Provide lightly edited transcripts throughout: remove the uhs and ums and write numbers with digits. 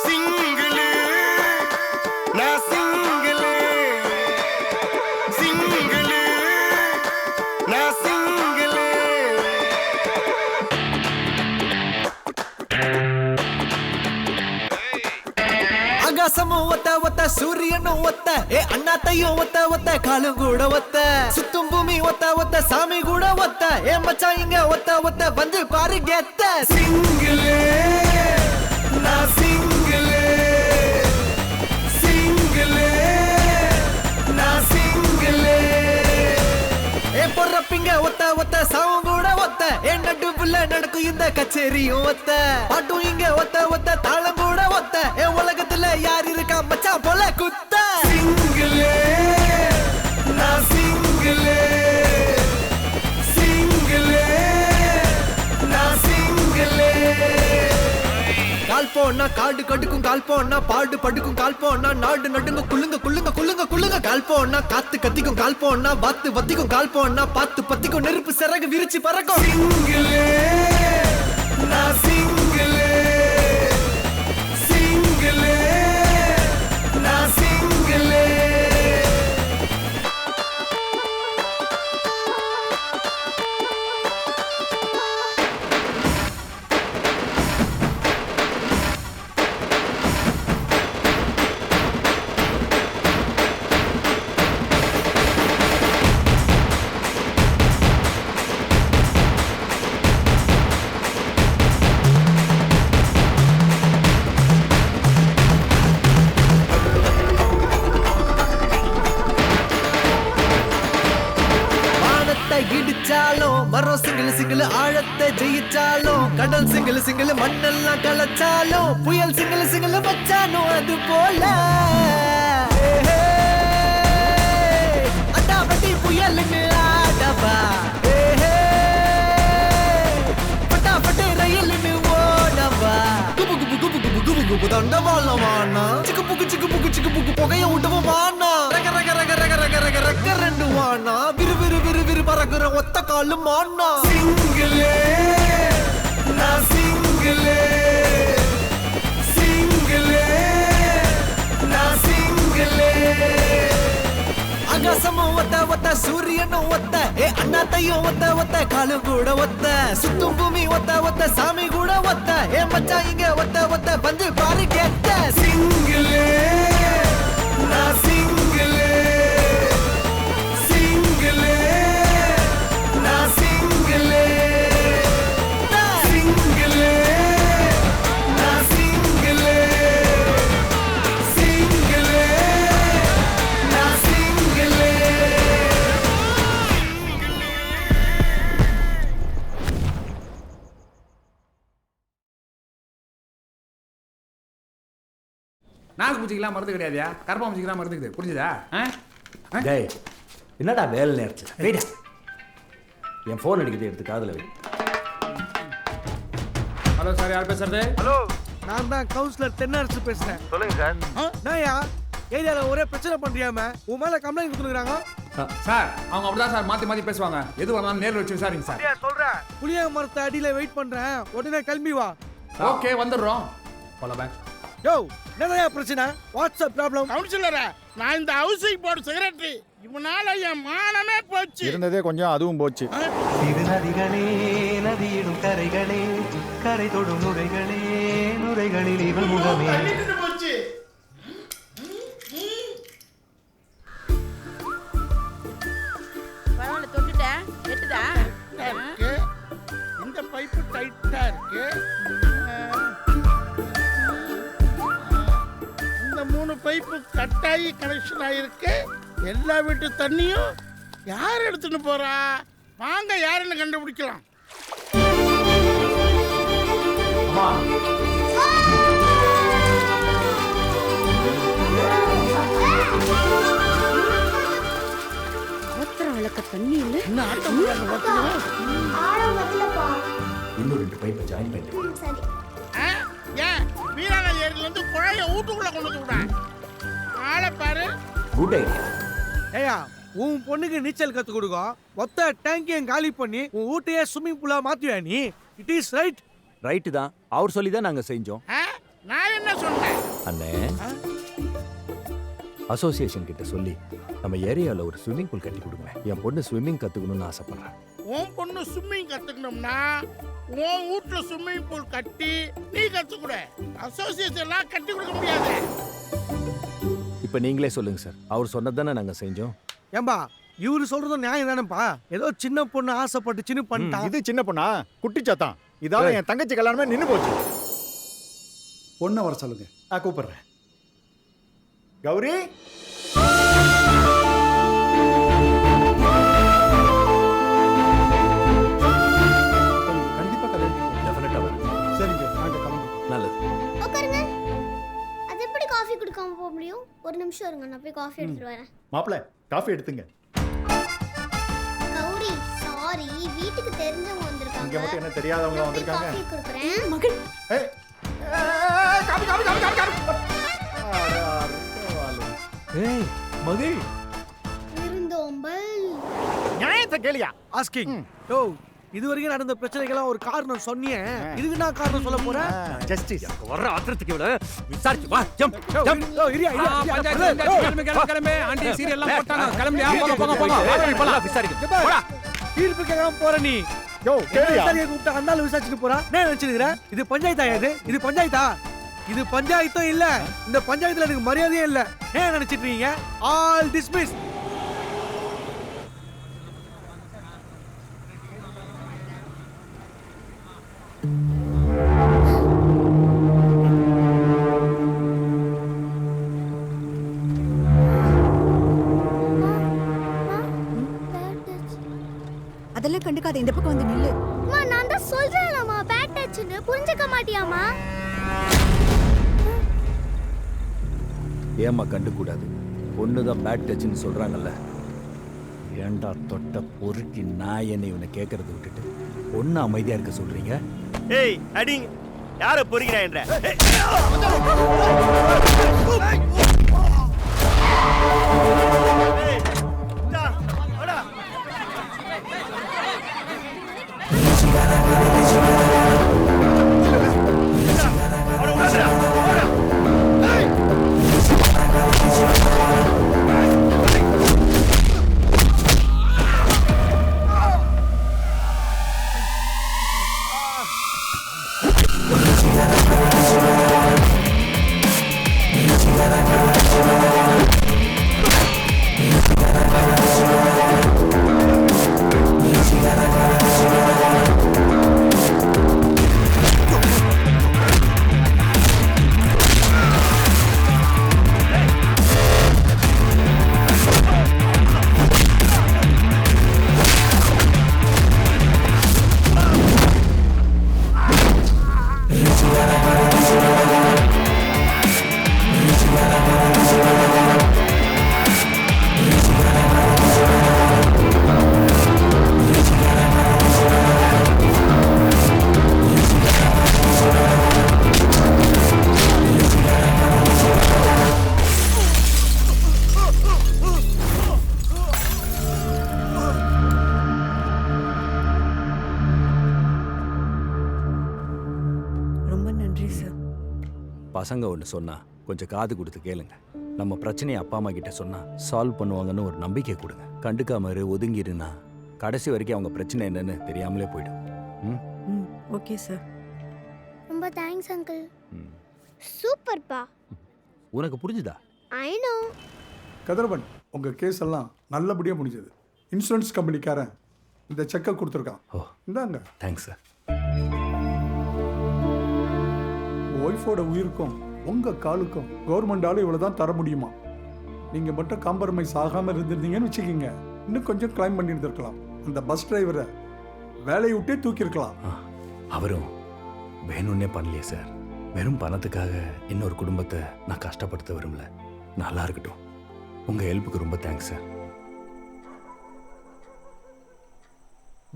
Single நான் single single நான் single ஆகாசமும் ஒத்த ஒத்த சூரியனும் ஒத்த அண்ணாத்தையும் ஒத்த ஒத்த காலும் கூட ஒத்த சுத்தும் பூமி ஒத்த ஒத்த சாமி கூட ஒத்த மச்சான் இங்க ஒத்த ஒத்த வந்து பாரு கெத்த சிங்கிள் நான் சிங்கிள் சிங்கிள் நான் சிங்கிள் பொறப்பிங்க ஒத்த ஒத்த சாவும் கூட ஒத்த நடுப்புல நடக்கும் இந்த கச்சேரியும் ஒத்த பாட்டும் இங்க ஒத்த ஒத்த தாளம் கூட ஒத்த உலகத்துல யார் இருக்கா மச்சான் போல குத்த சிங்கிள் நான் சிங்கிள் சிங்கிள் நான் சிங்கிள் கால் போனா காடு கடுக்கும் கால் போனா பாடு படுக்கும் கால் போனா நாடு நடுங்க குள்ளுங்க குள்ளுங்க குள்ளுங்க குள்ளுங்க கால் போனா காத்து கத்திக்கும் கால் போனா வாத்து வத்திக்கும் கால் போனா பாத்து பத்திக்கும் நெருப்பு சிறகு விரிச்சு பறக்கும் சிங்கிள் நான் சிங்கிள் சிங்கிள் நான் சிங்கிள் இடிச்சாலும் மரம் சிங்கிள் சிங்கிள் ஆழத்தை ஜெயிச்சாலும் கடல் சிங்கிள் சிங்கிள் மண்ணெல்லாம் கலச்சாலும் புயல் சிங்கிள் சிங்கிள் வச்சாலும் அது போல அட்டாபட்டி புயலுன்னு ஆடவா பட்டாபட்டி ரயிலுன்னு ஓடவா குபு குபு குபு குபு குபு குபு தண்டவாளமானா சிக்கு புக்கு புகைய விட்டவும் வானா ரக ரக ரக ரக ரக ரக ரக ரெண்டு வானா விரு விரு விரு விரு பறக்குற ஒத்த காலு மானா சிங்கிள் நான் சிங்கிள் சிங்கிள் நான் சிங்கிள் ஆகாசமும் ஒத்த ஒத்த சூரியனும் ஒத்த அண்ணாத்தையும் ஒத்த ஒத்த காலும் கூட ஒத்த சுத்தும் பூமி ஒத்த ஒத்த சாமி கூட ஒத்த மச்சான் இங்க ஒத்த ஒத்த வந்து பாரு கெட்ட சிங்கிள் நான் சிங்கிள் சிங்கிள் நான் சிங்கிள் சிங்கிள் நான் சிங்கிள் சிங்கிள் நான் சிங்கிள் நாக்கு பூச்சிக்கலாம் மருந்து கிடையாதுயா, கரப்பா பூச்சிக்கலாம் மருந்து இருக்குது. புரிஞ்சுதா? டேய் என்னடா வேலை நேரச்சு வெயிடா என் ஃபோன் அடிக்கிறது எடுத்து காதுல வை. ஹலோ சார், யார் பேசுறது? ஹலோ, நான் தான் கவுன்சிலர் தென்னரசு பேசுறேன். சொல்லுங்க சார். நாயா ஏரியால ஒரே பிரச்சனை பண்றியாம உன் மேல கம்ப்ளைண்ட் கொடுத்துருக்காங்க. சார், அவங்க அப்படிதான் சார் மாத்தி மாத்தி பேசுவாங்க. எது வந்தாலும் நேர்ல வச்சு விசாரிங்க சார். சொல்றேன். புளிய மரத்தை அடியில வெயிட் பண்றேன், உடனே கிளம்பி வா. ஓகே, வந்துடுறோம். போல பேக். யோ, என்னடா பிரச்சனை? WhatsApp problem? கவுன்சிலரா, நான் இந்த ஹவுசிங் போர்டு செக்ரட்டரி. இவனால என் மானமே போச்சு. இருந்ததே கொஞ்சம், அதுவும் போச்சு. நதிகளே நதியிடும் கரைகளே கரை தொடும் நுரைகளே நுரைகளில் இவன் முகமே போச்சு. பரவாயில்ல, தொட்டுட்டேன். எட்டுதா? இந்த பைப்பு டைட்டா இருக்கு. இந்த 3 பைப்பு கட்டாயி கனெக்ஷன் ஆயிருக்கு. எல்லா வீட்டு தண்ணியும் யார் எடுத்துட்டு போறா? வாங்க, யாருன்னு கண்டுபிடிக்கலாம். பாத்திரம் விளக்க தண்ணி இல்ல. என்ன ஆட்டம் போடுறாங்க பாத்தீங்களா? இன்னும் 2 பைப்பை ஜாயின் பண்ணிட்டு ஏன் வீராண ஏரியில இருந்து குழைய வீட்டுக்குள்ள கொண்டு வந்து விட ஆளை பாரு. Good idea. ஏயா, உன் பொண்ணுக்கு நீச்சல் கத்து கொடுக்க மொத்த டேங்கையும் காலி பண்ணி உன் வீட்டையே ஸ்விம்மிங் பூலா மாத்துவியா நீ? It is right. ரைட்டு தான், அவர் சொல்லி தான் நாங்கள் செஞ்சோம். நான் என்ன சொன்னேன்? அண்ணே அசோசியேஷன் கிட்ட சொல்லி நம்ம ஏரியாவில் ஒரு ஸ்விம்மிங் பூல் கட்டி கொடுங்க. என் பொண்ணு ஸ்விம்மிங் கற்றுக்கணும்னு ஆசைப்பட்றேன். உன் பொண்ணு ஸ்விம்மிங் கத்துக்கணும்னா உன் வீட்டுல ஸ்விம்மிங் பூல் கட்டி நீ கத்துக்கூட. அசோசியேஷன்லாம் கட்டி கொடுக்க முடியாது. இப்போ நீங்களே சொல்லுங்க சார். அவர் சொன்னது தானே நாங்கள் செஞ்சோம். ஏம்பா இவரு சொல்றதும் நியாயம் தானேப்பா. ஏதோ சின்ன பொண்ணு ஆசைப்பட்டுச்சுன்னு பண்ணிட்டான். இது சின்ன பொண்ணா? குட்டிச்சாத்தான். இதால என் தங்கச்சி கல்யாணமே நின்னு போச்சு. பொண்ணை வர சொல்லுங்க. கூப்பிடுறேன். கௌரி, கண்டிப்பா கல்யாணம். டெஃபினட்டாக வரும். சரிங்க, நாங்க கிளம்புறோம். நல்லது. உட்காருங்க. அது எப்படி காஃபி குடிக்காம போக முடியும்? ஒரு நிமிஷம் இருங்க, நான் போய் காஃபி எடுத்துட்டு வரேன். மாப்பிள்ள காஃபி எடுத்துங்க. கௌரி, சாரி, வீட்டுக்கு தெரிஞ்சவங்க வந்திருக்காங்க. இங்க மட்டும் என்ன தெரியாதவங்க வந்திருக்காங்க? காஃபி குடுக்குறேன். மகள் ஏய், coffee coffee coffee coffee coffee. ஏய் மகிழ், விருந்தோம்பல். நியாயத்தை கேளியா? ஆஸ்கிங். ஓ இது வரைக்கும் நடந்த பிரச்சனைகள்லாம் ஒரு காரணம் சொன்னியே, இதுக்கு நான் காரணம் சொல்ல போறேன். ஜஸ்டிஸ். வர்ற ஆத்திரத்துக்கு விட விசாரிச்சு வா. Jump jump. கிளம்பு ஆண்டி சீரியல் எல்லாம் போட்டாங்க. கிளம்பியா? போங்க போங்க போங்க. போலாம் விசாரிக்க. போடா. தீர்ப்பு கேட்காம போற நீ. யோ கேளியா? சரியா கூப்பிட்டு அந்தாலும் விசாரிச்சுட்டு போறா. நான் நினைச்சிருக்கிறேன் இது பஞ்சாயத்தா? இது பஞ்சாயத்தா? இது பஞ்சாயத்தும் இல்ல. இந்த பஞ்சாயத்துல எனக்கு மரியாதையே இல்ல. ஏன் நினைச்சிட்டு இருக்கீங்க? All dismiss. அதெல்லாம் கண்டுக்காத, இந்த பக்கம் வந்து நில்லு. அம்மா, நான் தான் சொல்றேன்லம்மா, பேட் டச்னு புரிஞ்சுக்க மாட்டியாமா? ஏமா கண்டுக்கூடாது? பொண்ணு தான் பேட் டச்னு சொல்றாங்கல்ல. ஏண்டா தொட்ட பொறுக்கி நான் என்ன இவனை கேட்கறத விட்டுட்டு பொண்ணு அமைதியா இருக்க சொல்றீங்க? ஏய் அடிங்க, யாரை பொறுக்கிறா என்ற? பசங்க ஒன்று சொன்னா கொஞ்சம் காது கொடுத்து கேளுங்க. நம்ம பிரச்சனையை அப்பா அம்மா கிட்ட சொன்னா சால்வ் பண்ணுவாங்கன்னு ஒரு நம்பிக்கை கொடுங்க. கண்டுக்காம ஒதுங்கிருன்னா கடைசி வரைக்கும் அவங்க பிரச்சனை என்னன்னு தெரியாமலே போயிடும். ம், ஓகே சார். ரொம்ப தேங்க்ஸ் அங்கிள். சூப்பர்ப்பா. உனக்கு புரிஞ்சுதா? I know. கதிரவன், உங்க கேஸ் எல்லாம் நல்லபடியா முடிஞ்சது. இன்சூரன்ஸ் கம்பெனிக்காரன் இந்த செக்கை கொடுத்துருக்கான். ஓ இந்தாங்க. Thanks sir. ஒய்ஃபோட உயிருக்கும் உங்க காலுக்கும் கவர்மெண்டால இவ்வளவுதான் தர முடியுமா? நீங்க மட்டும் காம்ப்ரமைஸ் ஆகாம இருந்திருந்தீங்கன்னு வச்சுக்கோங்க, இன்னும் கொஞ்சம் கிளைம் பண்ணி இருந்திருக்கலாம். அந்த பஸ் டிரைவரை வேலையை விட்டே தூக்கியிருக்கலாம். அவரும் வேணும்னே பண்ணலையே சார். வெறும் பணத்துக்காக இன்னொரு குடும்பத்தை நான் கஷ்டப்படுத்த விரும்பல. நல்லா இருக்கட்டும். உங்க ஹெல்ப்புக்கு ரொம்ப தேங்க்ஸ் சார்.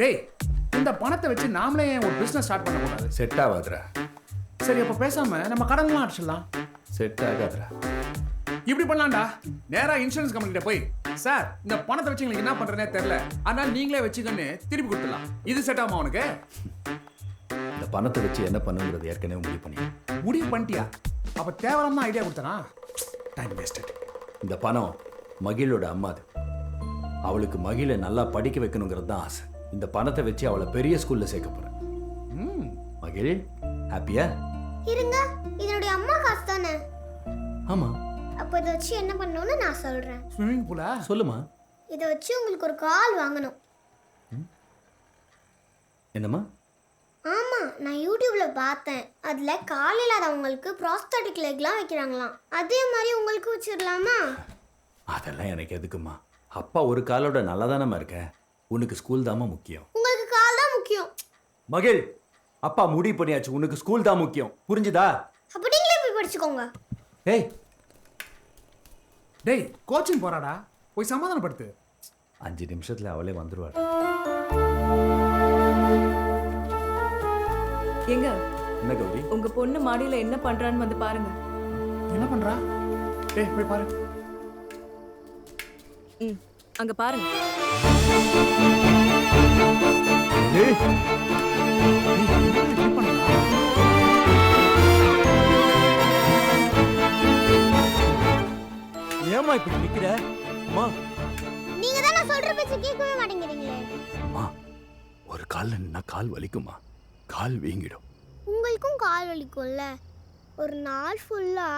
டேய், இந்த பணத்தை வச்சு நாமளே ஒரு பிசினஸ் ஸ்டார்ட் பண்ண கூடாது? செட் ஆகாதுரா. சரி, அப்ப பேசாம நம்ம கடன்லாம் அடிச்சிடலாம். செட் ஆகாதுரா. இப்படி பண்ணலாம்டா. நேரா இன்சூரன்ஸ் கம்பெனிட்ட போய், சார் இந்த பணத்தை வச்சு எங்களுக்கு என்ன பண்றேனே தெரியல, ஆனால் நீங்களே வச்சுக்கன்னு திருப்பி கொடுத்துடலாம். இது செட் ஆகுமா உனக்கு? இந்த பணத்தை வச்சு என்ன பண்ணுங்கிறது ஏற்கனவே முடிவு பண்ணி. முடிவு பண்ணிட்டியா? அப்ப தேவையில்லாம ஐடியா கொடுத்தனா? Time wasted. இந்த பணம் மகிழோட அம்மாது. அவளுக்கு மகிழை நல்லா படிக்க வைக்கணுங்கிறது தான் ஆசை. இந்த பணத்தை வச்சு அவளை பெரிய ஸ்கூல்ல சேர்க்க போறேன். மகிழ் ஹாப்பியா? இருங்க, இதனுடைய அம்மா காசு தானே? ஆமா. அப்ப இதை வச்சு என்ன பண்ணணும்னு நான் சொல்றேன். ஸ்விம்மிங் பூலா? சொல்லுமா. இதை வச்சு உங்களுக்கு ஒரு கால் வாங்கணும். என்னம்மா? ஆமா, நான் யூடியூப்ல பார்த்தேன். அதுல கால் இல்லாதவங்களுக்கு ப்ராஸ்தட்டிக் லெக்லாம் வைக்கிறாங்களாம். அதே மாதிரி உங்களுக்கு வச்சிடலாமா? அதெல்லாம் எனக்கு எதுக்குமா? அப்பா ஒரு காலோட நல்லா தானம்மா இருக்க. உனக்கு ஸ்கூல் தாம்மா முக்கியம். உங்களுக்கு கால் தான் முக்கியம். மகிழ், அப்பா முடிவு பண்ணியாச்சு. உனக்கு ஸ்கூல் தான் முக்கியம். புரிஞ்சுதா? அப்ப நீங்களே போய் படிச்சுக்கோங்க. ஏய் டேய், கோச்சிங் போறாடா, போய் சமாதானப்படுத்து. 5 நிமிஷத்துல அவளே வந்துருவாள். எங்க என்ன கௌரி? உங்க பொண்ணு மாடியில என்ன பண்றான்னு வந்து பாருங்க. என்ன பண்றா? டேய் போய் பாரு. அங்க பாருங்க. ஏமா இப்படி நிக்கிற? அம்மா, நீங்க தான சொல்ற பேச்ச கேட்கவே மாட்டேங்கிறீங்களே. அம்மா, ஒரு கால்ல நின்னா கால் வலிக்குமா? கால் வீங்கிடும். உங்களுக்கும் கால் வலிக்கும்ல. ஒரு நாள் ஃபுல்லா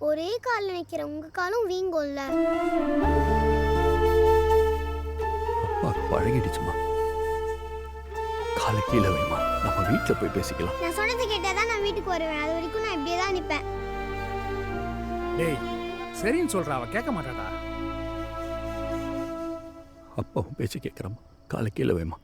ஒரே கால்ல நிக்கிற உங்க காலும் வீங்கும்ல. அப்பாக்கு பழகிடுச்சுமா. காலை கீழே வைமா, நம்ம வீட்டுல போய் பேசிக்கலாம். நான் சொன்னதை கேட்டாதான் நான் வீட்டுக்கு வருவேன். அது வரைக்கும் நான் இப்படியே தான் நிப்பேன். டேய், சரின்னு சொல்றா, அவ கேட்க மாட்டாடா. அப்பாவும் பேச்சு கேட்கிறம்மா. காலை கீழே வைமா.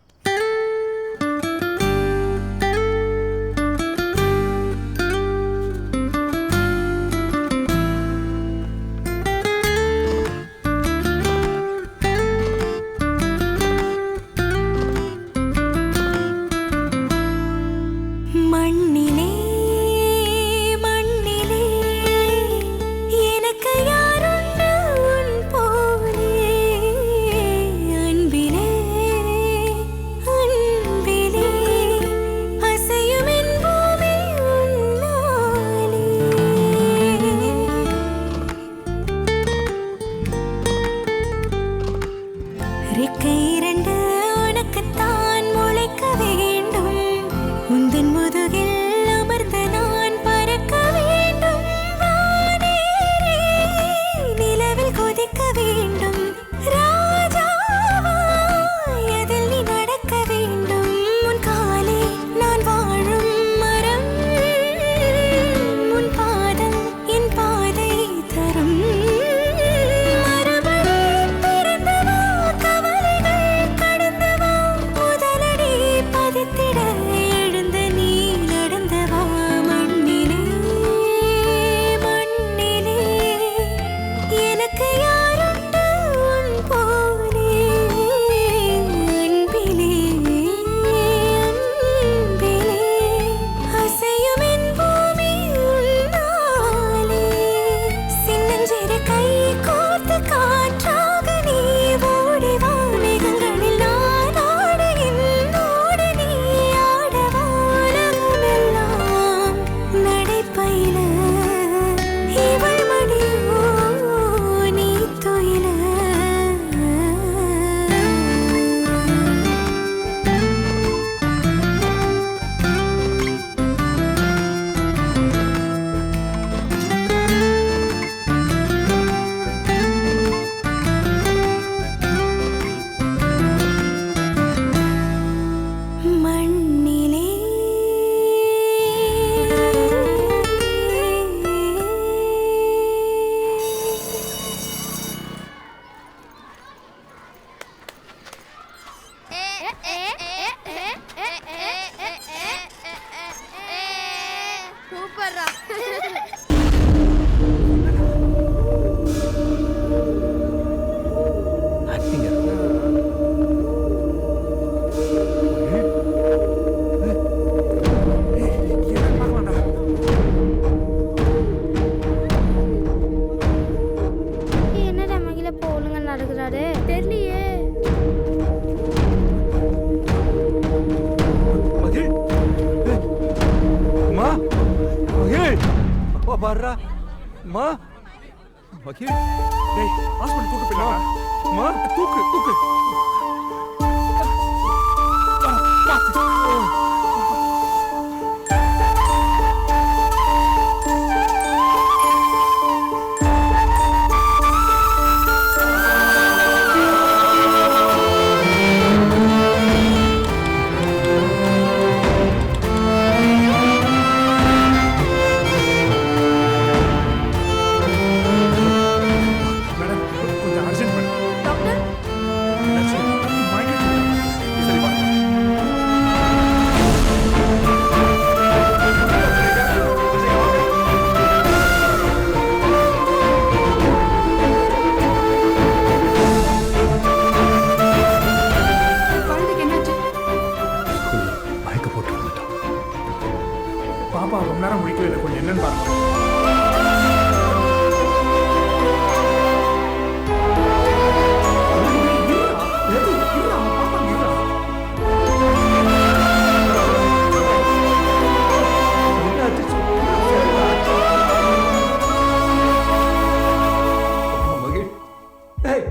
தெரியலையே. அப்பா பாருடா மா மகிழ் டேய் ஹாஸ்பிடல் கூட்டு போயிடலாம் மா தூக்கு தூக்கு பாப்பா ரொம்ப நேரம் முடிக்கவே இல்லை கொஞ்சம் என்னன்னு பாருங்க மகிழ் ஏய்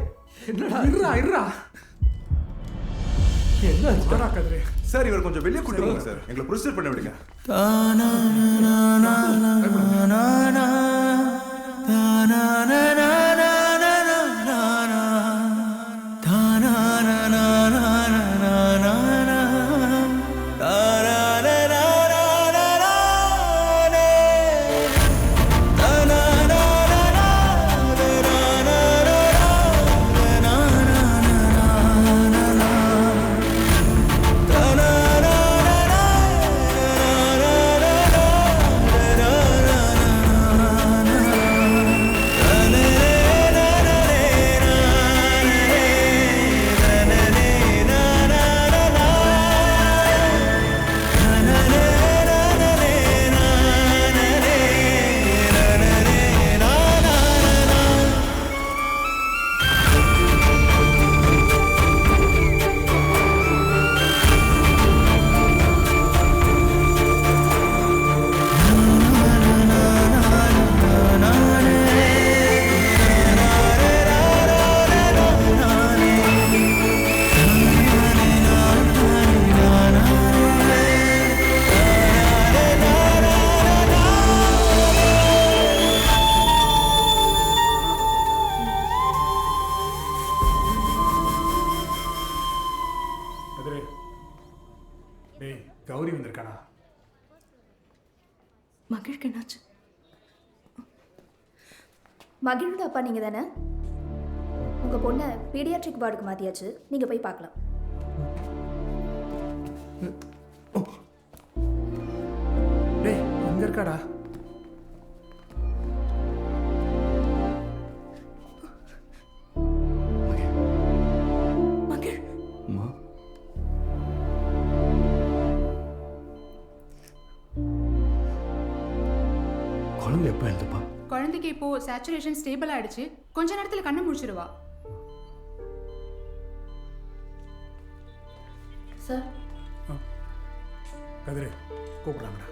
என்னடா இருடா இருடா என்ன ஆறா கதிரே சார் இவர் கொஞ்சம் வெளியே கூட்டி வாங்க சார் எங்களை ப்ரொசீஜர் பண்ண விடுங்க கதிரே டேய் கௌரி வந்திருக்காடா மகிழ்க்கு என்னாச்சு? மகிழோட அப்பா நீங்க தானே? உங்க பொண்ணை பீடியாட்ரிக் வார்டுக்கு மாத்தியாச்சு, நீங்க போய் பார்க்கலாம். டேய் எங்க இருக்காடா மகிழ் அம்மா குழந்தை எப்போ எழுதுப்பா? குழந்தைக்கு இப்போ சேச்சுரேஷன் ஸ்டேபிள் ஆயிடுச்சு, கொஞ்ச நேரத்துல கண்ணை முடிச்சிடுவா. சார் கதிரே கூப்பிடுறாங்கடா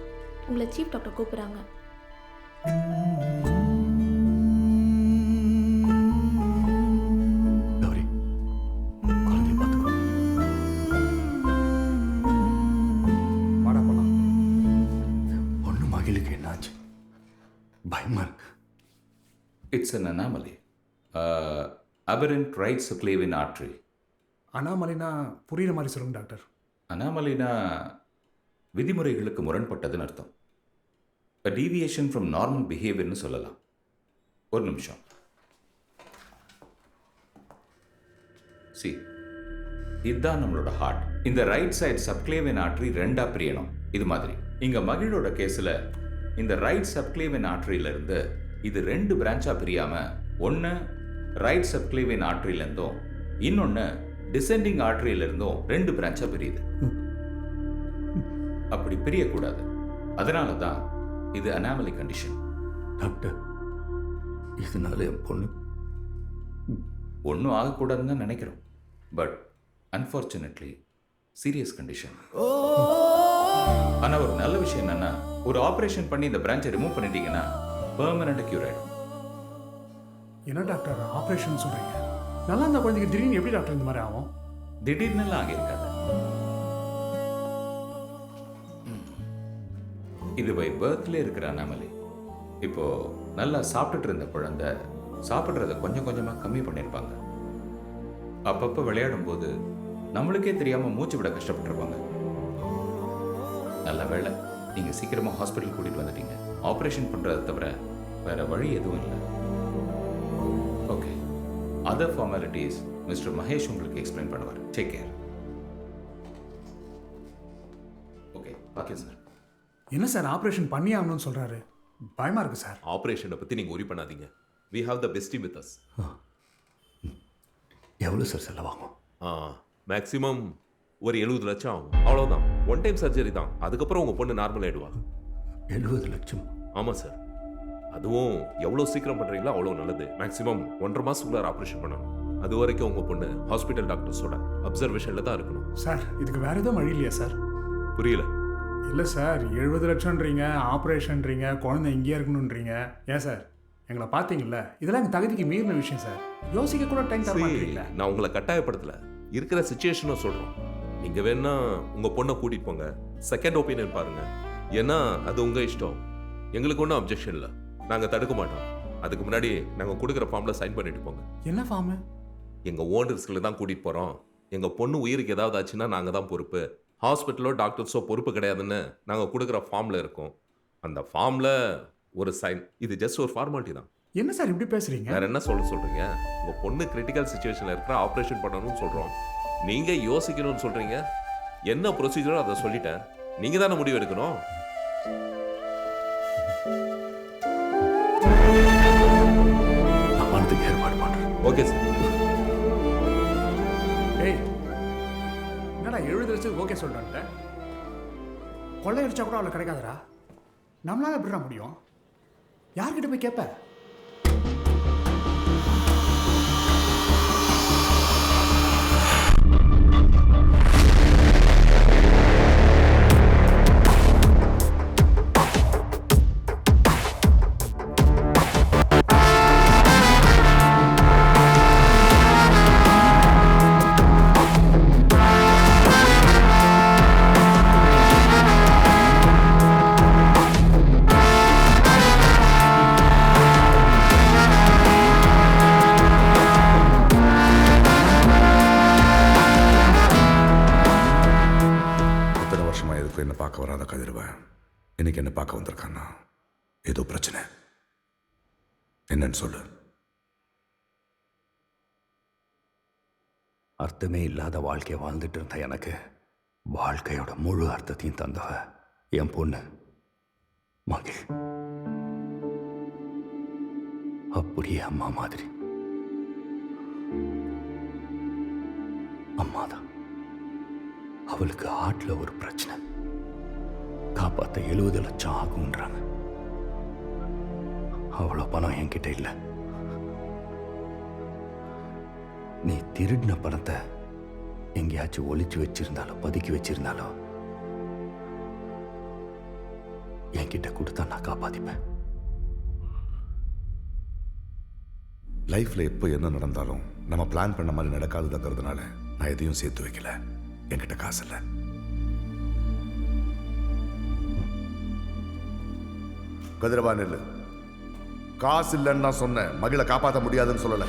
உங்களை சீஃப் டாக்டர் கூப்பிடுறாங்க. கௌரி குழந்தைய பார்த்துக்கோ. வாடா போலாம் பொண்ணு மகிழுக்கு என்னாச்சு? பயமா இருக்கு. It's an anomaly. Aberrant right subclavian artery. அனாமலைனா புரியுற மாதிரி சொல்லுங்க டாக்டர். அனாமலினா விதிமுறைகளுக்கு முரண்பட்டதுன்னு அர்த்தம். A deviation from normal behaviorனு சொல்லலாம். ஒரு நிமிஷம். See, இதுதான் நம்மளோட ஹார்ட். இந்த ரைட் சைடு சப்க்ளேவியன் ஆர்டரி ரெண்டா பிரியணும். இது மாதிரி இங்க மகிழோட கேஸ்ல இந்த ரைட் சப்க்ளேவியன் ஆர்டரியில இருந்து இது ரெண்டு பிரான்ச்சா பிரியாம ஒன்னு ரைட் சப்க்ளேவியன் ஆர்டரியில இருந்தும் இன்னொன்னு டிசெண்டிங் ஆர்டரியில இருந்தும் ரெண்டு பிரான்ச்சா பிரியுது. அப்படி பிரியக்கூடாது. அதனால தான் இது அனாமலி கண்டிஷன். டாக்டர் இதனால என் பொண்ணு ஒன்றும் ஆகக்கூடாதுன்னு தான் நினைக்கிறோம். But unfortunately serious condition. ஆனால் ஒரு நல்ல விஷயம் என்னன்னா ஒரு ஆப்ரேஷன் பண்ணி இந்த பிரான்ச்சை ரிமூவ் பண்ணிட்டீங்கன்னா பெர்மனண்ட் கியூர் ஆயிடும். என்ன டாக்டர் ஆப்ரேஷன் சொல்றீங்க? நல்லா இருந்த குழந்தைக்கு திடீர்னு எப்படி டாக்டர் இந்த மாதிரி ஆகும்? திடீர்னுலாம் ஆகியிருக்காது. இது பை பர்த்ல இருக்கிற அனாமலி. இப்போ நல்லா சாப்பிட்டுட்டு இருந்த குழந்தை சாப்பிட்றத கொஞ்சம் கொஞ்சமா கம்மி பண்ணியிருப்பாங்க. அப்பப்போ விளையாடும் போது நம்மளுக்கே தெரியாம மூச்சு விட கஷ்டப்பட்டிருப்பாங்க. நல்ல வேளை நீங்க சீக்கிரமா ஹாஸ்பிட்டல் கூட்டிட்டு வந்துட்டீங்க. ஆபரேஷன் பண்றதை தவிர வேற வழி எதுவும் இல்லை. Okay, other formalities mister Mahesh உங்களுக்கு எக்ஸ்பிளைன் பண்ணுவார். Take care. Okay, okay sir. என்ன சார் ஆப்ரேஷன் பண்ணி ஆகணும்னு சொல்றாரு? பயமா இருக்கு சார். ஆப்ரேஷனை பத்தி நீங்க worry பண்ணாதீங்க. We have the best team with us. எவ்வளோ சார் செலவாகும்? மேக்ஸிமம் ஒரு 70 லட்சம் ஆகும். அவ்வளோதான். ஒன் டைம் சர்ஜரி தான். அதுக்கப்புறம் உங்க பொண்ணு நார்மல் ஆயிடுவா. 70 லட்சம்? ஆமாம் சார். அதுவும் எவ்வளோ சீக்கிரம் பண்ணுறீங்களோ அவ்வளோ நல்லது. மேக்ஸிமம் 1.5 மாதத்துக்குள்ளார ஆப்ரேஷன் பண்ணணும். அது வரைக்கும் உங்கள் பொண்ணு ஹாஸ்பிட்டல் டாக்டர்ஸோட அப்சர்வேஷனில் தான் இருக்கணும். சார் இதுக்கு வேற எதுவும் வழி இல்லையா சார்? புரியல. இல்லை சார், 70 லட்சம்ன்றீங்க, ஆப்ரேஷன்றீங்க, குழந்தை இங்கேயே இருக்கணுன்றீங்க. ஏன் சார் எங்களை பார்த்தீங்கல்ல, இதெல்லாம் எங்கள் தகுதிக்கு மீறின விஷயம் சார். யோசிக்க கூட டைம் தர மாட்டீங்களா? நான் உங்களை கட்டாயப்படுத்தல, இருக்கிற சுச்சுவேஷனும் சொல்கிறோம். நீங்கள் வேணா உங்கள் பொண்ணை கூட்டிகிட்டு போங்க, செகண்ட் ஒப்பீனியன் பாருங்க. ஏன்னா அது உங்கள் இஷ்டம். எங்களுக்கு ஒன்றும் அப்ஜெக்ஷன் இல்லை, நாங்கள் தடுக்க மாட்டோம். அதுக்கு முன்னாடி நாங்கள் கொடுக்குற ஃபார்மில் சைன் பண்ணிட்டு போங்க. என்ன ஃபார்மு? எங்கள் ஓன் ரிஸ்கில் தான் கூட்டிகிட்டு போகிறோம். எங்கள் பொண்ணு உயிருக்கு ஏதாவது ஆச்சுன்னா நாங்கள் தான் பொறுப்பு. ஹாஸ்பிட்டலோ டாக்டர்ஸோ பொறுப்பு கிடையாதுன்னு நாங்கள் கொடுக்குற ஃபார்மில் இருக்கோம். அந்த ஃபார்மில் ஒரு சைன். இது ஜஸ்ட் ஒரு ஃபார்மாலிட்டி தான். என்ன சார் இப்படி பேசுறீங்க? வேற என்ன சொல்றீங்க? உங்கள் பொண்ணு கிரிட்டிக்கல் சுச்சுவேஷனில் இருக்கிற ஆப்ரேஷன் பண்ணணும்னு சொல்கிறோம். நீங்கள் யோசிக்கணும்னு சொல்கிறீங்க. என்ன ப்ரொசீஜரோ அதை சொல்லிட்டேன். நீங்கள் தானே முடிவு எடுக்கணும். ஏற்பாடு பண்ணுறேன். Okay sir. ஏய், என்னடா 70 லட்சத்துக்கு ஓகே சொல்கிறேன்ட்ட? கொள்ளையடிச்சா கூட அவளை கிடைக்காதரா? நம்மளால எப்படிடா முடியும்? யார்கிட்ட போய் கேட்ப? என்ன பார்க்க வராத கதிரவன் இன்னைக்கு என்ன பார்க்க வந்திருக்கான்னா ஏதோ பிரச்சனை. என்னன்னு சொல்லு. அர்த்தமே இல்லாத வாழ்க்கையை வாழ்ந்துட்டு இருந்த எனக்கு வாழ்க்கையோட முழு அர்த்தத்தையும் தந்தவ என் பொண்ணு மகிழ். அப்படியே அம்மா மாதிரி. அம்மாதான். அவளுக்கு ஹார்ட்ல ஒரு பிரச்சனை. காப்பாற்ற 70 லட்சம் ஆகும்ன்றாங்க. அவ்வளோ பணம் என்கிட்ட இல்லை. நீ திருடின பணத்தை எங்கேயாச்சும் ஒளிச்சு வச்சிருந்தாலோ பதுக்கி வச்சிருந்தாலோ என்கிட்ட கொடுத்தா நான் காப்பாத்திப்பேன். லைஃப்ல எப்போ என்ன நடந்தாலும் நம்ம பிளான் பண்ண மாதிரி நடக்காதுங்கிறதுனால நான் எதையும் சேர்த்து வைக்கல. என்கிட்ட காசு இல்லை. கதிரவா நெல்லு. காசு இல்லைன்னு நான் சொன்னேன், மகளை காப்பாற்ற முடியாதுன்னு சொல்லலை.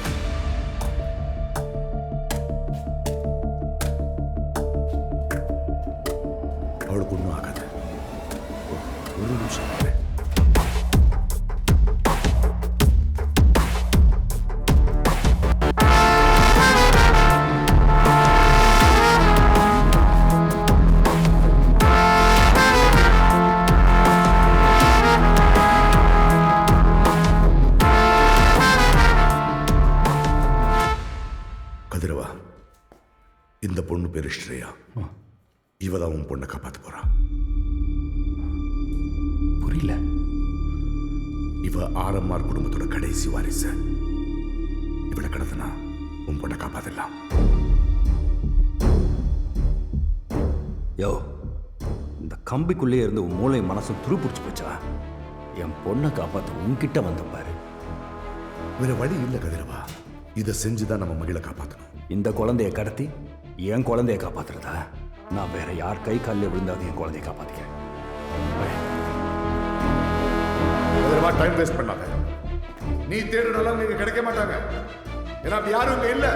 அவளுக்கு ஒன்றும் ஆகாது. ஒரு நிமிஷம். கதிரவா, இந்த பொண்ணு பேரு ஸ்ரேயா. இவதான் உன் பொண்ணை காப்பாற்ற போறா. புரியல. இவ ஆரம்மார் குடும்பத்தோட கடைசி வாரிசு. இவளை கடத்தினா உன் பொண்ணை காப்பாத்தலாம். யோ, இந்த கம்பிக்குள்ளே இருந்து உன் மூளை மனசும் துருப்பிடிச்சு போச்சா? என் பொண்ணை காப்பாற்ற உன்கிட்ட வந்த பாரு. வேற வழி இல்லை கதிரவா, இதை செஞ்சுதான் நம்ம மகளை காப்பாற்றணும். இந்த குழந்தைய கடத்தி என் குழந்தைய காப்பாத்துறதா? நான் வேற யார் கை காலில் விழுந்தாவது என் குழந்தைய காப்பாத்திக்கிறேன். கதிரவா, டைம் வேஸ்ட் பண்ணாத. நீ தேடுனாலும் நீங்க கிடைக்க மாட்டாங்க. ஏன்னா அப்படி யாரும் இங்க இல்ல.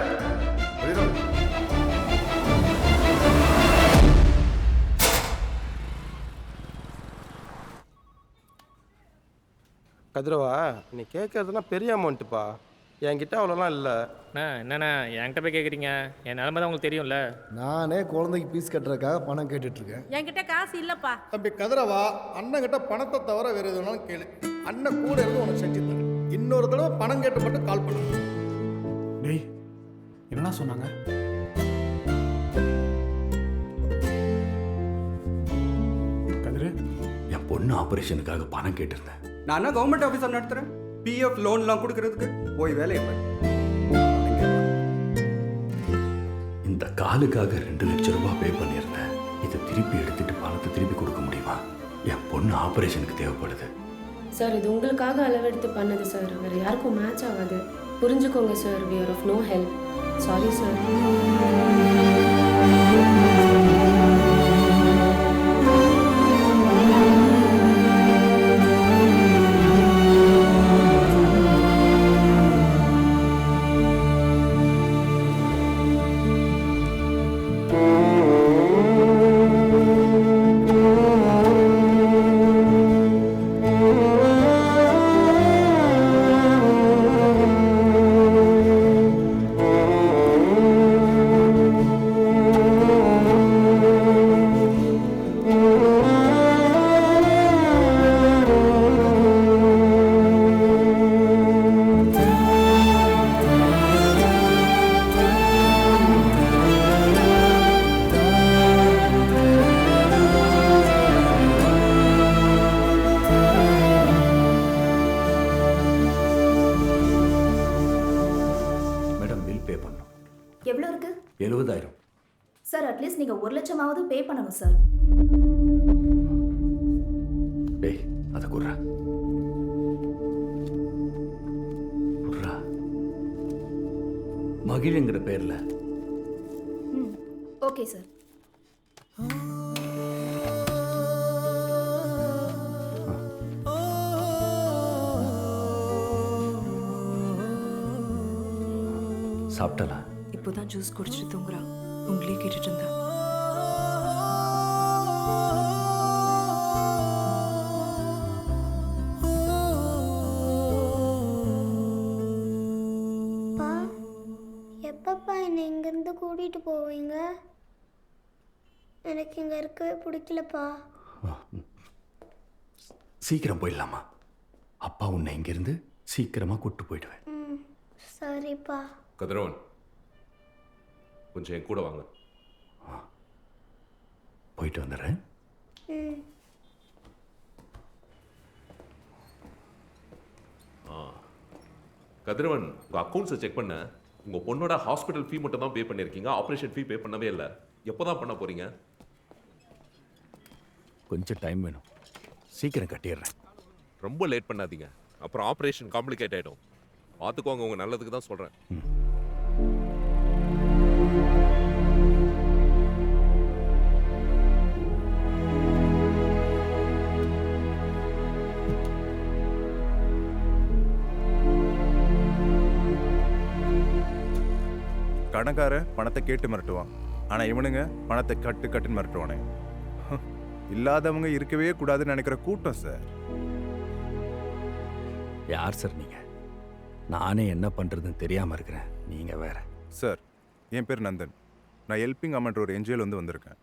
கதிரவா, நீ கேட்கறதுலாம் பெரிய அமௌண்ட்டுப்பா. என்கிட்ட அவ்வளோலாம் இல்லை. என்னண்ணா என்கிட்ட போய் கேட்குறீங்க? என் நிலமை தான் உங்களுக்கு தெரியும்ல. நானே குழந்தைக்கு பீஸ் கட்டுறதுக்காக பணம் கேட்டுட்டு இருக்கேன். என்கிட்ட காசு இல்லப்பா. தம்பி கதிரவா, அண்ணன் கிட்ட பணத்தை தவிர வேற எது வேணாலும் கேளு. அண்ணன் கூட இருந்து உனக்கு செஞ்சு தரேன். இன்னொரு தடவை பணம் கேட்டு மட்டும் கால் பண்ணு. டேய், என்னடா சொன்னாங்க? கதிரு, என் பொண்ணு ஆபரேஷனுக்காக பணம் கேட்டிருந்தேன். நான் என்ன கவர்மெண்ட் ஆஃபீஸர் நடத்துகிறேன்? பிஎஃப் லோன்லாம் கொடுக்கறதுக்கு போய் வேலையை பாரு. இந்த காலுக்காக 2 லட்சம் ரூபாய் பே பண்ணியிருந்தேன். இதை திருப்பி எடுத்துட்டு பணத்தை திருப்பி கொடுக்க முடியுமா? என் பொண்ணு ஆபரேஷனுக்கு தேவைப்படுது. சார், இது உங்களுக்காக அளவெடுத்து பண்ணது சார். வேறு யாருக்கும் மேட்ச் ஆகாது. புரிஞ்சுக்கோங்க sir. we are of no help. Sorry sir. எவ்வளோ இருக்கு? 70,000. சார், அட்லீஸ்ட் நீங்கள் 1 லட்சமாவது பே பண்ணணும் சார். டேய், அதை குர்ரா குர்ரா. மகிழ்ங்கிற பேர்ல. Okay sir. சாப்பிட்டலா? இப்போதான் ஜூஸ் குடிச்சிட்டு தூங்குறா. உங்களே கேட்டுட்டு இருந்தா. எப்பப்பா என்னை இங்கேருந்து கூட்டிகிட்டு போவீங்க? எனக்கு இங்கே இருக்கவே பிடிக்கலப்பா. சீக்கிரம் போயிடலாமா? அப்பா உன்னை இங்கிருந்து சீக்கிரமா கூட்டு போயிடுவேன். சரிப்பா. கதிரவன், கொஞ்சம் என் கூட வாங்க. போயிட்டு வந்துடுறேன். கதிரவன், உங்கள் அக்கௌண்ட்ஸை செக் பண்ண. உங்கள் பொண்ணோட ஹாஸ்பிட்டல் ஃபீ மட்டும் தான் பே பண்ணியிருக்கீங்க. ஆப்ரேஷன் ஃபீ பே பண்ணவே இல்லை. எப்போ தான் பண்ண போகிறீங்க? கொஞ்சம் டைம் வேணும். சீக்கிரம் கட்டிடுறேன். ரொம்ப லேட் பண்ணாதீங்க, அப்புறம் ஆப்ரேஷன் காம்ப்ளிகேட் ஆகிடும். பார்த்துக்கோங்க, உங்கள் நல்லதுக்கு தான் சொல்கிறேன். கணக்கார பணத்தை கேட்டு மிரட்டுவான், ஆனால் இவனுங்க பணத்தை கட்டு கட்டுன்னு மிரட்டுவானே. இல்லாதவங்க இருக்கவே கூடாதுன்னு நினைக்கிற கூட்டம் சார். யார் சார் நீங்க? நானே என்ன பண்றதுன்னு தெரியாம இருக்கிறேன், நீங்க வேற. சார், என் பேர் நந்தன். நான் ஹெல்பிங் அமௌண்ட் ஒரு என்ஜிஓல வந்திருக்கேன்.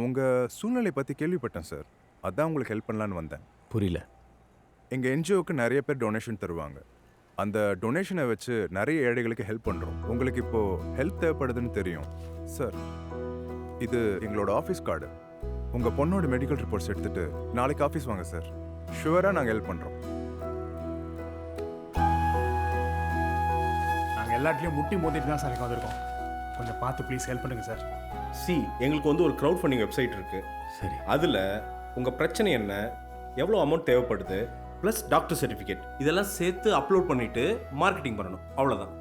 உங்கள் சூழ்நிலை பற்றி கேள்விப்பட்டேன் சார். அதான் உங்களுக்கு ஹெல்ப் பண்ணலான்னு வந்தேன். புரியல. எங்கள் என்ஜிஓக்கு நிறைய பேர் டொனேஷன் தருவாங்க. அந்த டொனேஷனை வச்சு நிறைய ஏழைகளுக்கு ஹெல்ப் பண்ணுறோம். உங்களுக்கு இப்போது ஹெல்ப் தேவைப்படுதுன்னு தெரியும் சார். இது எங்களோட ஆஃபீஸ் கார்டு. உங்கள் பொண்ணோட மெடிக்கல் ரிப்போர்ட்ஸ் எடுத்துகிட்டு நாளைக்கு ஆஃபீஸ் வாங்க சார். ஷுவராக நாங்கள் ஹெல்ப் பண்ணுறோம். நாங்கள் எல்லாத்துலேயும் முட்டி மோதிட்டு தான் சார் இங்கே வந்திருக்கோம். கொஞ்சம் பார்த்து ப்ளீஸ் ஹெல்ப் பண்ணுங்கள் சார். எங்களுக்கு ஒரு க்ரௌட் ஃபண்டிங் வெப்சைட் இருக்குது. சரி, அதில் உங்கள் பிரச்சனை என்ன, எவ்வளோ அமௌண்ட் தேவைப்படுது, ப்ளஸ் டாக்டர் சர்டிஃபிகேட் இதெல்லாம் சேர்த்து அப்லோட் பண்ணிட்டு மார்க்கெட்டிங் பண்ணணும், அவ்வளோதான்.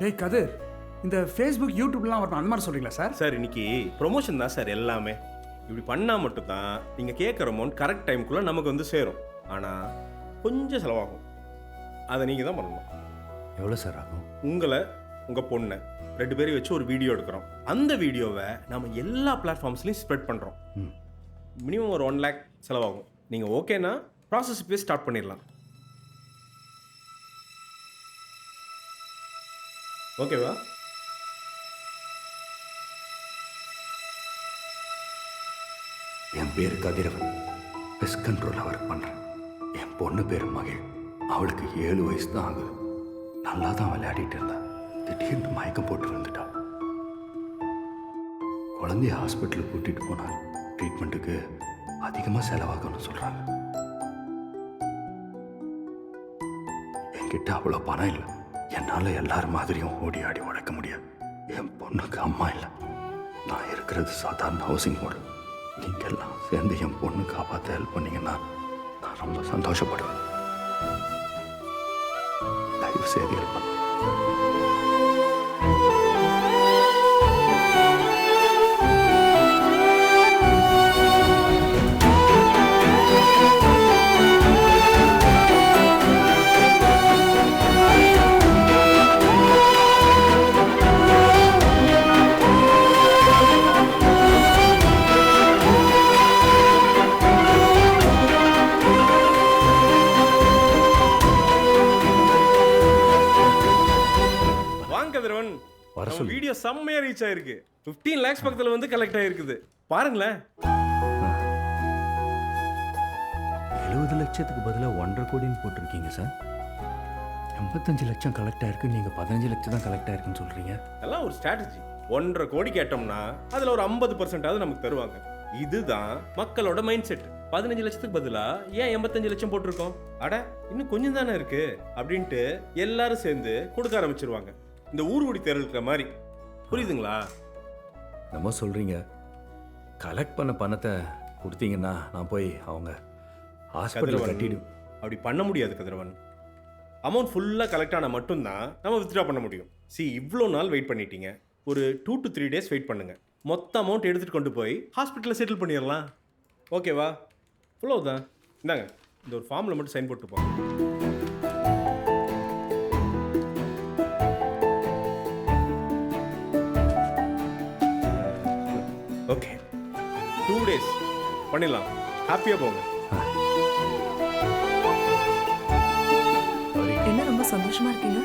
டேய் கதிர், இந்த ஃபேஸ்புக் யூடியூப்லாம் வரணும் அந்த மாதிரி சொல்கிறீங்களா சார்? சார் இன்னைக்கு ப்ரொமோஷன் தான் சார் எல்லாமே. இப்படி பண்ணால் மட்டும்தான் நீங்கள் கேட்குற அமௌண்ட் கரெக்ட் டைமுக்குள்ளே நமக்கு வந்து சேரும். ஆனால் கொஞ்சம் செலவாகும், அதை நீங்கள் தான் பண்ணணும். எவ்வளோ சார் ஆகும்? உங்களை உங்கள் பொண்ணை 2 பேரையும் வச்சு ஒரு வீடியோ எடுக்கிறோம். அந்த வீடியோவை நம்ம எல்லா பிளாட்ஃபார்ம்ஸ்லையும் ஸ்ப்ரெட் பண்ணுறோம். மினிமம் ஒரு 1 lakh செலவாகும். நீங்கள் ஓகேனா ப்ராசஸ் இப்போயே ஸ்டார்ட் பண்ணிடலாம். ஓகேவா? என் பேர் கதிரவன், பெஸ்ட் கண்ட்ரோலில் ஒர்க் பண்ணுறேன். என் பொண்ணு பேர் மகிழ். அவளுக்கு 7 வயசு தான் ஆகுது. நல்லா தான் விளையாடிட்டு இருந்தா, திடீர்னு மயக்கம் போட்டு வந்துட்டா. குழந்தைய ஹாஸ்பிட்டலுக்கு கூட்டிகிட்டு போனால் ட்ரீட்மெண்ட்டுக்கு அதிகமாக செலவாகும்னு சொல்கிறாங்க. என்கிட்ட அவ்வளோ பணம் இல்லை. என்னால் எல்லார் மாதிரியும் ஓடி ஆடி உழைக்க முடியாது. என் பொண்ணுக்கு அம்மா இல்லை. நான் இருக்கிறது சாதாரண ஹவுசிங் போர்டு. நீங்கள் எல்லாம் சேர்ந்து என் பொண்ணு காப்பாற்ற ஹெல்ப் பண்ணீங்கன்னா நான் ரொம்ப சந்தோஷப்படுவேன். தயவு செய்து ஹெல்ப் பண்ணு. வீடியோ செம்மையா ரீச் ஆயிருக்கு. 15 lakhs பக்கத்துல வந்து கலெக்ட் ஆயிருக்குது. பாருங்களேன். 70 லட்சத்துக்கு பதிலாக 1.5 கோடின்னு போட்டிருக்கீங்க சார். 85 லட்சம் கலெக்ட் ஆயிருக்கு, நீங்க 15 லட்சம் தான் கலெக்ட் ஆயிருக்குன்னு சொல்றீங்க. எல்லாம் ஒரு ஸ்ட்ராட்டஜி. 1.5 கோடி கேட்டோம்னா அதுல ஒரு 50% நமக்கு தருவாங்க. இதுதான் மக்களோட மைண்ட் செட். 15 லட்சத்துக்கு பதிலா ஏன் 85 லட்சம் போட்டிருக்கோம், அட இன்னும் கொஞ்சம் தானே இருக்கு அப்படின்ட்டு எல்லாரும் சேர்ந்து கொடுக்க ஆரம்பிச்சிருவாங்க. இந்த ஊர்வடி தேர் இருக்கிற மாதிரி. புரியுதுங்களா? நம்ம சொல்றீங்க. கலெக்ட் பண்ண பணத்தை கொடுத்தீங்கன்னா நான் போய் அவங்க ஹாஸ்பிட்டல் கட்டிடும். அப்படி பண்ண முடியாது கதிரவன். அமௌண்ட் ஃபுல்லாக கலெக்ட் ஆனால் மட்டும்தான் நம்ம வித்ட்ரா பண்ண முடியும். இவ்வளோ நாள் வெயிட் பண்ணிட்டீங்க. ஒரு 2 to 3 days வெயிட் பண்ணுங்க. மொத்த அமௌண்ட் எடுத்துகிட்டு கொண்டு போய் ஹாஸ்பிட்டலில் செட்டில் பண்ணிடலாம். ஓகேவா? இவ்வளோ தான். இந்தாங்க, இந்த ஒரு ஃபார்மில் மட்டும் சைன் போட்டு போங்க. ஓகே, 2 days பண்ணிடலாம். ஹாப்பியாக போங்க. என்ன ரொம்ப சந்தோஷமா இருக்கீங்க?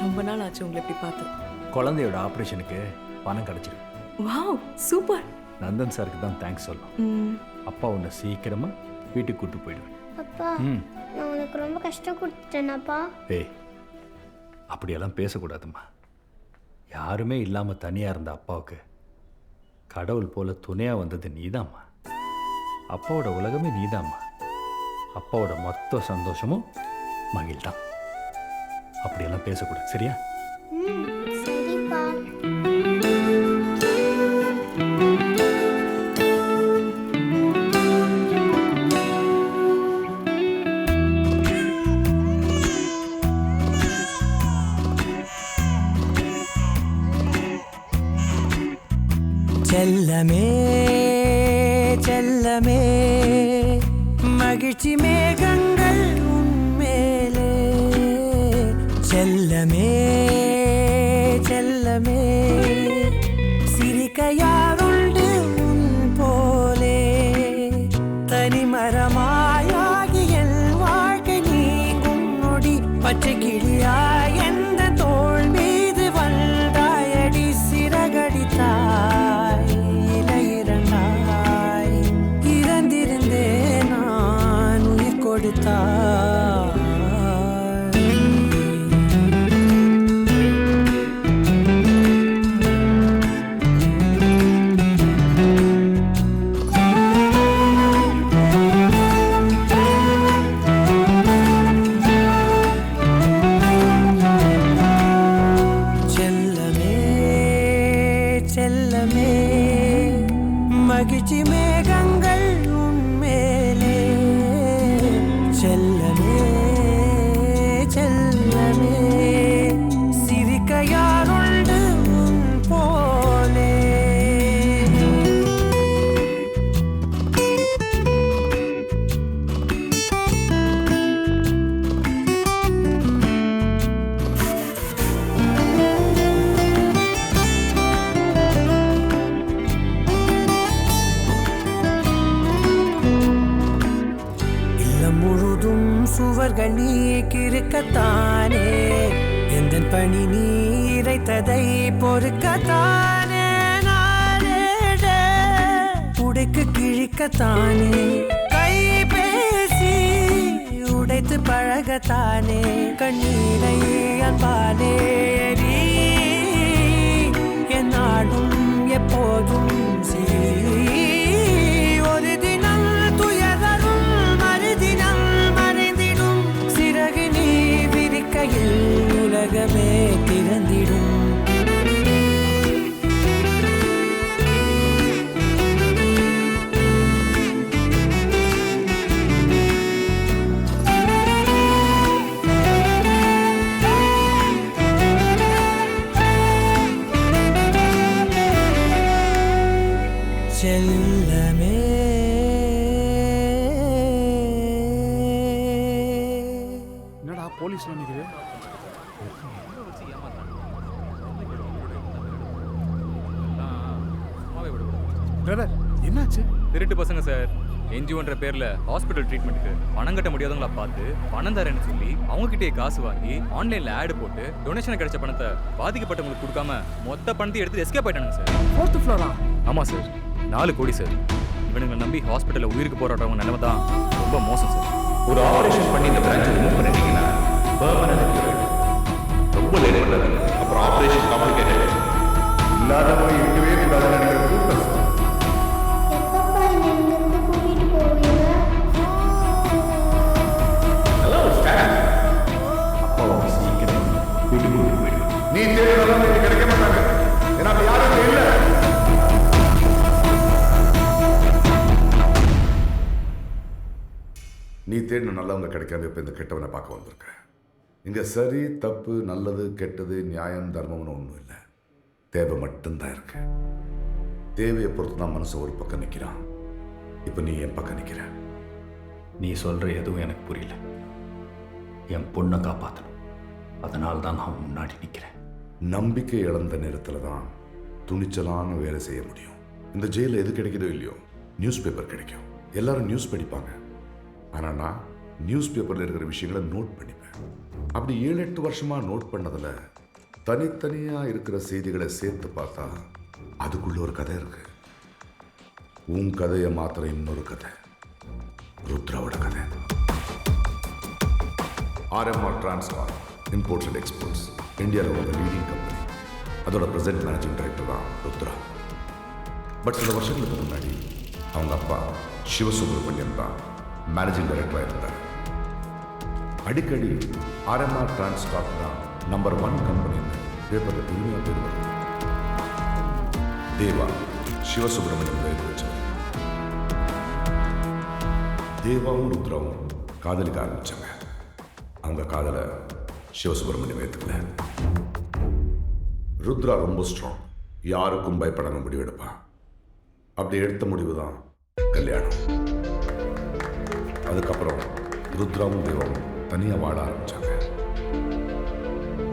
ரொம்ப நாள் ஆச்சு உங்களை எப்படி பார்த்து. குழந்தையோட ஆப்ரேஷனுக்கு பணம் கிடைச்சிருக்கு. Wow, super. நந்தன் சாருக்கு தான் தேங்க்ஸ் சொல்லணும். அப்பா உன்னை சீக்கிரமா வீட்டுக்கு கூட்டு போயிடுவேன். அப்பா, நான் உனக்கு ரொம்ப கஷ்டம் கொடுத்துட்டேனாப்பா? ஏய், அப்படியெல்லாம் பேசக்கூடாதும்மா. யாருமே இல்லாமல் தனியாக இருந்த அப்பாவுக்கு கடவுள் போல துணையாக வந்தது நீதாம்மா. அப்பாவோட உலகமே நீதாம்மா. அப்பாவோட மொத்த சந்தோஷமும் மகிழ் தான். அப்படியெல்லாம் பேசக்கூடாது, சரியா? சரிப்பா. செல்லமே செல்லமே மகிழ்ச்சி மேகங்கள் உன்மேலே. செல்லமே செல்லமே சிரிக்க யாருண்டு உன் போலே. தனிமரமாயாகி என் வாழ்க்கை நீங்கும் நொடி பச்சை கிளியாய் எந்த தோள் மீது வந்தாயடி சிறகடித்தாய். இலையிரண்டாய் இறந்திருந்தே நான் உயிர் கொடுத்தாய். மகிழ்ச்சி மேகங்கள் உன்மேலே. எப்போதும் சுவர்கள் நீ கிறுக்கத்தானே எந்த பணி நீ இறைத்ததை பொறுக்கத்தானே நாளேடே உடைக்கு கிழிக்கத்தானே கைபேசி உடைத்து பழகத்தானே கண்ணீரை அன்பாலே எரி என்னாலும் எப்போதும் ஒரு தினம் துயரும் மறுதினம் மறைந்திடும் சிறகு நீ விரிக்கையில் உலகமே திறந்திடும் செல்லமே என்னடா போலீஸ்ல நிக்குது? பிரதர் என்னாச்சு? திருட்டு பசங்க சார். என்ஜிஓன்ற பேர்ல ஹாஸ்பிட்டல் ட்ரீட்மெண்ட்டுக்கு பணம் கட்ட முடியாதவங்கள பார்த்து பணம் தரேன்னு சொல்லி அவங்க கிட்டே காசு வாங்கி ஆன்லைன்ல ஆட் போட்டு டொனேஷன் கிடைச்ச பணத்தை பாதிக்கப்பட்டவங்களுக்கு கொடுக்காம மொத்த பணத்தை எடுத்து எஸ்கேப் ஆயிட்டானுங்க சார். 4th Flora? ஆமா சார். 4 கோடி சார். இவனுங்களை நம்பி ஹாஸ்பிட்டல்ல உயிருக்கு போராட்டவங்க நிலைமை தான் ரொம்ப மோசம் சார். ஒரு ஆபரேஷன் பண்ணி இந்த பிரான்ச் ரிமூவ் பண்ணிட்டீங்கன்னா பெர்மனன்ட் ரொம்ப லேட் பண்ணாதீங்க. அப்புறம் ஆபரேஷன் காம்ப்ளிகேட்டட் இல்லாதவங்க இருக்கவே கூடாதுன்னு நினைக்கிறது கூட்டம் சார். எப்பப்பா என்னை இங்கிருந்து கூட்டிட்டு போவீங்க? Hello star. அப்பா உங்க சீக்கிரம் வீட்டுக்கு கூட்டிட்டு போயிடு. நீ தேடுறதெல்லாம் நீங்க கிடைக்க மாட்டாங்க. ஏன்னா அப்படி யாரும் இல்லை. நீ தேடின நல்லவங்க கிடைக்காம இப்போ இந்த கெட்டவனை பார்க்க வந்திருக்க. இங்கே சரி தப்பு நல்லது கெட்டது நியாயம் தர்மம்னு ஒன்றும் இல்லை. தேவை மட்டும்தான் இருக்கு. தேவையை பொறுத்து தான் மனசு ஒரு பக்கம் நிற்கிறான். இப்போ நீ என் பக்கம் நிற்கிற. நீ சொல்கிற எதுவும் எனக்கு புரியல. என் பொண்ணை காப்பாற்றணும். அதனால தான் நான் முன்னாடி நிற்கிறேன். நம்பிக்கை இழந்த நேரத்தில் தான் துணிச்சலான வேலை செய்ய முடியும். இந்த ஜெயிலில் எது கிடைக்குதோ இல்லையோ நியூஸ் பேப்பர் கிடைக்கும். எல்லாரும் நியூஸ் படிப்பாங்க. ஆனால் நான் நியூஸ் பேப்பரில் இருக்கிற விஷயங்களை நோட் பண்ணிப்பேன். அப்படி 7-8 வருஷமாக நோட் பண்ணதில் தனித்தனியாக இருக்கிற செய்திகளை சேர்த்து பார்த்தா அதுக்குள்ள ஒரு கதை இருக்கு. உன் கதையை மாத்திர இன்னொரு கதை, ருத்ராவோட கதை. ஆர்எம்ஆர் டிரான்ஸ்கார் இம்போர்ட்ஸ் அண்ட் எக்ஸ்போர்ட்ஸ் இந்தியாவில் ஒரு லீடிங் கம்பெனி. அதோட பிரசன்ட் மேனேஜிங் டைரக்டர் தான் ருத்ரா. பட் சில வருஷங்களுக்கு முன்னாடி அவங்க அப்பா சிவசுப்ரமணியம் தான் மேனேஜிங் டைரக்டராக இருந்தார். அடிக்கடி ஆர்எம்ஆர் டிரான்ஸ்கார் தான் நம்பர் 1 கம்பெனின்னு பேப்பரில் பெருமையாக பேர் வருது. தேவா சிவசுப்ரமணியம் பேர் வச்சவர். தேவாவும் ருத்ராவும் காதலிக்க ஆரம்பிச்சாங்க. அவங்க காதலை சிவசுப்ரமணியம் ஏற்றுக்கல. ருத்ரா ரொம்ப ஸ்ட்ராங், யாருக்கும் பயப்படாம முடிவு எடுப்பான். அப்படி எடுத்த முடிவு தான் கல்யாணம். அதுக்கப்புறம் ருத்ராவும் தேவாவும் தனியாக வாழ ஆரம்பிச்சாங்க.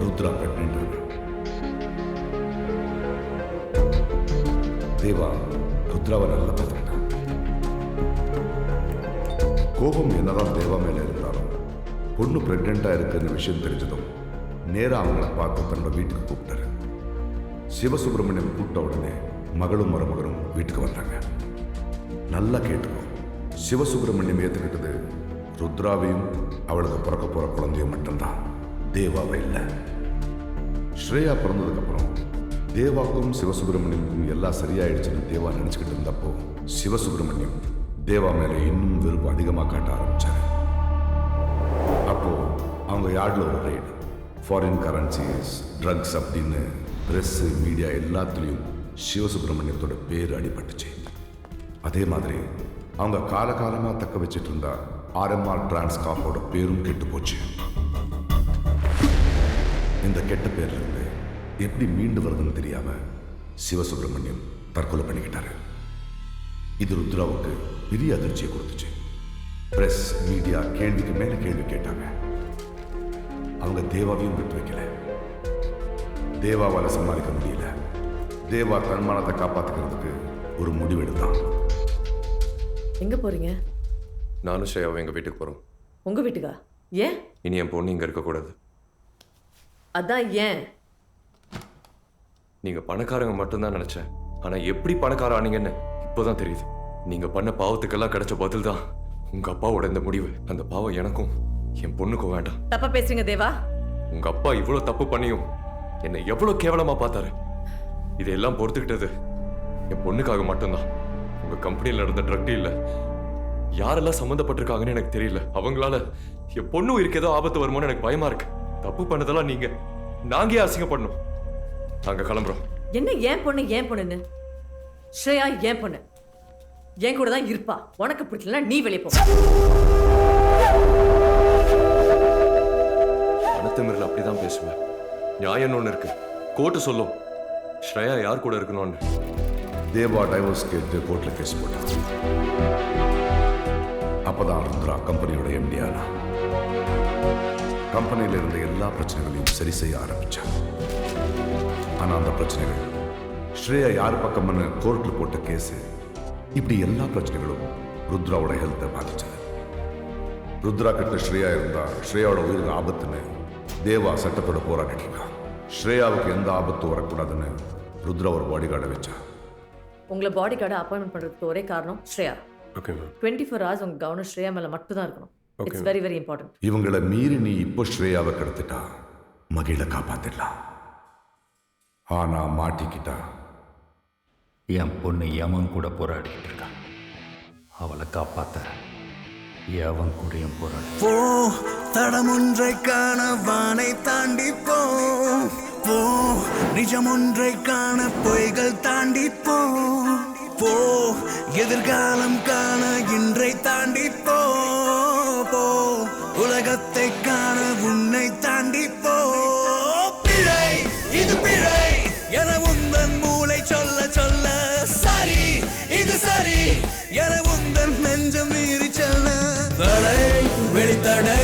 ருத்ரா பிரெக்னென்ட். தேவா ருத்ராவை நல்லா பார்த்துக்கிட்டான். கோபம் என்னதான் தேவா மேலே இருந்தாலும் பொண்ணு பிரெக்னெண்ட்டாக இருக்குன்னு விஷயம் தெரிஞ்சதும் நேராக அவங்கள பார்த்து தன்னோட வீட்டுக்கு கூப்பிட்டாரு. சிவசுப்ரமணியம் கூப்பிட்ட உடனே மகளும் மருமகனும் வீட்டுக்கு வந்தாங்க. நல்லா கேட்டுக்கோ, சிவசுப்ரமணியம் ஏற்றுக்கிட்டது ருத்ராவையும் அவளுக்கு பிறக்க போகிற குழந்தையும் மட்டும்தான், தேவாவை இல்லை. ஸ்ரேயா பிறந்ததுக்கப்புறம் தேவாவுக்கும் சிவசுப்ரமணியமுக்கும் எல்லாம் சரியாயிடுச்சுன்னு தேவா நினச்சிக்கிட்டு இருந்தப்போ சிவசுப்ரமணியம் தேவா மேலே இன்னும் வெறுப்பு அதிகமாக காட்ட ஆரம்பித்தார். அப்போது அவங்க யார்டில் ஒரு ரைடு. ஃபாரின் கரன்சிஸ், ட்ரக்ஸ் அப்படின்னு ப்ரெஸ்ஸு மீடியா எல்லாத்துலேயும் சிவசுப்ரமணியத்தோட பேர் அடிபட்டுச்சு. அதே மாதிரி அவங்க காலகாலமாக தக்க வச்சுட்டு இருந்தா ஆர்எம்ஆர் டிரான்ஸ்கார்ப்போட பேரும் கெட்டு போச்சு. இந்த கெட்ட பேர்லேருந்து எப்படி மீண்டு வருதுன்னு தெரியாம சிவசுப்ரமணியம் தற்கொலை பண்ணிக்கிட்டாரு. இது ருத்ராவுக்கு பெரிய அதிர்ச்சியை கொடுத்துச்சு. பிரஸ் மீடியா கேள்விக்கு மேல கேள்வி கேட்டாங்க. அவங்க தேவாவையும் விட்டு வைக்கல. தேவாவால் சமாளிக்க முடியல. தேவா தன்மானத்தை காப்பாத்துக்கிறதுக்கு ஒரு முடிவு எடுத்தான். எங்க போறீங்க? நானும் ஸ்ரேயாவும் எங்கள் வீட்டுக்கு போகிறோம். உங்க வீட்டுக்கா? ஏன்? இனி என் பொண்ணு இங்கே இருக்கக்கூடாது. அதான் ஏன்? நீங்கள் பணக்காரங்க மட்டும்தான் நினச்சேன். ஆனால் எப்படி பணக்கார ஆனீங்கன்னு இப்போதான் தெரியுது. நீங்கள் பண்ண பாவத்துக்கெல்லாம் கிடைச்ச பதில் தான் உங்கள் அப்பாவோட இந்த முடிவு. அந்த பாவம் எனக்கும் என் பொண்ணுக்கும் வேண்டாம். தப்பா பேசுறீங்க தேவா. உங்கள் அப்பா இவ்வளோ தப்பு பண்ணியும் என்னை எவ்வளோ கேவலமாக பார்த்தாரு. இதையெல்லாம் பொறுத்துக்கிட்டது என் பொண்ணுக்காக மட்டும்தான். உங்கள் கம்பெனியில் நடந்த ட்ரக் டீல்ல யாரெல்லாம் சம்மந்தப்பட்டிருக்காங்கன்னு எனக்கு தெரியல. அவங்களால என் பொண்ணு உயிருக்கு ஏதோ ஆபத்து வருமோன்னு எனக்கு பயமா இருக்கு. தப்பு பண்ணதெல்லாம் நீங்க, நாங்க ஏன் அசிங்கப்படணும்? நாங்க கிளம்புறோம். என்ன ஏன் பொண்ணுன்னு? ஸ்ரேயா ஏன் பொண்ணு, என் கூட தான் இருப்பா. உனக்கு பிடிக்கலன்னா நீ வெளியே போ. பணத்திமிரில் அப்படிதான் பேசுவேன். நியாயம்னு ஒன்று இருக்கு. கோர்ட்டு சொல்லும் ஸ்ரேயா யார் கூட இருக்கணும்னு. தேவா டைவர்ஸ் கேட்டு கோர்ட்டில் கேஸ் போட்டாச்சு. அப்பதான் ருத்ரா கம்பெனியோட எம்டி ஆனா. கம்பெனியில் இருந்த எல்லா பிரச்சனைகளையும் சரி செய்ய ஆரம்பிச்சான். ஆனா அந்த பிரச்சனைகள் ஸ்ரேயா யார் பக்கம்னு கோர்ட்டில் போட்ட கேஸு, இப்படி எல்லா பிரச்சனைகளும் ருத்ராவோட ஹெல்த்தை பாதிச்சது. ருத்ரா கிட்ட ஸ்ரேயா இருந்தா ஸ்ரேயாவோட உயிருக்கு ஆபத்துன்னு தேவா சட்டத்தோட போராடிட்டு இருக்கான். ஸ்ரேயாவுக்கு எந்த ஆபத்தும் வரக்கூடாதுன்னு ருத்ரா ஒரு பாடி கார்டை வச்சா. உங்களை பாடி கார்டை அப்பாயின்மெண்ட் பண்றதுக்கு ஒரே காரணம் ஸ்ரேயா. 24 hours உங்க கவனம் ஸ்ரேயா மேல மட்டும் தான் இருக்கணும். It's very very important. இவங்களை மீறி நீ இப்போ ஸ்ரேயாவை கெடுத்துட்டா மகிழ காப்பாத்திடலாம். ஆனா மாட்டிக்கிட்டா என் பொண்ணு யமன் கூட போராடிக்கிட்டு இருக்கான். அவளை காப்பாத்த எவன் கூடயும் போராட போ. தடமொன்றை காண வானை தாண்டி போ. போ நிஜம் ஒன்றை காண பொய்கள் தாண்டி போ. போ எதிர்காலம் காண இன்றை தாண்டி போ. போ உலகத்தை காண உன்னை தாண்டி போ. பிழை இது பிழை என உந்தன் மூளை சொல்ல சொல்ல சரி இது சரி என உந்தன் நெஞ்சம் மீறி செல்ல தடை வெளித்தடை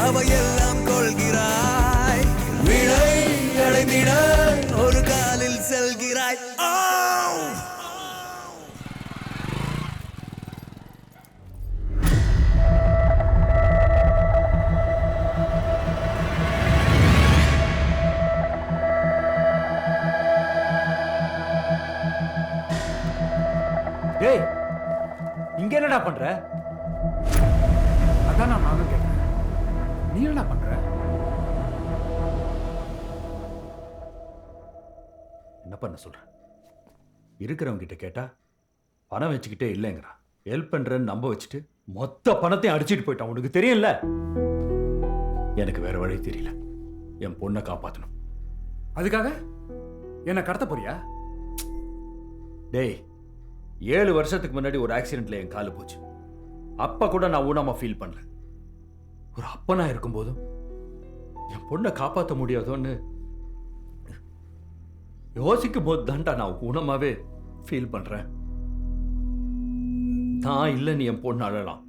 அவையெல்லாம் கொள்கிறாய். விடை அடைந்திட ஒரு காலில் செல்கிறாய். டேய், இங்க என்னடா பண்ற? அதான் நானும் கேட்கிறேன். நீ என்ன பண்ற? என்ன பண்ண சொல்ற? இருக்கிறவங்க கிட்ட கேட்டா பணம் வச்சுக்கிட்டே இல்லைங்கிறான். ஹெல்ப் பண்றேன்னு நம்ப வச்சுட்டு மொத்த பணத்தையும் அடிச்சிட்டு போயிட்டான். உனக்கு தெரியல. எனக்கு வேற வழி தெரியல. என் பொண்ணை காப்பாற்றணும். அதுக்காக என்ன கடத்த போறியா? டேய், 7 வருஷத்துக்கு முன்னாடி ஒரு ஆக்சிடென்ட்ல என் காலு போச்சு. அப்ப கூட நான் ஊனமா ஃபீல் பண்ணல. ஒரு அப்பனா இருக்கும்போதும் என் பொண்ணை காப்பாற்ற முடியாதோன்னு யோசிக்கும் போது தான்டா நான் ஊனமாவே ஃபீல் பண்றேன். நான் இல்லைன்னு என் பொண்ணு அழலாம்.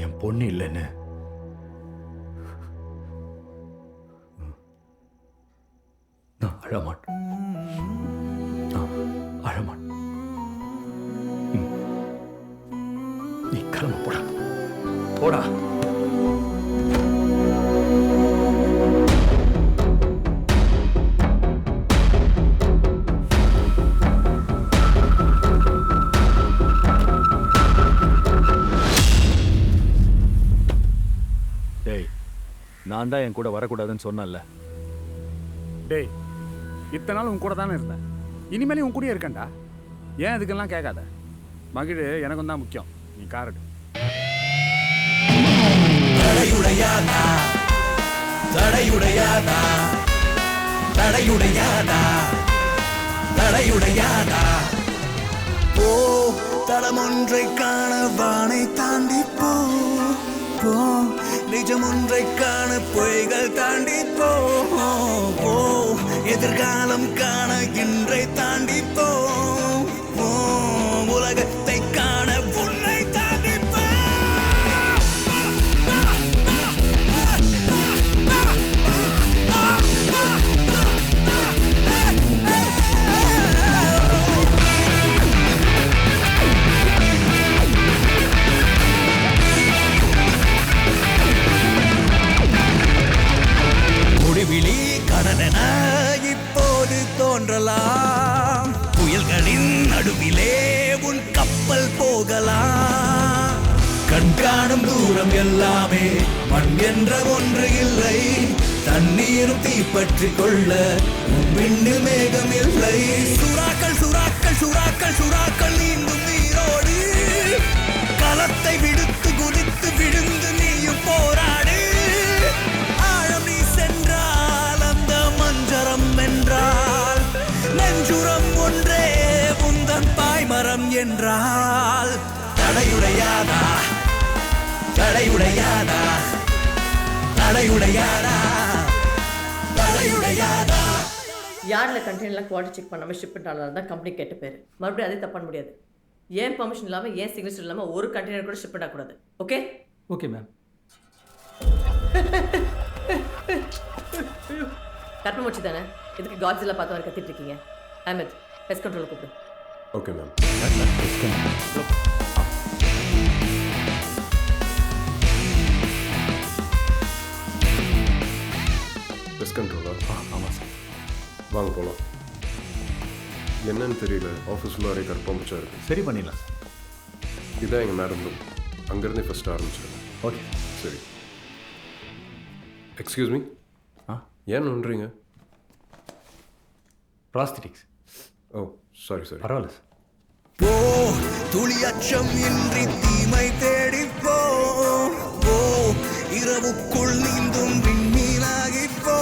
என் பொண்ணு இல்லைன்னு நான் அழமாட்டேன். அழமாட்டேன். நீ கிளம்ப போடா. போடா. டேய், நான் தான் என் கூட வரக்கூடாதுன்னு சொன்னேன்ல. டேய், இத்தனை நாள் உன் கூட தானே இருந்தேன். இனிமேலே உன் கூடயே இருக்கேன்டா. ஏன் இதுக்கெல்லாம் கேட்காத. மகிழ் எனக்கும் தான் முக்கியம். நீ காரடு. தடையுடையாதா தடையுடையாதா தடையுடையாதா தடையுடையாதா. போ தடமொன்றை காண வானை தாண்டி போ. போ நிஜம் ஒன்றை காண பொய்கள் தாண்டி போ. போ எதிர்காலம் காண இன்றை தாண்டி போ. போ உலகத்தை காண உன்னை தாண்டி போ. காணும் தூரம் எல்லாமே மண் என்ற ஒன்று இல்லை. தண்ணீரும் தீப்பற்றிக் கொள்ள உன் விண்ணில் மேகம் இல்லை. சுறாக்கள் சுறாக்கள் சுறாக்கள் சுறாக்கள் நீந்தும் நீரோடு களத்தை விடுத்து குதித்து விழுந்து நீயும் போராடு. ஆழம் நீ சென்றால் அந்த மஞ்சரம் வென்றால் நெஞ்சுரம் ஒன்றே உந்தன் பாய்மரம் என்றால் தடையுடையாதா தடையுடையாதா தடையுடையாதா தடையுடையாதா. யாரில் கண்டெய்னர்லாம் குவாலிட்டி செக் பண்ணாமல் ஷிப் பண்ணுறாங்க தான் கம்பெனி கேட்ட பேர். மறுபடியும் அதே தப்பு பண்ண முடியாது. ஏன் பர்மிஷன் இல்லாமல் ஏன் சிக்னேச்சர் இல்லாமல் ஒரு கண்டெய்னர் கூட ஷிப் பண்ணக்கூடாது. Okay okay ma'am. கற்பனை முடிச்சு தானே இதுக்கு காட்ஸில் பார்த்த மாதிரி கத்திட்டு இருக்கீங்க. அஹமத் பெஸ்ட் கண்ட்ரோல் கூப்பிடு. Okay ma'am. பெஸ்ட் கண்ட்ரோலா? ஆமாம் சார். வாங்க போகலாம். என்னன்னு தெரியல, ஆஃபீஸில் வரை கற்பம்பிச்சா இருக்கு. சரி பண்ணிடலாம் சார். இதான் எங்கள் மேடம் ரூம். அங்கேருந்தே ஃபஸ்ட்டு ஆரம்பிச்சிருங்க. ஓகே சரி. Excuse me. ஏன் நன்றீங்க? ப்ராஸ்தட்டிக்ஸ். ஓ சாரி சாரி. பரவாயில்ல சார். போ துளி அச்சம் இன்றி தீமை தேடி போ. இரவுக்குள் நீந்தும் விண்மீனாகி போ.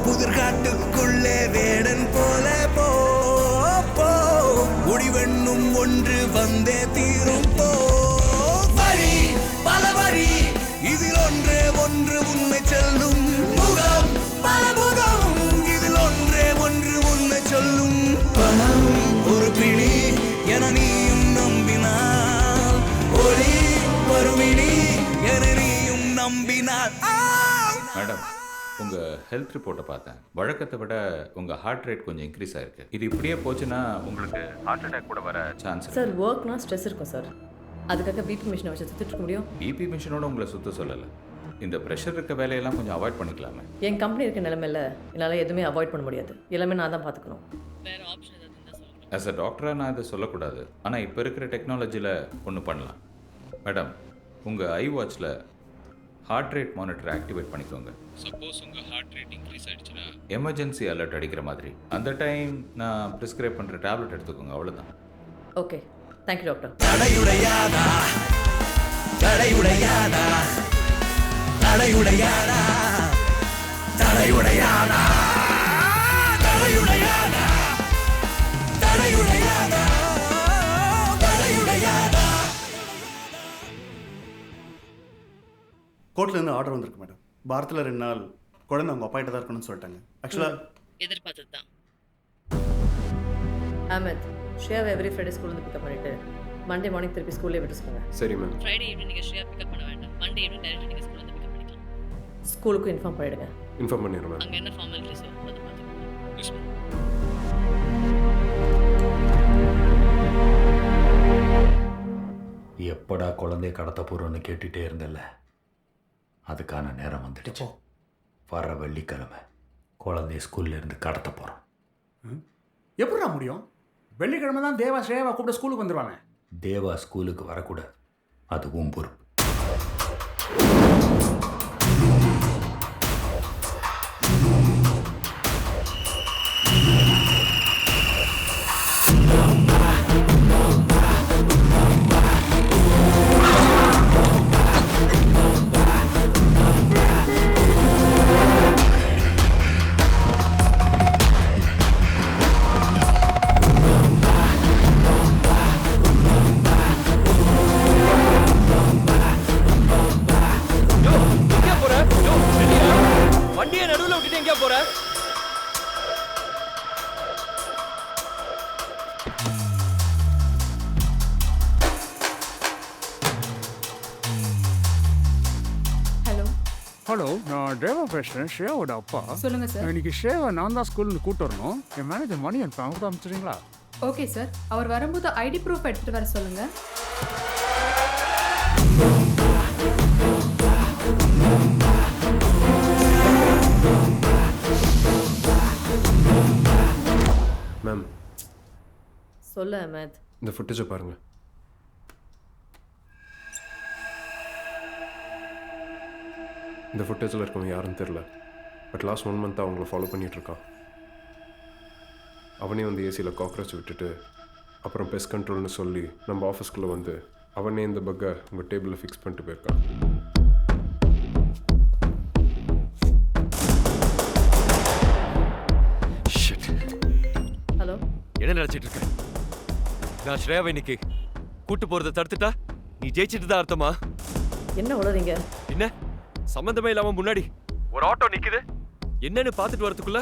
புதிர்காட்டுக்குள்ளே வேடன் போல போ. முடிவெண்ணும் ஒன்று வந்தே தீரும் போ. வழி பல வழி இதில் ஒன்றே ஒன்று உன்னை செல்லும். முகம் பல முகம் இதில் ஒன்றே ஒன்று உன்னை சொல்லும். பணம் ஒரு பிடி என நீயும் நம்பினால் ஒளி வருமினி என நீயும் நம்பினால். மேடம், உங்கள் ஹெல்த் ரிப்போர்ட்டை பார்த்தேன். வழக்கத்தை விட உங்கள் ஹார்ட் ரேட் கொஞ்சம் இன்க்ரீஸ் ஆயிருக்கு. இது இப்படியே போச்சுன்னா உங்களுக்கு ஹார்ட் அட்டாக் கூட வர சான்ஸ் சார் ஒர்க்னா ஸ்ட்ரெஸ் இருக்கும் சார். அதுக்காக பிபி மிஷினை வச்சு சுற்றிட்டு இருக்க முடியும்? பிபி மிஷினோட உங்களை சுத்த சொல்லலை. இந்த ப்ரெஷர் இருக்க வேலையெல்லாம் கொஞ்சம் அவாய்ட் பண்ணிக்கலாமே. என் கம்பெனி இருக்க நிலைமையில் என்னால் எதுவுமே அவாய்ட் பண்ண முடியாது. எல்லாமே நான் தான் பார்த்துக்கணும். வேறு ஆப்ஷன் எதாவது இருந்தால் சொல்லுங்கள். ஆஸ் அ டாக்டராக நான் இதை சொல்லக்கூடாது, ஆனால் இப்போ இருக்கிற டெக்னாலஜியில் ஒன்று பண்ணலாம். மேடம், உங்கள் ஐ வாட்சில் ஹார்ட் ரேட் மானிட்டர் ஆக்டிவேட் பண்ணிக்கோங்க. சப்போஸ் உங்கள் ஹார்ட் ரேட் இன்க்ரீஸ் ஆகிடுச்சுன்னா எமர்ஜென்சி அலர்ட் அடிக்கிற மாதிரி அந்த டைம் நான் ப்ரிஸ்கிரைப் பண்ணுற டேப்லெட் எடுத்துக்கோங்க. அவ்வளோதான். Okay, thank you doctor. தடையுடையாதா தடையுடையாதா தடையுடையாதா தடையுடையாதா தடையுடையாதா தடையுடையாதா தடையுடையாதா. கோர்ட்லேருந்து ஆர்டர் வந்திருக்கு மேடம். வாரத்தில் 2 நாள் குழந்தை அவங்க அப்பாயிட்ட தான் இருக்கணும்னு சொல்லிட்டாங்க. ஆக்சுவலாக எதிர்பார்த்தது தான். அஹமத், ஷேவ் எவ்ரி ஃப்ரைடே ஸ்கூல்லேருந்து பிக்கப் பண்ணிவிட்டு மண்டே மார்னிங் திருப்பி ஸ்கூல்லே விட்டு சொல்லுங்க. சரி மேம். ஃப்ரைடே ஈவினிங் நீங்கள் ஷேவ் பிக்கப் பண்ண வேண்டாம். மண்டே ஈவினிங் டைரெக்டாக நீங்கள் ஸ்கூல்லேருந்து பிக்கப் பண்ணிக்கலாம். ஸ்கூலுக்கும் இன்ஃபார்ம் பண்ணிவிடுங்க. இன்ஃபார்ம் பண்ணிடுறேன் மேம். அங்கே என்ன ஃபார்மாலிட்டிஸோ அதை பார்த்துக்கோங்க. எப்படா குழந்தைய கடத்த போகிறோன்னு கேட்டுகிட்டே இருந்தல, அதுக்கான நேரம் வந்துடுச்சு. வர வெள்ளிக்கிழமை குழந்தைய ஸ்கூல்லேருந்து கடத்த போகிறோம். எப்படிடா முடியும்? வெள்ளிக்கிழமை தான் தேவா ஸ்ரேயாவை கூப்பிட்டு ஸ்கூலுக்கு வந்துடுவாங்க. தேவா ஸ்கூலுக்கு வரக்கூடாது, அதுவும் பொறுப்பு. ஹலோ, நான் தேவா பேசுகிறேன், ஸ்ரேயாவோட அப்பா. சொல்லுங்க சார். இன்னைக்கு ஸ்ரேயாவை நான் தான் ஸ்கூலுக்கு கூட்டு வரணும். என் மேனேஜர் மணி அனுப்ப அவங்க அனுப்பிச்சிடுறீங்களா? Okay sir. அவர் வரும்போது ஐடி ப்ரூஃப் எடுத்துகிட்டு வர சொல்லுங்கள். மேம் சொல்லு அஹமத். இந்த ஃபுட்டேஜை பாருங்கள். இந்த ஃபுட்டேஜில் இருக்கவங்க யாருன்னு தெரில. பட் லாஸ்ட் 1 மந்த்தாக அவங்கள ஃபாலோ பண்ணிகிட்ருக்கான். அவனே வந்து ஏசியில் காக்ரோச் விட்டுட்டு அப்புறம் பெஸ்ட் கண்ட்ரோல்னு சொல்லி நம்ம ஆஃபீஸ்க்குள்ளே வந்து அவனே இந்த பக்கை உங்கள் டேபிளில் ஃபிக்ஸ் பண்ணிட்டு போயிருக்கான். ஹலோ, என்ன நினைச்சிட்டு இருக்க? நான் ஸ்ரேயாவை இன்னைக்கு கூட்டு போறதை தடுத்துட்டா நீ ஜெயிச்சிட்டு தான் அர்த்தமா? என்ன உளறீங்க? என்ன சம்பந்தமே இல்லாம முன்னாடி ஒரு ஆட்டோ நிக்குது, என்னன்னு பார்த்துட்டு வரதுக்குள்ள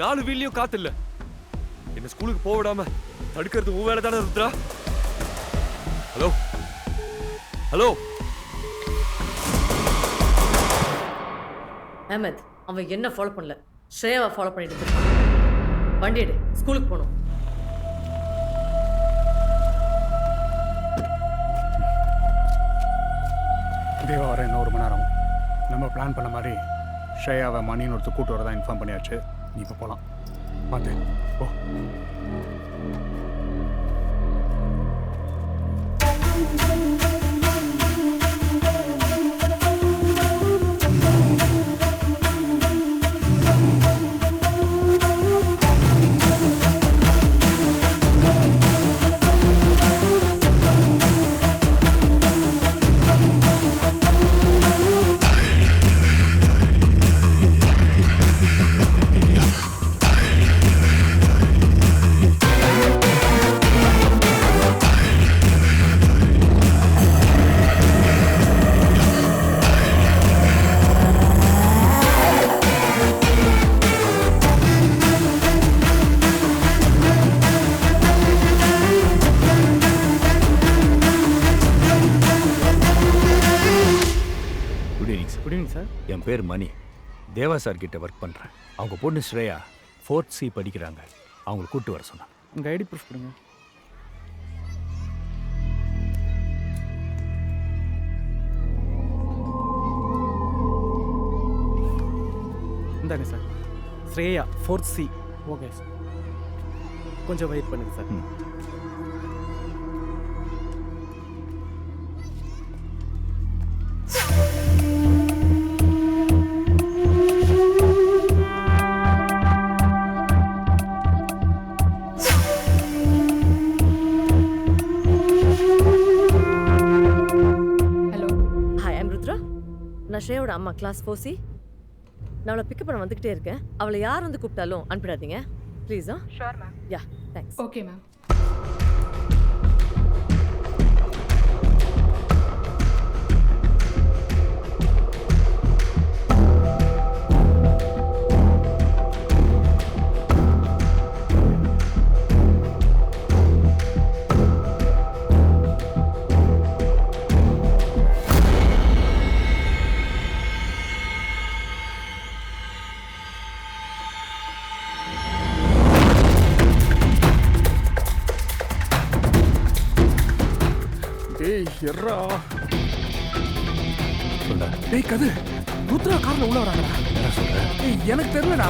4 வீல்லையும் காத்து இல்ல. என்ன ஸ்கூலுக்கு போக விடாம தடுக்கிறது உன் வேலை தானே ருத்ரா? ஹலோ ஹலோ அஹமத், அவன் என்ன ஃபாலோ பண்ணல, ஸ்ரேயாவை ஃபாலோ பண்ணிட்டு இருக்கான். வண்டி எடு, ஸ்கூலுக்கு போகணும். தேவா வர இன்னும் 1 மணி நேரம். நம்ம பிளான் பண்ண மாதிரி ஷேயாவை மணின்னு ஒருத்தர் கூட்டு வரதான் இன்ஃபார்ம் பண்ணியாச்சு. நீ இப்போ போகலாம். பார்த்து ஓ. என் பேர் மணி. தேவா சார் கிட்ட ஒர்க் பண்ணுறேன். அவங்க பொண்ணு ஸ்ரேயா 4th C படிக்கிறாங்க. அவங்களை கூப்பிட்டு வர சொன்னாங்க. உங்கள் ஐடி ப்ரூஃப் கொடுங்க. இந்தாங்க sir. Shreya 4th C. Okay sir, கொஞ்சம் வெயிட் பண்ணுங்க சார். நான் ஸ்ரேயோட அம்மா, கிளாஸ் 4C. நான் அவளை பிக்கப் பண்ண வந்துக்கிட்டே இருக்கேன். அவளை யார் வந்து கூப்பிட்டாலும் அனுப்பிடாதீங்க ப்ளீஸா. Sure ma'am. Yeah, thanks. Okay ma'am. எர்ரா சொல்டா. டேய் கது, ருத்ரா கார்ல உள்ள வராங்கடா. என்ன சொல்ற? ஏய் எனக்கு தெரியலடா.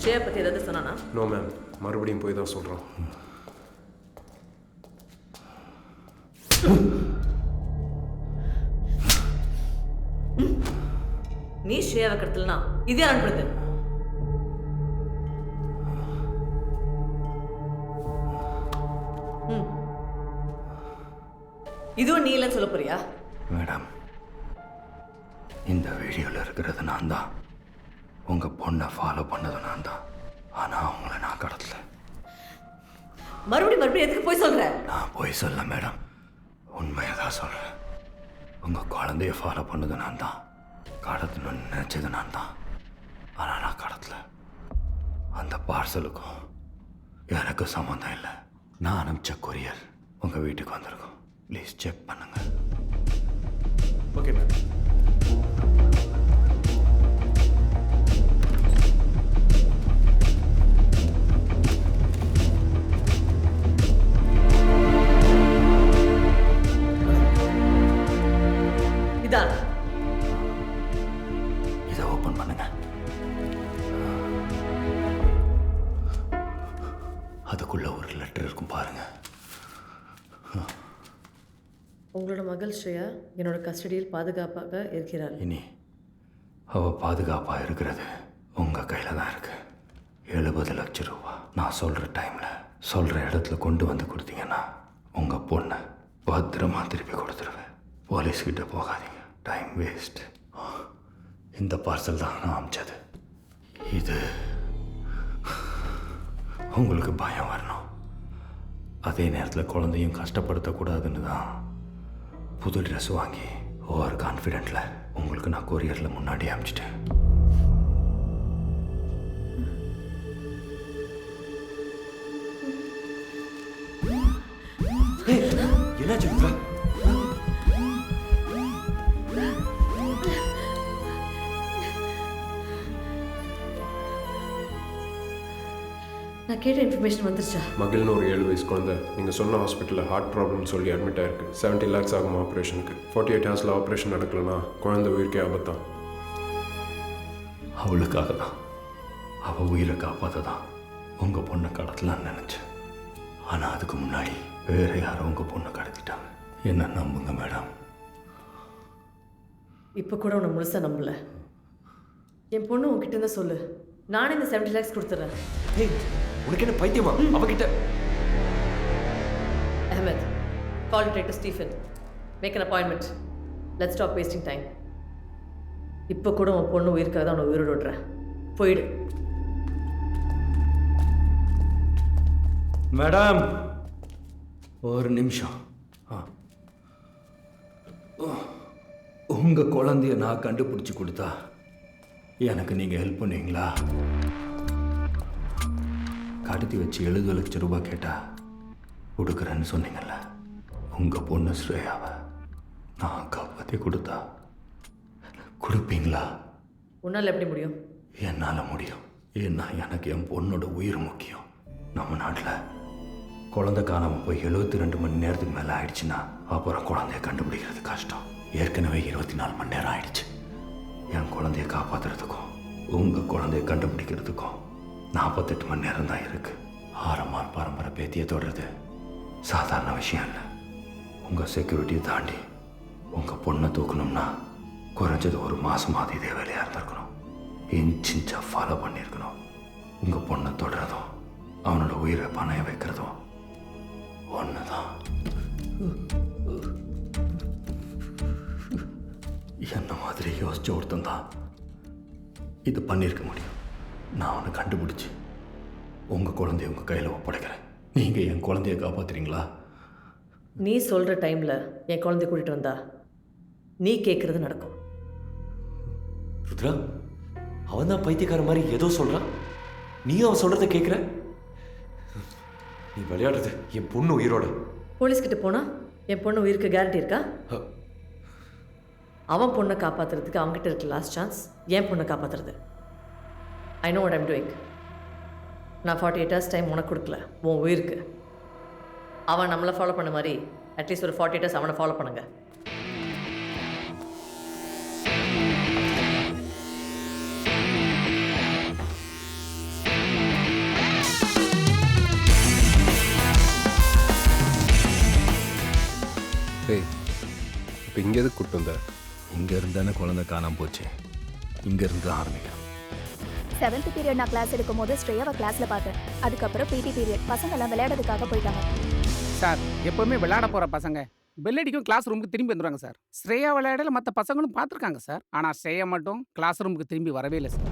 ஷேர் பற்றி ஏதாவது சொன்னானா? நோ மேம், மறுபடியும் போய் தான் சொல்கிறோம். நீ ஷேவை கடத்தலனா இது யார் அனுப்புறது? இதுவும் நீ இல்லைன்னு சொல்ல போறியா? மேடம், இந்த வீடியோவில் இருக்கிறது நான் தான். உங்கள் பொண்ணை ஃபாலோ பண்ணது நான் தான். ஆனால் அவங்கள நான் கடத்தல. மறுபடியும் எதுக்கு போய் சொல்ற? நான் போய் சொல்ல மேடம், உண்மையை தான் சொல்கிறேன். உங்கள் குழந்தைய ஃபாலோ பண்ணது நான் தான். கடத்தணும்னு நினச்சது நான் தான். ஆனால் நான் கடத்தல. அந்த பார்சலுக்கும் எனக்கு சம்மந்தம் இல்லை. நான் அனுப்பிச்ச கொரியர் உங்கள் வீட்டுக்கு வந்திருக்கும். ப்ளீஸ் செக் பண்ணுங்க. Okay ma'am. இதான் இதை ஓப்பன் பண்ணுங்க. அதுக்குள்ள ஒரு லெட்டர் இருக்கும் பாருங்க. உங்களோட மகள் ஸ்ரேயா என்னோட கஸ்டடியில் பாதுகாப்பாக இருக்கிறாள். இனி அவள் பாதுகாப்பாக இருக்கிறது உங்கள் கையில் தான் இருக்கு. 70 லட்சம் ரூபா நான் சொல்கிற டைமில் சொல்கிற இடத்துல கொண்டு வந்து கொடுத்தீங்கன்னா உங்கள் பொண்ணை பத்திரமா திருப்பி கொடுத்துருவேன். போலீஸ்கிட்ட போகாதீங்க, டைம் வேஸ்ட். இந்த பார்சல் தான் நான் அமிச்சது. இது உங்களுக்கு பயம் வரணும், அதே நேரத்தில் குழந்தையும் கஷ்டப்படுத்தக்கூடாதுன்னு தான் புது ட்ரெஸ் வாங்கி ஓவர் கான்ஃபிடென்ட்டில் உங்களுக்கு நான் கொரியரில் முன்னாடி அனுப்பிச்சிட்டேன். என்னாச்சு? நான் கேட்ட இன்ஃபர்மேஷன் வந்துருச்சா? மகிழ்னு ஒரு 7 வயசு குழந்தை நீங்கள் சொன்ன ஹாஸ்பிட்டலில் ஹார்ட் ப்ராப்ளம்னு சொல்லி அட்மிட் ஆயிருக்கு. 70 lakhs ஆகும் ஆப்ரேஷனுக்கு. 48 hours ஆப்ரேஷன் நடக்கலன்னா குழந்தை உயிருக்கே ஆபத்தான். அவளுக்காக தான், அவள் உயிரை காப்பாற்ற தான் உங்கள் பொண்ணை கடத்தலான்னு நினச்சேன். ஆனால் அதுக்கு முன்னாடி வேற யாரும் உங்கள் பொண்ணை கடத்திட்டாங்க. என்ன நம்புங்க மேடம். இப்போ கூட உன்னை முழுசாக நம்பல. என் பொண்ணு உங்ககிட்ட இருந்தால் சொல்லு, நானே இந்த 70 lakhs கொடுத்துட்றேன். உனக்கு என்ன பைத்தியமா? அவகிட்ட Ahmed, call Detective Stephen. Make an appointment. Let's stop wasting time. இப்போ கூட உன் பொண்ணு உயிருக்காக தான் உன்னை உயிரோடு விடுறேன். போயிடு. மேடம், ஒரு நிமிஷம். உங்கள் குழந்தைய நான் கண்டுபிடிச்சி கொடுத்தா எனக்கு நீங்கள் ஹெல்ப் பண்ணுவீங்களா? கடத்தி வச்சு 70 லட்சம் ரூபாய் கேட்டால் கொடுக்குறேன்னு சொன்னீங்கல்ல. உங்கள் பொண்ணு ஸ்ரேயாவை நான் காப்பாற்றி கொடுத்தா கொடுப்பீங்களா? உன்னால் எப்படி முடியும்? என்னால் முடியும். ஏன்னா எனக்கு என் பொண்ணோட உயிர் முக்கியம். நம்ம நாட்டில் குழந்தை காணாமல் போய் 72 மணி நேரத்துக்கு மேலே ஆயிடுச்சுன்னா அப்புறம் குழந்தைய கண்டுபிடிக்கிறது கஷ்டம். ஏற்கனவே 24 மணி நேரம் ஆயிடுச்சு. என் குழந்தைய காப்பாற்றுறதுக்கும் உங்கள் குழந்தைய கண்டுபிடிக்கிறதுக்கும் 48 மணி நேரம் தான் இருக்குது. ஆரம்மாள் பரம்பரை பேத்தியை தொடர்றது சாதாரண விஷயம் இல்லை. உங்கள் செக்யூரிட்டியை தாண்டி உங்கள் பொண்ணை தூக்கணும்னா குறைஞ்சது ஒரு மாதமாவது இதே வேலையாக இருந்திருக்கணும். இன்ச்சின்ச்சா ஃபாலோ பண்ணியிருக்கணும். உங்கள் பொண்ணை தொடரதும் அவனோட உயிரை பணைய வைக்கிறதும் ஒன்று தான். என்ன மாதிரி யோசிச்ச ஒருத்தன் தான் இது பண்ணியிருக்க முடியும். நான் அவனை கண்டுபிடிச்சி உங்கள் குழந்தைய உங்கள் கையில் ஒப்படைக்கிறேன். நீங்கள் என் குழந்தைய காப்பாற்றுறீங்களா? நீ சொல்கிற டைமில் என் குழந்தைய கூட்டிகிட்டு வந்தா நீ கேட்குறது நடக்கும். ருத்ரா, அவன் தான் பைத்தியக்கார மாதிரி ஏதோ சொல்கிறான். நீயும் அவன் சொல்கிறத கேட்குற? நீ விளையாடுறது என் பொண்ணு உயிரோட. போலீஸ்கிட்ட போனால் என் பொண்ணு உயிருக்கு கேரண்டி இருக்கா? அவன் பொண்ணை காப்பாற்றுறதுக்கு அவங்ககிட்ட இருக்க லாஸ்ட் சான்ஸ் என் பொண்ணை காப்பாற்றுறது. I know what I'm doing. நான் 48 hours டைம் உனக்கு கொடுக்கல உன் உயிருக்கு. அவன் நம்மளை ஃபாலோ பண்ண மாதிரி அட்லீஸ்ட் ஒரு 48 hours அவனை ஃபாலோ பண்ணுங்க. இங்கே எதுக்கு கூப்பிட்டு வந்த? இங்கே இருந்தானே குழந்தை காணாமல் போச்சு. இங்கேருந்து தான் ஆரம்பிக்கிறோம். 7th பீரியட் நான் கிளாஸ் எடுக்கும் போது ஸ்ரேயாவை கிளாஸில் பார்த்தேன். அதுக்கப்புறம் பிடி பீரியட் பசங்கள்லாம் விளையாடுறதுக்காக போயிட்டாங்க. சார் எப்போவுமே விளையாட போகிற பசங்க பெல்லடிக்கும் கிளாஸ் ரூமுக்கு திரும்பி வந்துடுவாங்க சார். ஸ்ரேயா விளையாடல மற்ற பசங்களும் பார்த்துருக்காங்க சார். ஆனால் ஸ்ரேயா மட்டும் கிளாஸ் ரூமுக்கு திரும்பி வரவே இல்லை சார்.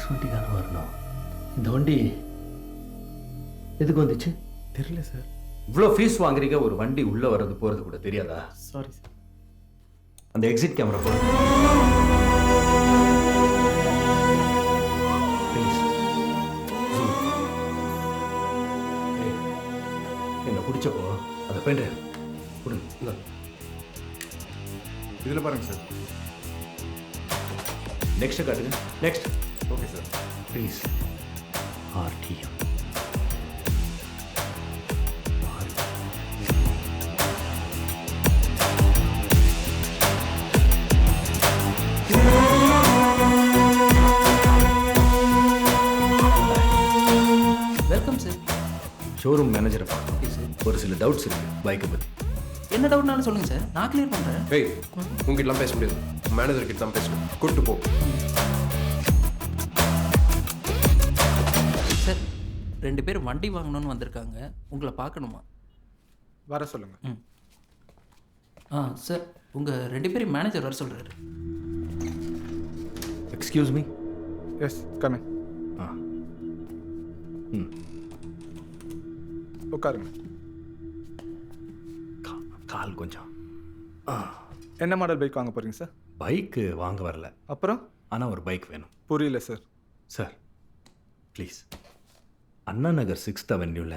வண்டிக்காரன் வரணும். இந்த வண்டி எதுக்கு வந்துச்சு தெரியல சார். இவ்வளோ ஃபீஸ் வாங்குறீங்க, ஒரு வண்டி உள்ளே வர்றது போகிறது கூட தெரியாதா? Sorry sir. அந்த எக்ஸிட் கேமரா போடுங்க. என்ன பிடிச்சப்போ அதை பெயிண்ட் கொடுங்க. இதில் பாருங்க சார். நெக்ஸ்ட் காட்டுங்க. Next. Okay sir. Please. RTM. Welcome sir. Showroom மேனேஜரை பார்க்கணும். ஒரு சில டவுட்ஸ் இருக்கு பைக்கை பற்றி. என்ன டவுட்னாலும் சொல்லுங்க சார், நான் கிளியர் பண்ணுறேன். ஏய், உங்ககிட்டலாம் பேச முடியாது. மேனேஜர் கிட்ட தான் பேசணும். கூப்பிட்டு போ. சார், 2 பேர் வண்டி வாங்கணும்னு வந்திருக்காங்க, உங்களை பார்க்கணுமா? வர சொல்லுங்க. சார், உங்கள் 2 பேரும் மேனேஜர் வர சொல்கிறாரு. Excuse me. Yes, come in. உட்காருங்க. கால் கொஞ்சம். என்ன மாடல் பைக் வாங்க போறீங்க சார்? பைக்கு வாங்க வரல. அப்புறம்? ஆனால் ஒரு பைக் வேணும். புரியல sir. Sir please, Anna Nagar 6th அவென்யூவில்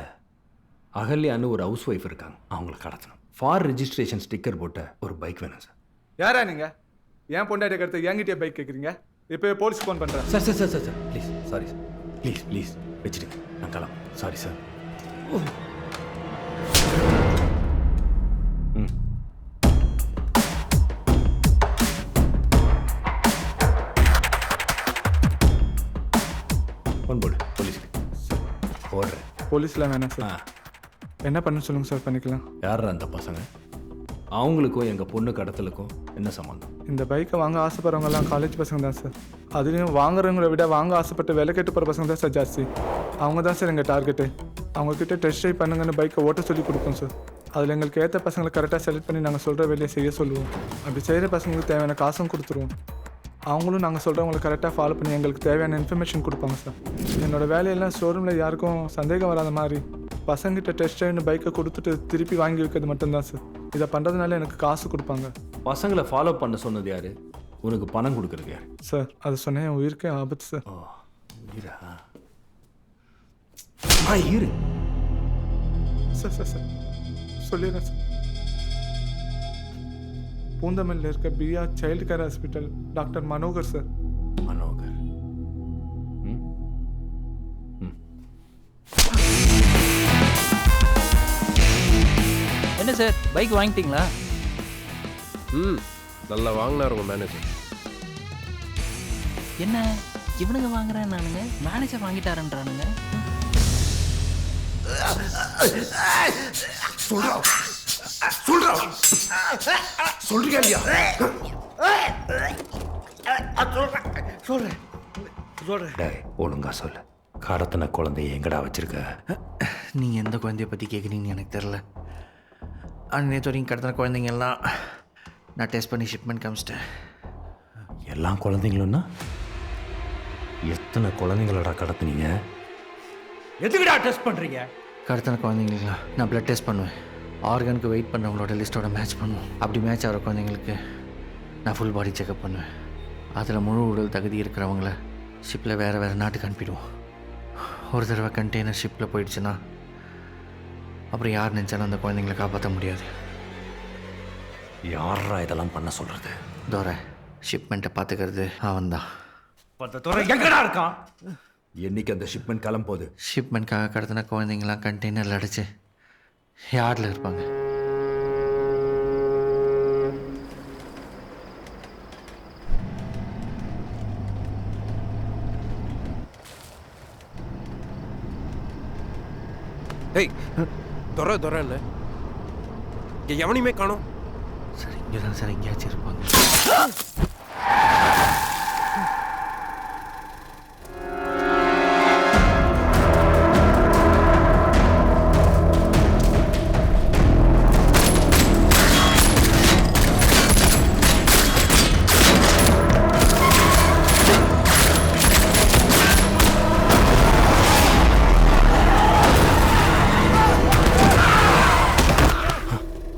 அகல்யான்னு ஒரு ஹவுஸ் ஒய்ஃப் இருக்காங்க, அவங்கள கடத்தணும். ஃபார் ரெஜிஸ்ட்ரேஷன் ஸ்டிக்கர் போட்ட ஒரு பைக் வேணும் சார். யாரா நீங்கள்? ஏன் பொண்டாட்டி கடத்த என்கிட்டே பைக் கேட்குறீங்க? இப்போ போலீஸ் ஃபோன் பண்ணுறேன். Sir sir sir sir sir please. Sorry sir, please please வச்சுடுங்க, நான் கிளம்ப. Sorry sir. ஃபோன் போடு போலீஸ்க்கு. ஓடுறேன். போலீஸில் வேணாம் சார். என்ன பண்ண சொல்லுங்கள் சார், பண்ணிக்கலாம். யார் அந்த பசங்க? அவங்களுக்கும் எங்கள் பொண்ணு கடத்தலுக்கும் என்ன சம்மந்தம்? இந்த பைக்கை வாங்க ஆசைப்படுறவங்கலாம் காலேஜ் பசங்க தான் சார். அதுலேயும் வாங்குறவங்களை விட வாங்க ஆசைப்பட்டு விலை கேட்டு போகிற பசங்க தான் சார் ஜாஸ்தி. அவங்க தான் சார் எங்கள் டார்கெட்டு. அவங்கக்கிட்ட டெஸ்ட் ட்ரைவ் பண்ணுங்கன்னு பைக்கை ஓட்ட சொல்லி கொடுப்போம் சார். அதில் எங்களுக்கு ஏற்ற பசங்களை கரெக்டாக செலக்ட் பண்ணி நாங்கள் சொல்கிற வேலையை செய்ய சொல்லுவோம். அப்படி செய்கிற பசங்களுக்கு தேவையான காசும் கொடுத்துருவோம். அவங்களும் நாங்கள் சொல்கிறவங்களை கரெக்டாக ஃபாலோ பண்ணி எங்களுக்கு தேவையான இன்ஃபர்மேஷன் கொடுப்பாங்க சார். என்னோடய வேலையெல்லாம் ஷோரூமில் யாருக்கும் சந்தேகம் வராத மாதிரி பசங்கிட்ட டெஸ்ட் ட்ரைவ்னு பைக்கை கொடுத்துட்டு திருப்பி வாங்கி வைக்கிறது மட்டும்தான் சார். இதை பண்ணுறதுனால எனக்கு காசு கொடுப்பாங்க. பசங்களை ஃபாலோ பண்ண சொன்னது யார்? உனக்கு பணம் கொடுக்குறது யார்? சார் அது சொன்னேன், என் உயிருக்கே ஆபத்து சார். உயிரா? இரு சார் சார் சார் சொல்லிடுறேன் சார். பூந்தமல்லியில் இருக்க PR Child Care Hospital doctor Manohar sir. Manohar. என்ன சார், பைக் வாங்கிட்டீங்களா? நல்லா வாங்கினார் உங்கள் மேனேஜர். என்ன இவனுங்க வாங்குறேன் நானுங்க, மேனேஜர் வாங்கிட்டாருன்றானுங்க. சொல்றீங்க இல்லையா? ஒழுங்கா சொல்லு. கடத்தின குழந்தைய எங்கடா வச்சிருக்க? நீங்கள் எந்த குழந்தைய பற்றி கேட்குறீங்கன்னு எனக்கு தெரில. ஆனால் நேற்று வரைக்கும் கடத்தின குழந்தைங்கெல்லாம் நான் டெஸ்ட் பண்ணி ஷிப்மெண்ட் காமிச்சிட்டேன். எல்லாம் குழந்தைங்களுன்னா எத்தனை குழந்தைங்களடா கடத்துனீங்க? எதுக்குடா டெஸ்ட் பண்ணுறீங்க? கடத்தின குழந்தைங்களுக்குல நான் பிளட் டெஸ்ட் பண்ணுவேன். ஆர்கனுக்கு வெயிட் பண்ணுறவங்களோட லிஸ்ட்டோட மேட்ச் பண்ணுவோம். அப்படி மேட்ச் ஆகிற குழந்தைங்களுக்கு நான் ஃபுல் பாடி செக்அப் பண்ணுவேன். அதில் முழு உடல் தகுதி இருக்கிறவங்கள ஷிப்பில் வேறு நாட்டுக்கு அனுப்பிடுவோம். ஒரு தடவை கண்டெய்னர் ஷிப்பில் போயிடுச்சுன்னா அப்புறம் யார் நினச்சாலும் அந்த குழந்தைங்கள காப்பாற்ற முடியாது. யாரா இதெல்லாம் பண்ண சொல்கிறது? தோரை ஷிப்மெண்ட்டை பார்த்துக்கிறது அவன்தான். எங்கடா இருக்கான்? என்னைக்கு அந்த ஷிப்மெண்ட் கிளம்போது? ஷிப்மெண்ட்காக கடத்தின குழந்தைங்களாம் கண்டெய்னரில் அடைச்சு யார்டில் இருப்பாங்க. ஏய் துறை இல்லை எவனையுமே காணோம். சார் இங்கே தான் சார் எங்கேயாச்சும் இருப்பாங்க.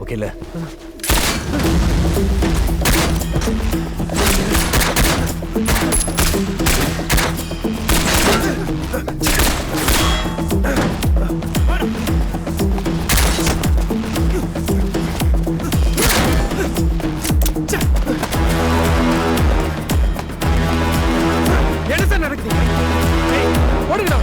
ஓகேல என்ன சார் நடக்குது? ஓடுங்கடா.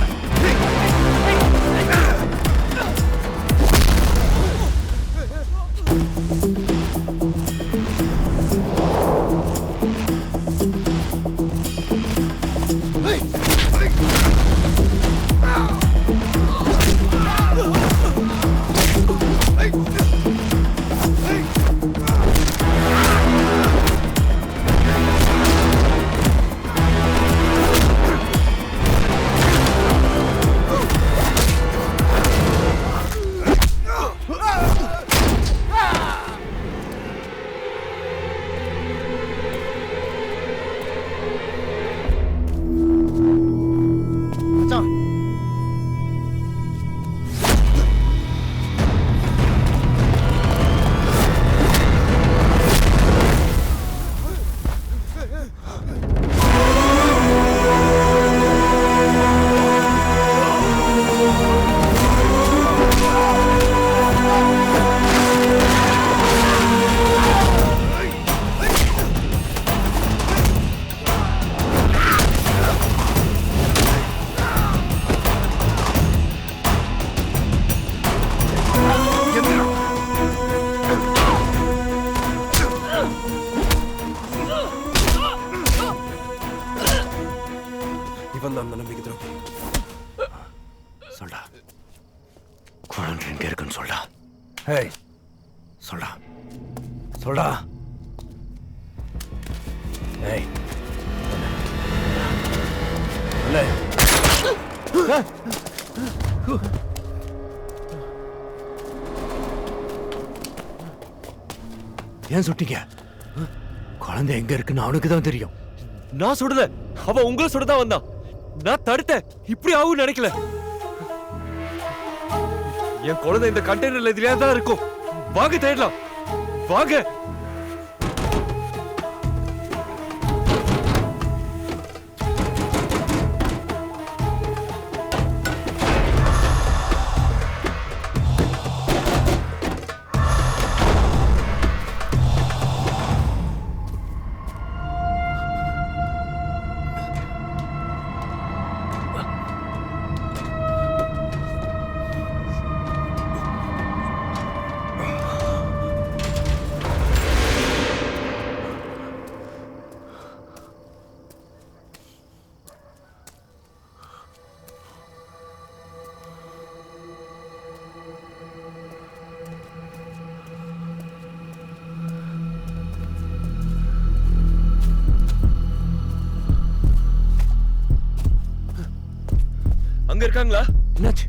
இவன் தான் அந்த நம்பிக்கை துரோகி. சொல்டா, குழந்தை எங்க இருக்குன்னு சொல்டா. ஹேய் சொல்டா சொல்டா. ஏய் அல்ல ஏன் சுட்டீங்க? குழந்தை எங்க இருக்குன்னு அவனுக்கு தான் தெரியும். நான் சுடல, அவன் உங்களை சுடதான் வந்தான். நான் தடுத்தேன். இப்படி ஆகும் நினைக்கல. என் குழந்தை இந்த கண்டெய்னர்ல எதிரியா தான் இருக்கும். வாங்க தேடலாம், வாங்க. அங்க இருக்காங்களா? என்னாச்சு?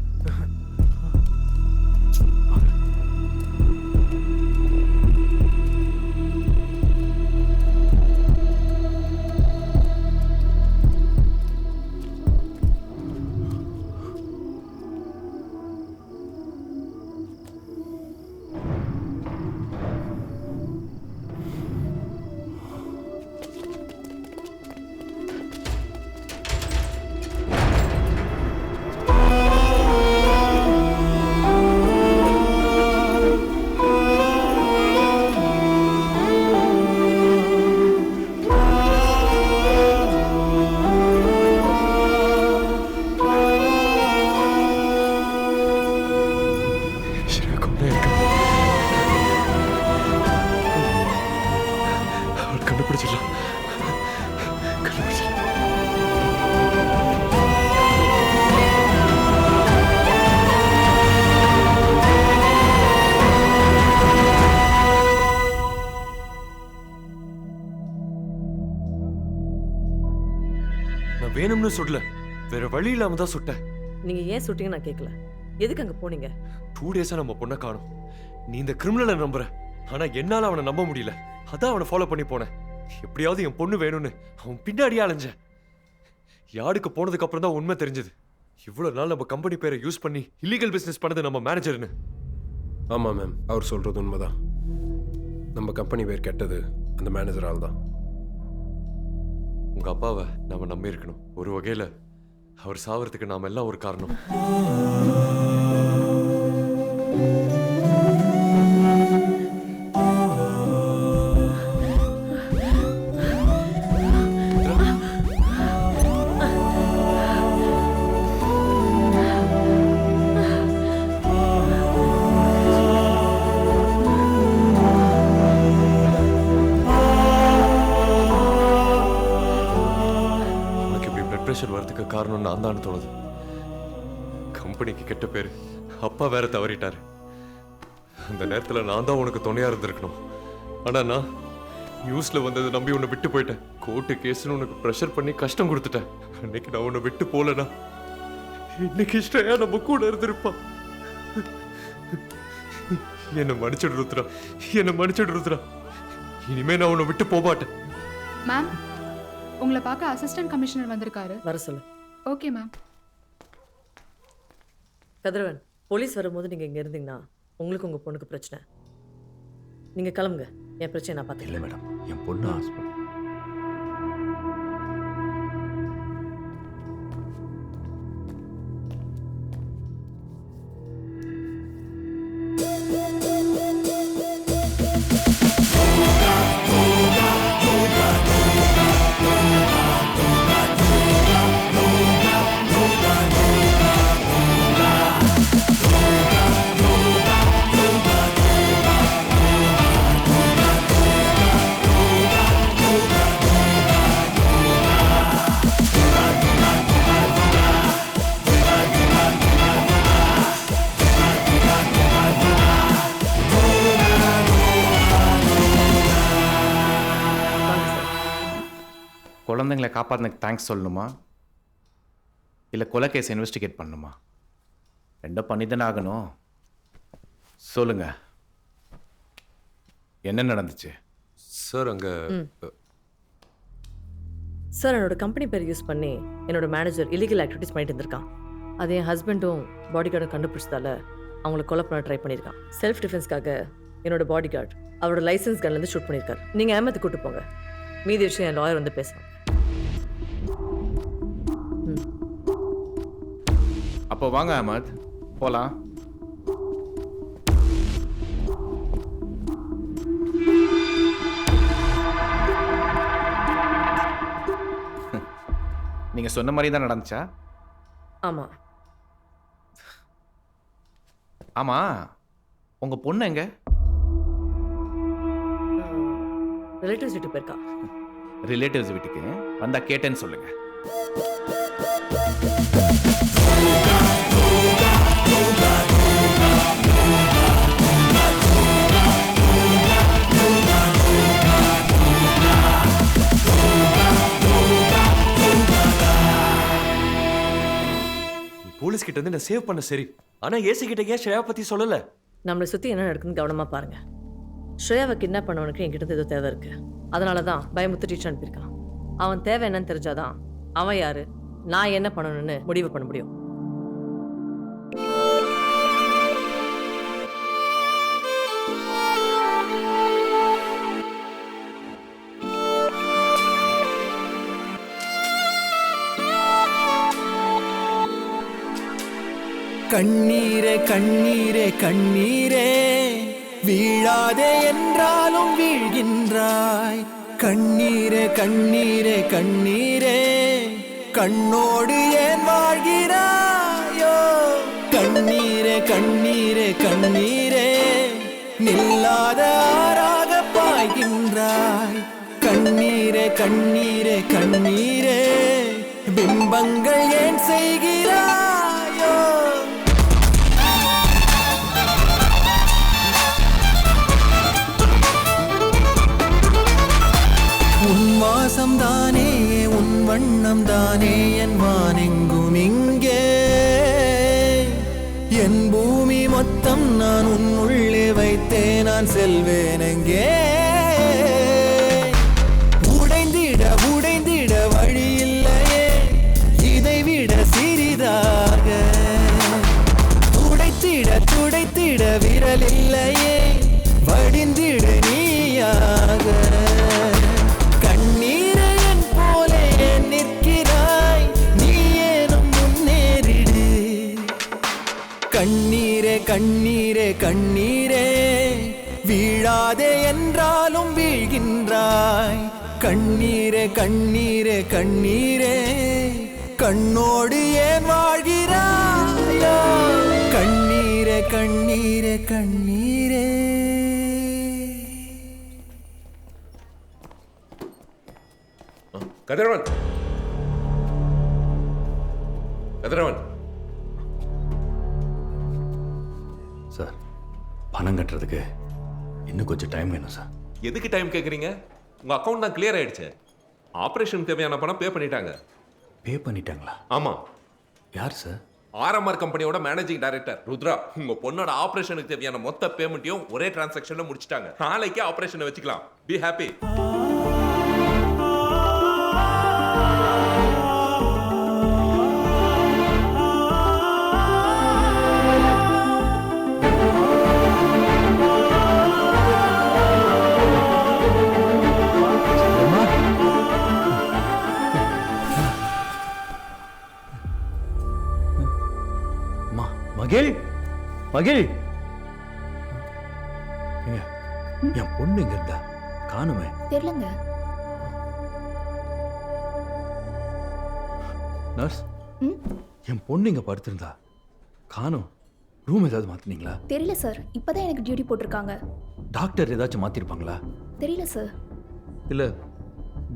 வேணும்னு சொல்லல, வேற வழி இல்லாம தான் சுட்டேன். நீங்க ஏன் சுட்டீங்க நான் கேட்கல. எதுக்கு அங்க போனீங்க? 2 டேஸா நம்ம பொண்ணை காணோம். நீ இந்த கிரிமினலை நம்புற, ஆனா என்னால அவனை நம்ப முடியல. அதான் அவனை ஃபாலோ பண்ணி போனேன். எப்படியாவது என் பொண்ணு வேணும்னு அவன் பின்னாடியே அலைஞ்சேன். யாருக்கு போனதுக்கு அப்புறம் தான் உண்மை தெரிஞ்சது. இவ்வளவு நாள் நம்ம கம்பெனி பேரை யூஸ் பண்ணி இல்லீகல் பிசினஸ் பண்ணது நம்ம மேனேஜர்னு. ஆமா மேம், அவர் சொல்றது உண்மைதான். நம்ம கம்பெனி பேர் கெட்டது அந்த மேனேஜரால் தான். உங்க அப்பாவை நாம நம்பி இருக்கணும். ஒரு வகையில அவர் சாவறதுக்கு நாம எல்லாம் ஒரு காரணம். பிரஷர் வரதுக்கு காரணம் நான் தான் தோணுது. கம்பெனிக்கு கெட்ட பேரு, அப்பா வேற தவறிட்டாரு. அந்த நேரத்துல நான் தான் உனக்கு துணையா இருந்திருக்கணும். ஆனா நான் நியூஸ்ல வந்ததை நம்பி உன்னை விட்டு போயிட்டேன். கோர்ட்டு கேஸ்னு உனக்கு ப்ரெஷர் பண்ணி கஷ்டம் கொடுத்துட்டேன். அன்னைக்கு நான் உன்னை விட்டு போலனா இன்னைக்கு ஸ்ரேயா நம்ம கூட இருந்திருப்பா. என்ன மன்னிச்சிடு ருத்ரா, என்ன மன்னிச்சிடு ருத்ரா. இனிமே நான் உன்னை விட்டு போக மாட்டேன். மேம், உங்களை பார்க்க அசிஸ்டன்ட் கமிஷனர் வந்திருக்காரு. வர சொல்லு. Okay ma'am. கதிரவன், போலீஸ் வரும்போது நீங்கள் இங்கே இருந்தீங்கன்னா உங்களுக்கு உங்கள் பொண்ணுக்கு பிரச்சனை. நீங்கள் கிளம்புங்க, என் பிரச்சனை நான் பார்த்துக்கல. இல்லை மேடம், என் பொண்ணு ஹாஸ்பிட்டல். குழந்தைங்களை காப்பாற்றினக்கு தேங்க்ஸ் சொல்லணுமா, இல்லை கொலை கேஸ் இன்வெஸ்டிகேட் பண்ணணுமா? ரெண்டும் பண்ணி தானே ஆகணும். சொல்லுங்க, என்ன நடந்துச்சு? சார் அங்கே சார், என்னோட கம்பெனி பேர் யூஸ் பண்ணி என்னோட மேனேஜர் இல்லீகல் ஆக்டிவிட்டிஸ் பண்ணிட்டு இருந்திருக்கான். அது என் ஹஸ்பண்டும் பாடி கார்டும் கண்டுபிடிச்சதால அவங்கள கொலை பண்ண ட்ரை பண்ணியிருக்கான். செல்ஃப் டிஃபென்ஸ்க்காக என்னோட பாடி கார்டு அவரோட லைசன்ஸ் கன்லேருந்து ஷூட் பண்ணியிருக்காரு. நீங்கள் ஏமாத்து கூட்டு போங்க, மீதி விஷயம் என் லாயர் வந்து பேசுவாங்க. அப்போ வாங்க அஹமத், போலாம். நீங்க சொன்ன மாதிரி தான் நடந்துச்சா? ஆமா. ஆமா, உங்க பொண்ணு எங்க? ரிலேட்டிவ்ஸ் வீட்டுக்கு போயிருக்கா. ரிலேட்டிவ்ஸ் வீட்டுக்கு வந்தா கேட்டேன்னு சொல்லுங்க. போலீஸ் கிட்ட இருந்து நான் சேவ் பண்ண சரி, ஆனா ஏசி கிட்ட ஏன் ஸ்ரேயா பத்தி சொல்லல? நம்மளை சுத்தி என்ன நடக்குதுன்னு கவனமா பாருங்க. ஸ்ரேயாவை கிட்னாப் பண்ணவனுக்கு என்கிட்ட ஏதோ தேவை இருக்கு. அதனால தான் பயமுத்து டீச்சர் அனுப்பியிருக்கான். அவன் தேவை என்னன்னு தெரிஞ்சாதான் அவன் யாரு, நான் என்ன பண்ணணும்னு முடிவு பண்ண முடியும். கண்ணீரே கண்ணீரே கண்ணீரே, வீழாதே என்றாலும் வீழ்கின்றாய். கண்ணீரே கண்ணீரே கண்ணீரே, கண்ணோடு ஏன் வாழ்கிறாயோ? கண்ணீரே கண்ணீரே கண்ணீரே, நில்லாத ஆறாக பாய்கின்றாய். கண்ணீரே கண்ணீரே கண்ணீரே, பிம்பங்கள் ஏன் செய்கிறாயோ? உன் வாசம் தானே, உன் வண்ணம் தானே என் பூமி மொத்தம் நான் உன்னுள்ளே வைத்தே நான் செல்வேன் எங்கே உடைந்திட உடைந்திட வழி இல்லையே இதை விட சிறிதாக துடைத்திட துடைத்திட விரல் இல்லையே வடிந்திட நீயாக கண்ணீரை என் போலே நிற்கிறாய் நீ ஏனும் முன்னேறிடு கண்ணீரே கண்ணீரே கண்ணீரே வீழாதே என்றாலும் வீழ்கின்றாய் கண்ணீரே கண்ணீரே கண்ணீரே கண்ணோடு ஏன் வாழ்கிறாயோ கண்ணீரே கண்ணீரே கண்ணீரே கதிரவன் கதிரவன் சார் பணம் கட்டுறதுக்கு இன்னும் கொஞ்சம் டைம் வேணும் சார். எதுக்கு டைம் கேட்குறீங்க? உங்க அக்கௌண்ட் தான் கிளியர் ஆயிடுச்சு. ஆபரேஷன் தேவையான பணம் பே பண்ணிட்டாங்க. பே பண்ணிட்டாங்களா? ஆமா. யார் சார்? ஆர்எம்ஆர் கம்பெனியோட மேனேஜிங் டைரக்டர் ருத்ரா. உங்க பொண்ணோட ஆபரேஷனுக்கு தேவையான மொத்த பேமெண்ட்டையும் ஒரே டிரான்சாக்ஷன்ல முடிச்சிட்டாங்க. நாளைக்கே ஆபரேஷனை வச்சுக்கலாம். Be happy. மகிழ் மகிழ் என் பொண்ணு எங்க இருந்தா காணுமே? தெரியலங்க. நர்ஸ், என் பொண்ணு இங்க படுத்திருந்தா காணும். ரூம் ஏதாவது மாத்தினீங்களா? தெரியல சார், இப்பதான் எனக்கு டியூட்டி போட்டிருக்காங்க. டாக்டர் ஏதாச்சும் மாத்திருப்பாங்களா? தெரியல சார். இல்ல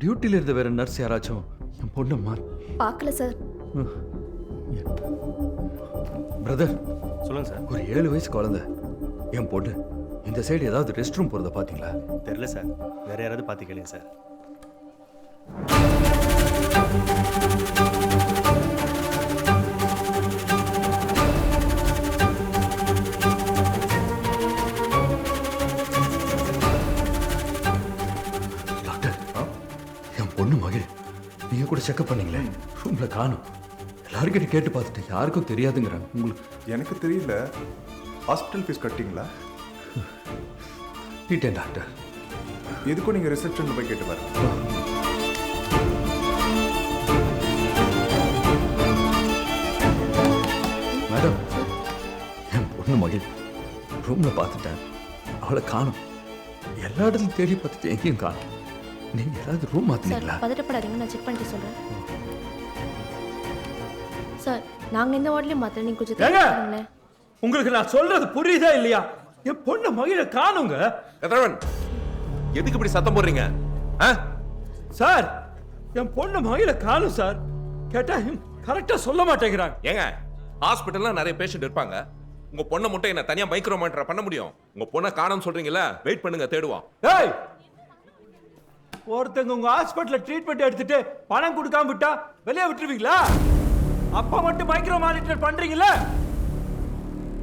டியூட்டில இருந்த வேற நர்ஸ் யாராச்சும் என் பொண்ணு பார்க்கல சார். பிரதர் சொல்லுங்க சார். ஒரு 7 வயசு குழந்தை என் பொண்ணு இந்த சைடு ஏதாவது ரெஸ்ட் ரூம் போறத பாத்தீங்களா? தெரியல சார், வேற யாராவது பார்த்து கேளுங்க சார். டாக்டர், என் பொண்ணு மகிழ் நீங்க கூட செக்அப் பண்ணீங்களே, ரூம்ல காணும். எல்லாருக்கிட்ட கேட்டு பார்த்துட்டு யாருக்கும் தெரியாதுங்கிறாங்க. உங்களுக்கு? எனக்கு தெரியல. ஹாஸ்பிட்டல் ஃபீஸ் கட்டிங்களா? கட்டிட்டேன் டாக்டர். எதுக்கும் நீங்கள் ரிசப்ஷனில் போய் கேட்டு பாருங்க. மேடம், என் பொண்ணு மகிழ் ரூம்ல பார்த்துட்டேன், அவளை காணும். எல்லா இடத்துலையும் தேடி பார்த்துட்டு எங்கேயும் காணும். நீங்க ஏதாவது ரூம் மாத்தினீங்களா? பதட்டப்படாதீங்க, நான் செக் பண்ணிட்டு சொல்றேன். சார், நாங்க இந்த வார்ட்லயே மாத்திரம் நீங்க கொஞ்சம் தெரிஞ்சுக்கோங்களேன். உங்களுக்கு நான் சொல்றது புரியுதா இல்லையா? என் பொண்ணு மகிழ காணுங்க. கதிரவன், எதுக்கு இப்படி சத்தம் போடுறீங்க? சார், என் பொண்ணு மகிழ காணும் சார். கேட்டா கரெக்டா சொல்ல மாட்டேங்கிறாங்க. ஏங்க, ஹாஸ்பிட்டல்ல நிறைய பேஷண்ட் இருப்பாங்க. உங்க பொண்ணை மட்டும் என்ன தனியா மைக்ரோ மானிட்டர் பண்ண முடியும்? உங்க பொண்ணை காணோம்னு சொல்றீங்கல்ல, வெயிட் பண்ணுங்க, தேடுவோம். ஏய், ஒருத்தங்க உங்க ஹாஸ்பிட்டல்ல ட்ரீட்மெண்ட் எடுத்துட்டு பணம் கொடுக்காம விட்டா வெளியே விட்டுருவீங்களா? அப்பா மட்டும் மைக்ரோ மானிட்டர் பண்றீங்கல்ல,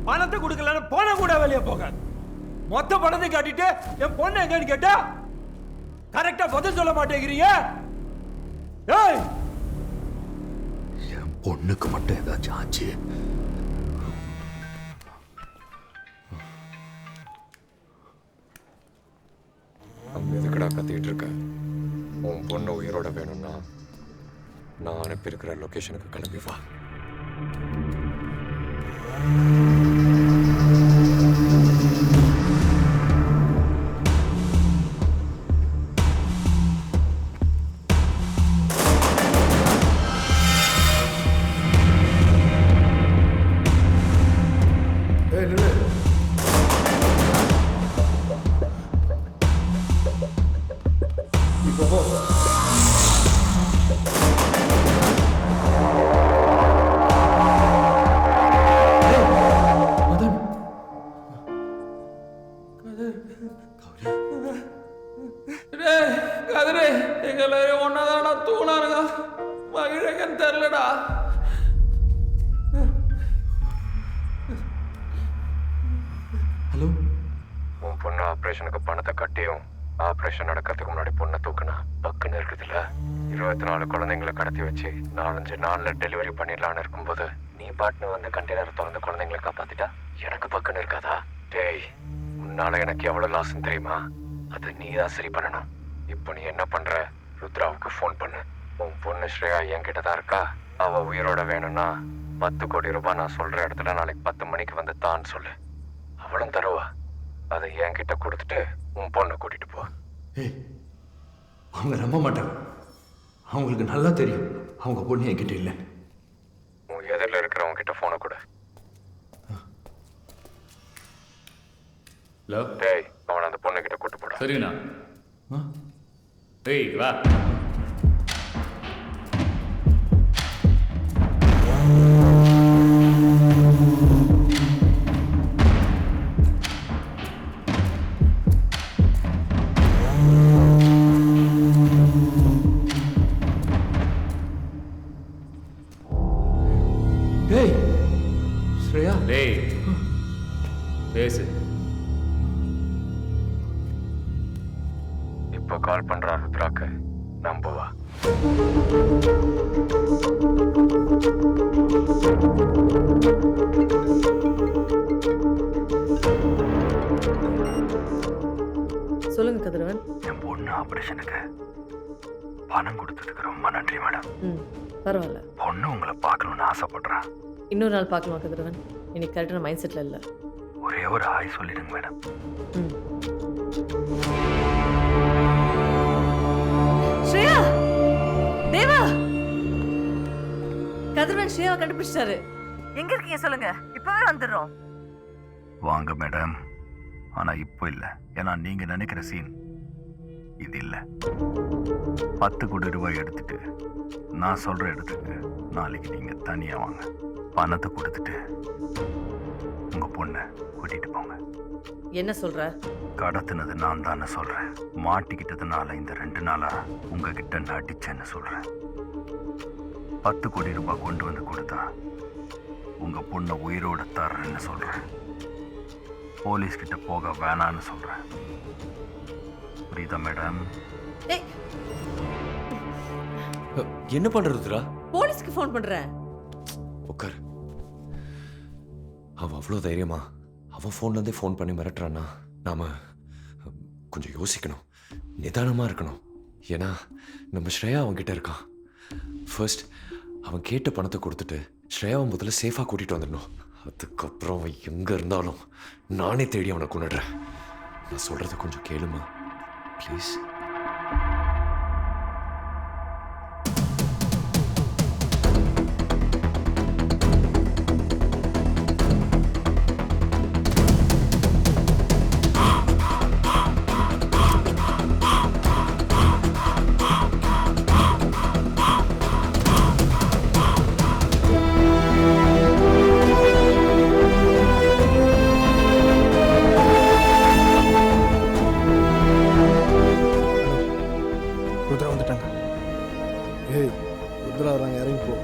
பணத்தை கொடுக்கலன்னு போன கூட வெளியே போகாது. மொத்த பணத்தை காட்டிட்டு என் பொண்ணு எங்கன்னு கேட்டா கரெக்டா பதில் சொல்ல மாட்டேங்கிறீங்க. ஏய், என் பொண்ணுக்கு மட்டும் ஏதாச்சும் ஆச்சு. அங்க எதுக்குடா கத்திட்டு இருக்க? உன் பொண்ணு உயிரோட வேணும்னா நான் அனுப்பியிருக்கிற லொகேஷனுக்கு கிளம்பி வா. கதிரே, எங்க எல்லாரும் ஒன்னாதானா தூணாருங்க. மகிழகன் தெரிலடா. ஹலோ உன் பொண்ணு ஆப்ரேஷனுக்கு பணத்தை கட்டியும் ஆப்ரேஷன் நடக்கிறதுக்கு முன்னாடி பொண்ணை தூக்குனா பக்குன்னு இருக்குதுல்ல. 24 குழந்தைங்களை கடத்தி வச்சு 4-5 நாளில் டெலிவரி பண்ணிடலான்னு இருக்கும்போது நீ பாட்டுன்னு வந்து கண்டெய்னர் திறந்து குழந்தைங்களை காப்பாத்திட்டா எனக்கு பக்குன்னு இருக்காதா? டேய், உன்னால எனக்கு எவ்வளோ லாஸ்ன்னு தெரியுமா? அதை நீ தான் சரி பண்ணணும். இப்போ நீ என்ன பண்ற? ருத்ராவுக்கு ஃபோன் பண்ணு. உன் பொண்ணு ஸ்ரேயா என்கிட்ட தான் இருக்கா. அவ உயிரோட வேணும்னா 10 கோடி ரூபாய் நான் சொல்ற இடத்துல நாளைக்கு 10 மணிக்கு வந்து தான் சொல்லு. அவளும் தருவா. அதை என்கிட்ட கொடுத்துட்டு உன் பொண்ணை கூட்டிட்டு போ. ஏய், அவங்க நம்ப மாட்டாங்க. அவங்களுக்கு நல்லா தெரியும் அவங்க பொண்ணு என்கிட்ட இல்லை. உன் எதிரில் இருக்கிறவங்க கிட்ட ஃபோனை கொடு. ஹலோ. டேய், அவனை அந்த பொண்ணு கிட்ட கூட்டு போட. சரிண்ணா. டேய் வா. டேய் ஸ்ரேயா. டேய் பேசு. இப்போ கால் பண்றா ருத்ராக்கு. நம்புவா. சொல்லுங்க கதிரவன். என் பொண்ணு ஆபரேஷனுக்கு பணம் கொடுத்ததுக்கு ரொம்ப நன்றி மேடம். பரவாயில்ல. பொண்ணு உங்களை பார்க்கணும்னு ஆசைப்படுறா. இன்னொரு நாள் பார்க்கலாம் கதிரவன். இன்னைக்கு கரெக்டான மைண்ட் செட்டில் இல்லை. ஒரே ஒரு ஹாய் சொல்லிடுங்க மேடம். ஸ்ரேயா, தேவா, கதிரவன் ஸ்ரேயாவை கண்டுபிடிச்சிட்டாரு. எங்க இருக்கீங்க சொல்லுங்க, இப்பவே வந்துடுறோம். வாங்க மேடம். ஆனா இப்போ இல்லை. ஏன்னா நீங்க நினைக்கிற சீன் இது இல்லை. 10 கோடி ரூபாய் எடுத்துட்டு நான் சொல்ற இடத்துக்கு நாளைக்கு நீங்க தனியா வாங்க. பணத்தை கொடுத்துட்டு உங்க பொண்ணை கூட்டிட்டு போங்க. என்ன சொல்ற? கடத்தினது நான் தானே சொல்றேன். மாட்டிக்கிட்டதுனால இந்த 2 நாளா உங்ககிட்ட நடிச்சேன்னு சொல்றேன். 10 கோடி ரூபாய் கொண்டு வந்து கொடுத்தா உங்க பொண்ணை உயிரோட தர்றேன்னு சொல்றேன். போலீஸ் கிட்ட போக வேணான்னு சொல்றேன். புரியுதா மேடம்? என்ன பண்றதுரா? போலீஸ்க்கு ஃபோன் பண்றேன். உட்கார். அவன் அவ்வளோ தைரியமா அவன் ஃபோன்லேருந்தே ஃபோன் பண்ணி மிரட்டுறான்னா நாம கொஞ்சம் யோசிக்கணும், நிதானமாக இருக்கணும். ஏன்னா நம்ம ஸ்ரேயா அவன்கிட்ட இருக்கான். ஃபர்ஸ்ட் அவன் கேட்ட பணத்தை கொடுத்துட்டு ஸ்ரேயாவை முதல்ல சேஃபாக கூட்டிகிட்டு வந்துடணும். அதுக்கப்புறம் அவன் எங்கே இருந்தாலும் நானே தேடி அவனை கொண்டுடுறேன். நான் சொல்கிறத கொஞ்சம் கேளுமா ப்ளீஸ்? ருத்ரா வந்துட்டாங்க. ஏய் ருத்ரா வராங்க, இறங்கி போ.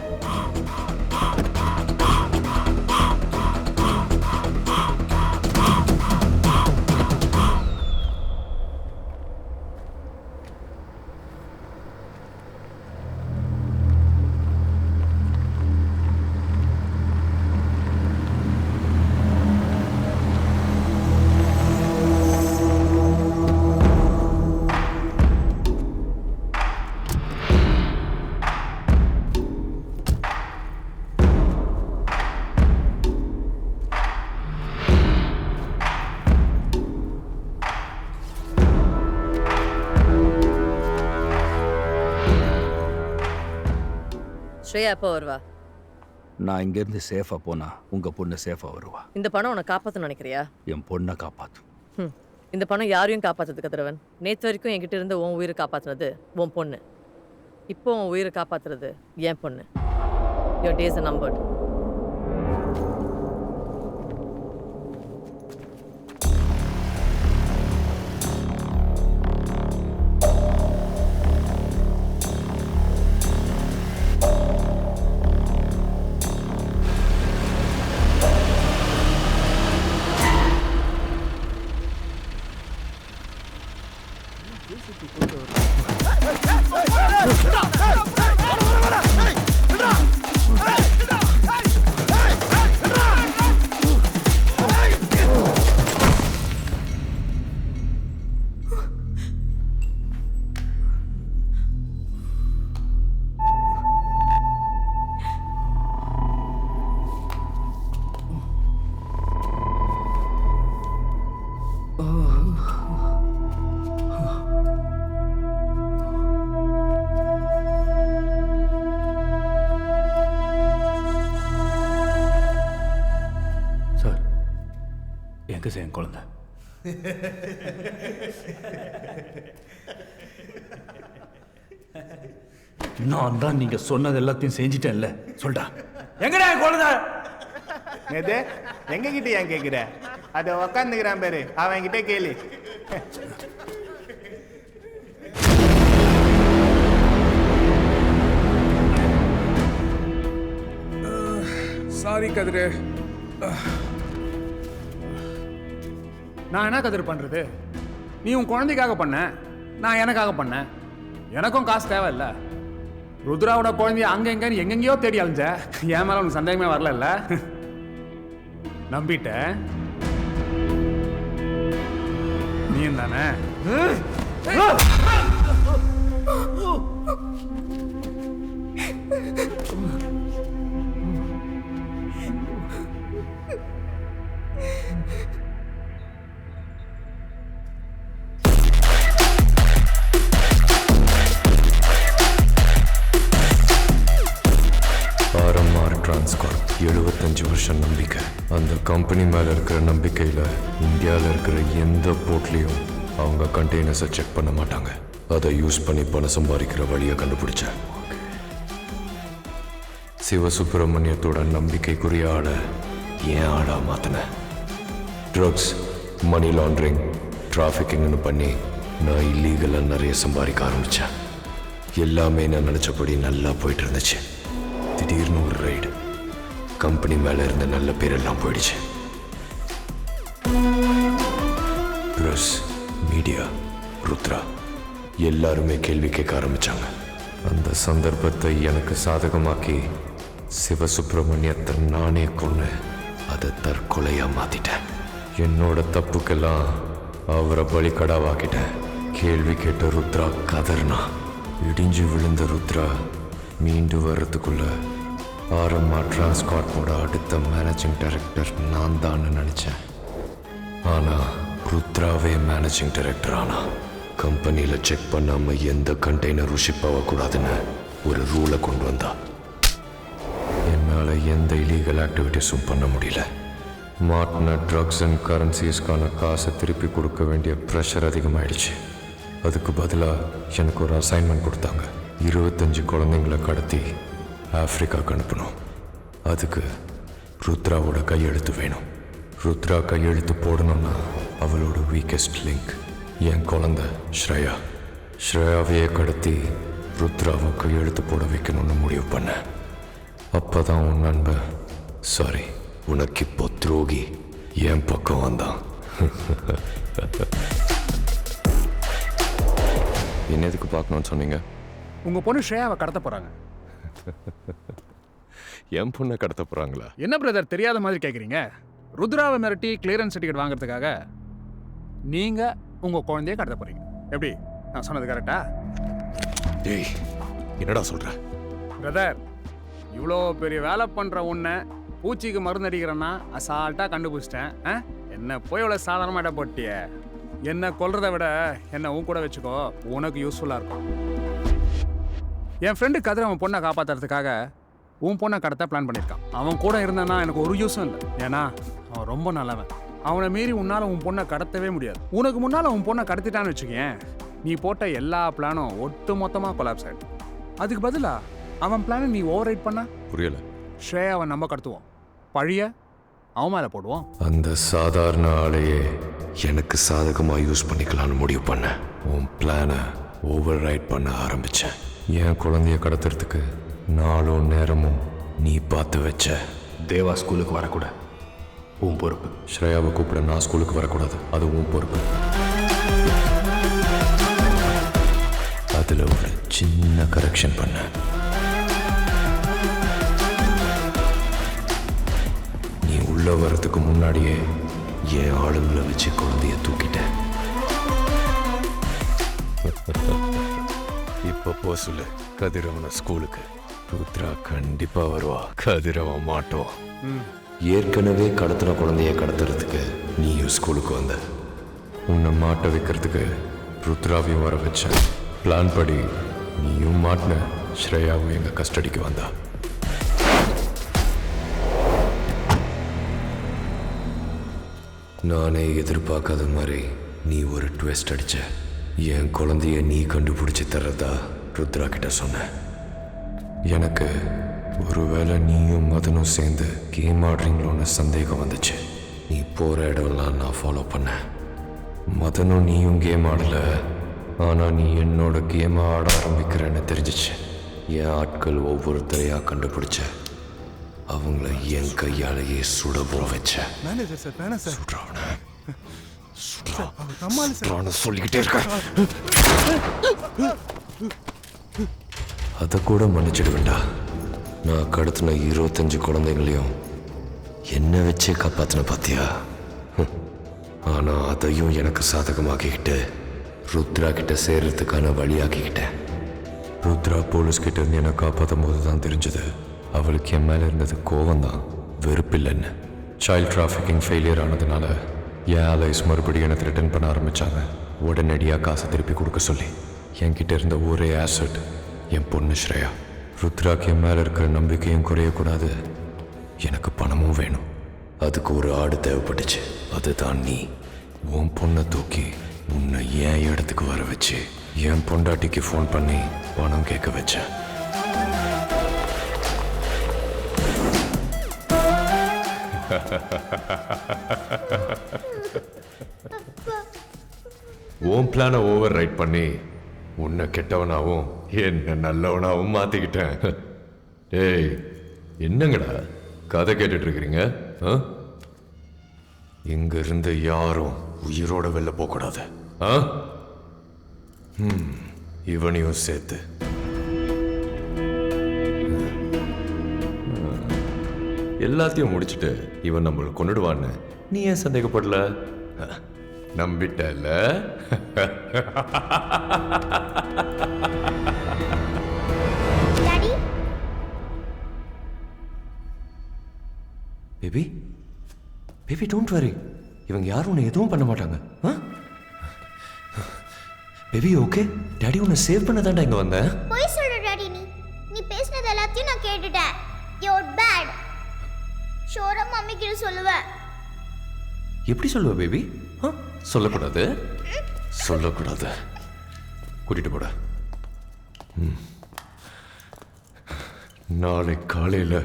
ஸ்ரேயா எப்போ வருவா? நான் இங்கேருந்து சேஃபாக போனா உங்கள் பொண்ணு சேஃபாக வருவா. இந்த பணம் உன்னை காப்பாற்றணும்னு நினைக்கிறியா? என் பொண்ணை காப்பாற்றும். இந்த பணம் யாரையும் காப்பாற்றுறது கதிரவன். நேற்று வரைக்கும் என்கிட்ட இருந்து உன் உயிரை காப்பாற்றுனது உன் பொண்ணு. இப்போ உன் உயிரை காப்பாற்றுறது என் பொண்ணு. Your days or numbered. எங்க சார் என் குழந்தை? நான் தான் நீங்க சொன்னது எல்லாத்தையும் செஞ்சிட்டேன்ல, சொல்டா. எங்கடா என் குழந்தை? எது எங்க கிட்ட ஏன் கேக்குற? அத உக்காந்துக்கிறான் பேரு, அவன் கிட்ட கேளு. சாரி கதிரு. நான் என்ன கதிர் பண்றது? நீ உன் குழந்தைக்காக பண்ண, நான் எனக்காக பண்ணேன். எனக்கும் காசு தேவையில்ல. ருத்ராவோட குழந்தைய அங்க எங்கன்னு எங்கெங்கயோ தேடி அலைஞ்ச. என் மேல உனக்கு சந்தேகமே வரல. நம்பிட்ட நீ தானே? ஆர்எம்ஆர் டிரான்ஸ்கார்ப் 75 வருஷம் நம்பிக்கை. அந்த கம்பெனி மேலே இருக்கிற நம்பிக்கையில் இந்தியாவில் இருக்கிற எந்த போர்ட்லேயும் அவங்க கண்டெய்னர்ஸை செக் பண்ண மாட்டாங்க. அதை யூஸ் பண்ணி பணம் சம்பாதிக்கிற வழியை கண்டுபிடிச்சேன். சிவசுப்பிரமணியத்தோட நம்பிக்கைக்குரிய ஆளை ஏன் ஆளா மாற்றினேன். ட்ரக்ஸ், மணி லாண்ட்ரிங், டிராஃபிக்கிங்னு பண்ணி நான் இல்லீகலாக நிறைய சம்பாதிக்க ஆரம்பித்தேன். எல்லாமே நான் நினச்சபடி நல்லா போயிட்டு இருந்துச்சு. திடீர்னு ஒரு ரைடு, கம்பெனி மேலே இருந்த நல்ல பேரெல்லாம் போயிடுச்சு. ப்ரெஸ், மீடியா, ருத்ரா எல்லாருமே கேள்வி கேட்க ஆரம்பித்தாங்க. அந்த சந்தர்ப்பத்தை எனக்கு சாதகமாக்கி சிவசுப்பிரமணியத்தை நானே கொண்டு அதை தற்கொலையாக மாற்றிட்டேன். என்னோட தப்புக்கெல்லாம் அவரை பலிக்கடாவாக்கிட்டேன். கேள்வி கேட்ட ருத்ரா கதர்னா. இடிஞ்சு விழுந்த ருத்ரா மீண்டு வர்றதுக்குள்ள ஆர்எம்ஆர் டிரான்ஸ்கார்ப்போட அடுத்த மேனேஜிங் டைரக்டர் நான் தான் நினச்சேன். ஆனால் ருத்ராவே மேனேஜிங் டைரக்டர் ஆனா. கம்பெனியில் செக் பண்ணாமல் எந்த கண்டெய்னரும் ஷிப் ஆகக்கூடாதுன்னு ஒரு ரூலை கொண்டு வந்தா. என்னால் எந்த இல்லீகல் ஆக்டிவிட்டீஸும் பண்ண முடியல. மாட்டின ட்ரக்ஸ் அண்ட் கரன்சிஸ்க்கான காசை திருப்பி கொடுக்க வேண்டிய ப்ரெஷர் அதிகமாகிடுச்சு. அதுக்கு பதிலாக எனக்கு ஒரு அசைன்மெண்ட் கொடுத்தாங்க. 25 குழந்தைங்களை கடத்தி ஆஃப்ரிக்காவுக்கு அனுப்பணும். அதுக்கு ருத்ராவோட கையெழுத்து வேணும். ருத்ரா கையெழுத்து போடணும்னா அவளோட வீக்கஸ்ட் லிங்க் என் குழந்தை ஸ்ரேயா. ஸ்ரேயாவையே கடத்தி ருத்ராவை கையெழுத்து போட வைக்கணும்னு முடிவு பண்ணேன். அப்போ தான் உன் நண்பன், சாரி உனக்கு இப்போ துரோகி, என் பக்கம் வந்தான். என்ன எதுக்கு பார்க்கணும்னு சொன்னீங்க? உங்க பொண்ணு ஸ்ரேயாவை கடத்த போறாங்க. என் பொண்ணை கடத்த போறாங்களா? என்ன பிரதர் தெரியாத மாதிரி கேட்குறீங்க? ருத்ராவை மிரட்டி கிளியரன்ஸ் சர்டிஃபிகேட் வாங்குறதுக்காக நீங்க உங்க குழந்தைய கடத்த போறீங்க. எப்படி, நான் சொன்னது கரெக்டா? டேய், என்னடா சொல்ற? பிரதர், இவ்வளோ பெரிய வேலை பண்ற உன்னை பூச்சிக்கு மருந்து அடிக்கிறேன்னா அசால்ட்டா கண்டுபிடிச்சிட்டேன். என்ன போய் இவ்வளோ சாதாரணமாக இட போட்டிய. என்னை கொல்றதை விட என்னை உன் கூட வச்சுக்கோ, உனக்கு யூஸ்ஃபுல்லாக இருக்கும். என் ஃப்ரெண்டு கதிர அவன் பொண்ணை காப்பாற்றுறதுக்காக உன் பொண்ணை கடத்த பிளான் பண்ணியிருக்கான். அவன் கூட இருந்தானா எனக்கு ஒரு யூஸும் இல்லை. ஏன்னா அவன் ரொம்ப நல்லவன். அவனை மீறி உன்னால் உன் பொண்ணை கடத்தவே முடியாது. உனக்கு முன்னால் உன் பொண்ணை கடத்திட்டான்னு வச்சுக்கேன், நீ போட்ட எல்லா பிளானும் ஒட்டு மொத்தமாக கொலாப்ஸ் ஆகிடும். அதுக்கு பதிலாக அவன் பிளானை நீ ஓவர் ரைட் பண்ண புரியல. ஸ்ரேயாவை நம்ம கடத்துவோம், பழிய அவன் மேலே போடுவோம். அந்த சாதாரண ஆளையே எனக்கு சாதகமாக யூஸ் பண்ணிக்கலாம்னு முடிவு பண்ணேன். உன் பிளானை ஓவர் ரைட் பண்ண ஆரம்பித்தேன். என் குழந்தைய கடத்துறதுக்கு நாளும் நேரமும் நீ பார்த்து வச்ச. தேவா ஸ்கூலுக்கு வரக்கூடாது, உன் பொறுப்பு. ஸ்ரேயாவை கூப்பிட நான் ஸ்கூலுக்கு வரக்கூடாது, அது உன் பொறுப்பு. அதில் ஒரு சின்ன கரெக்ஷன் பண்ண. நீ உள்ள வர்றதுக்கு முன்னாடியே என் ஆளுங்களை வச்சு குழந்தைய தூக்கிட்டேன். இப்போ போ சொல்லு கதிரவனை ஸ்கூலுக்கு. ருத்ரா கண்டிப்பா வருவா, கதிரவன் மாட்டோம். ஏற்கனவே கடத்தின குழந்தைய கடத்துறதுக்கு நீயும் ஸ்கூலுக்கு வந்த. உன்னை மாட்ட வைக்கிறதுக்கு ருத்ராவையும் வர வச்சேன். பிளான் படி நீயும் மாட்டின, ஸ்ரேயாவும் எங்க கஸ்டடிக்கு வந்தா. நானே எதிர்பார்க்காத மாதிரி நீ ஒரு ட்விஸ்ட் அடிச்ச. என் குழந்தைய நீ கண்டுபிடிச்சி தர்றதா ருத்ரா கிட்ட சொன்ன. எனக்கு ஒருவேளை நீயும் மதனும் சேர்ந்து கேம் ஆடுறீங்களோன்னு சந்தேகம் வந்துச்சு. நீ போகிற இடம்லாம் நான் ஃபாலோ பண்ணேன். மதனும் நீயும் கேம் ஆடலை, ஆனால் நீ என்னோட கேமை ஆட ஆரம்பிக்கிறேன்னு தெரிஞ்சிச்சு. என் ஆட்கள் ஒவ்வொருத்தரையாக கண்டுபிடிச்ச. அவங்கள என் கையாலேயே சுடவும் வச்ச. மேனேஜர் சார் வேணாம் சார். சுடுறான்னு சொல்லிக்கிட்டே இருக்கேன். அதை கூட மன்னிச்சிடுவேண்டா. நான் கடத்தின 25 குழந்தைங்களையும் என்ன வச்சே காப்பாத்தின பாத்தியா? ஆனால் அதையும் எனக்கு சாதகமாக்கிக்கிட்டு ருத்ரா கிட்ட சேர்றதுக்கான வழியாக்கிக்கிட்டேன். ருத்ரா போலீஸ்கிட்ட இருந்து என்னை காப்பாற்றும் போது தான் தெரிஞ்சது அவளுக்கு என் மேலே இருந்தது கோவம்தான், வெறுப்பில்லைன்னு. சைல்ட் டிராஃபிக்கிங் ஃபெயிலியர் ஆனதுனால என் அலைஸ் மறுபடியும் என்னை ரிட்டர்ன் பண்ண ஆரம்பித்தாங்க. உடனடியாக காசை திருப்பி கொடுக்க சொல்லி. என்கிட்ட இருந்த ஒரே ஆசட் என் பொண்ணு ஸ்ரேயா. ருத்ராக்கு என் மேலே இருக்கிற நம்பிக்கையும் குறையக்கூடாது, எனக்கு பணமும் வேணும். அதுக்கு ஒரு ஆடு தேவைப்பட்டுச்சு. அதுதான் நீ. உன் பொண்ணை தூக்கி உன்னை என் இடத்துக்கு வர வச்சு என் பொண்டாட்டிக்கு ஃபோன் பண்ணி பணம் கேட்க வச்சேன். உன் பிளானை ஓவர் ரைட் பண்ணி உன்னை கெட்டவனாகவும் என்ன நல்லவனாகவும் மாத்திக்கிட்டேன். ஏய், என்னங்கடா கதை கேட்டுட்டு இருக்கிறீங்க? இங்க இருந்து யாரும் உயிரோட வெளில போகக்கூடாது. இவனையும் சேர்த்து. எல்லாத்தையும் முடிச்சுட்டு இவன் நம்மளை கொண்டுடுவான்னு நீ ஏன் சந்தேகப்படல? நம்பிட்டல? Baby, baby don't worry. இவங்க யாரும் உன்னை எதுவும் பண்ண மாட்டாங்க. பேபி ஓகே, டாடி உன்னை சேவ் பண்ண தான்டா இங்க வந்தேன். போய் சொல்ற டாடி, நீ பேசினது எல்லாத்தையும் நான் கேட்டுட்டேன். Your bad. ஷோரா மம்மி கிட்ட சொல்லுவேன். எப்படி சொல்லுவ பேபி? சொல்லக்கூடாது, சொல்லக்கூடாது. கூட்டிட்டு போட. நாளை காலையில்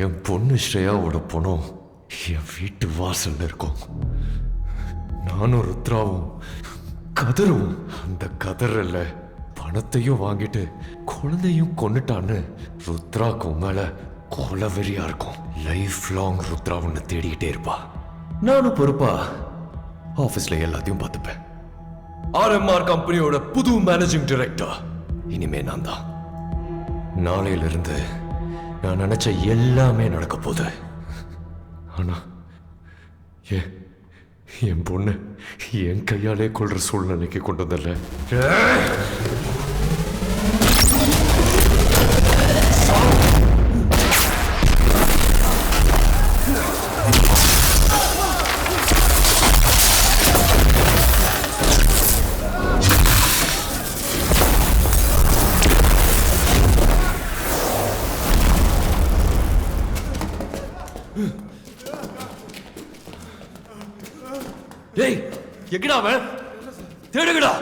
என் பொண்ணு ஸ்ரேயாவோட பணம் என் வீட்டு வாசல்ல இருக்கும். நானும் ருத்ராவும் கதறும். அந்த கதறல பணத்தையும் வாங்கிட்டு குழந்தையும் கொண்டுட்டான்னு ருத்ராக்கும் மேல கொலவெறியா இருக்கும். லைஃப் லாங் ருத்ரா உன்னை தேடிக்கிட்டே இருப்பா. நானும் பொறுப்பா ஆஃபீஸ்ல எல்லாத்தையும் பார்த்துப்பேன். RMR கம்பெனியோட புது மேனேஜிங் டைரக்டர் இனிமே நான் தான். நாளையிலிருந்து நான் நினைச்ச எல்லாமே நடக்க போகுது. ஆனா என் பொண்ணு என் கையாலே கொள்ற சூழ்நிலைக்கு கொண்டு வந்தல. டேய், எங்கடா அவன்? தேடுங்கடா.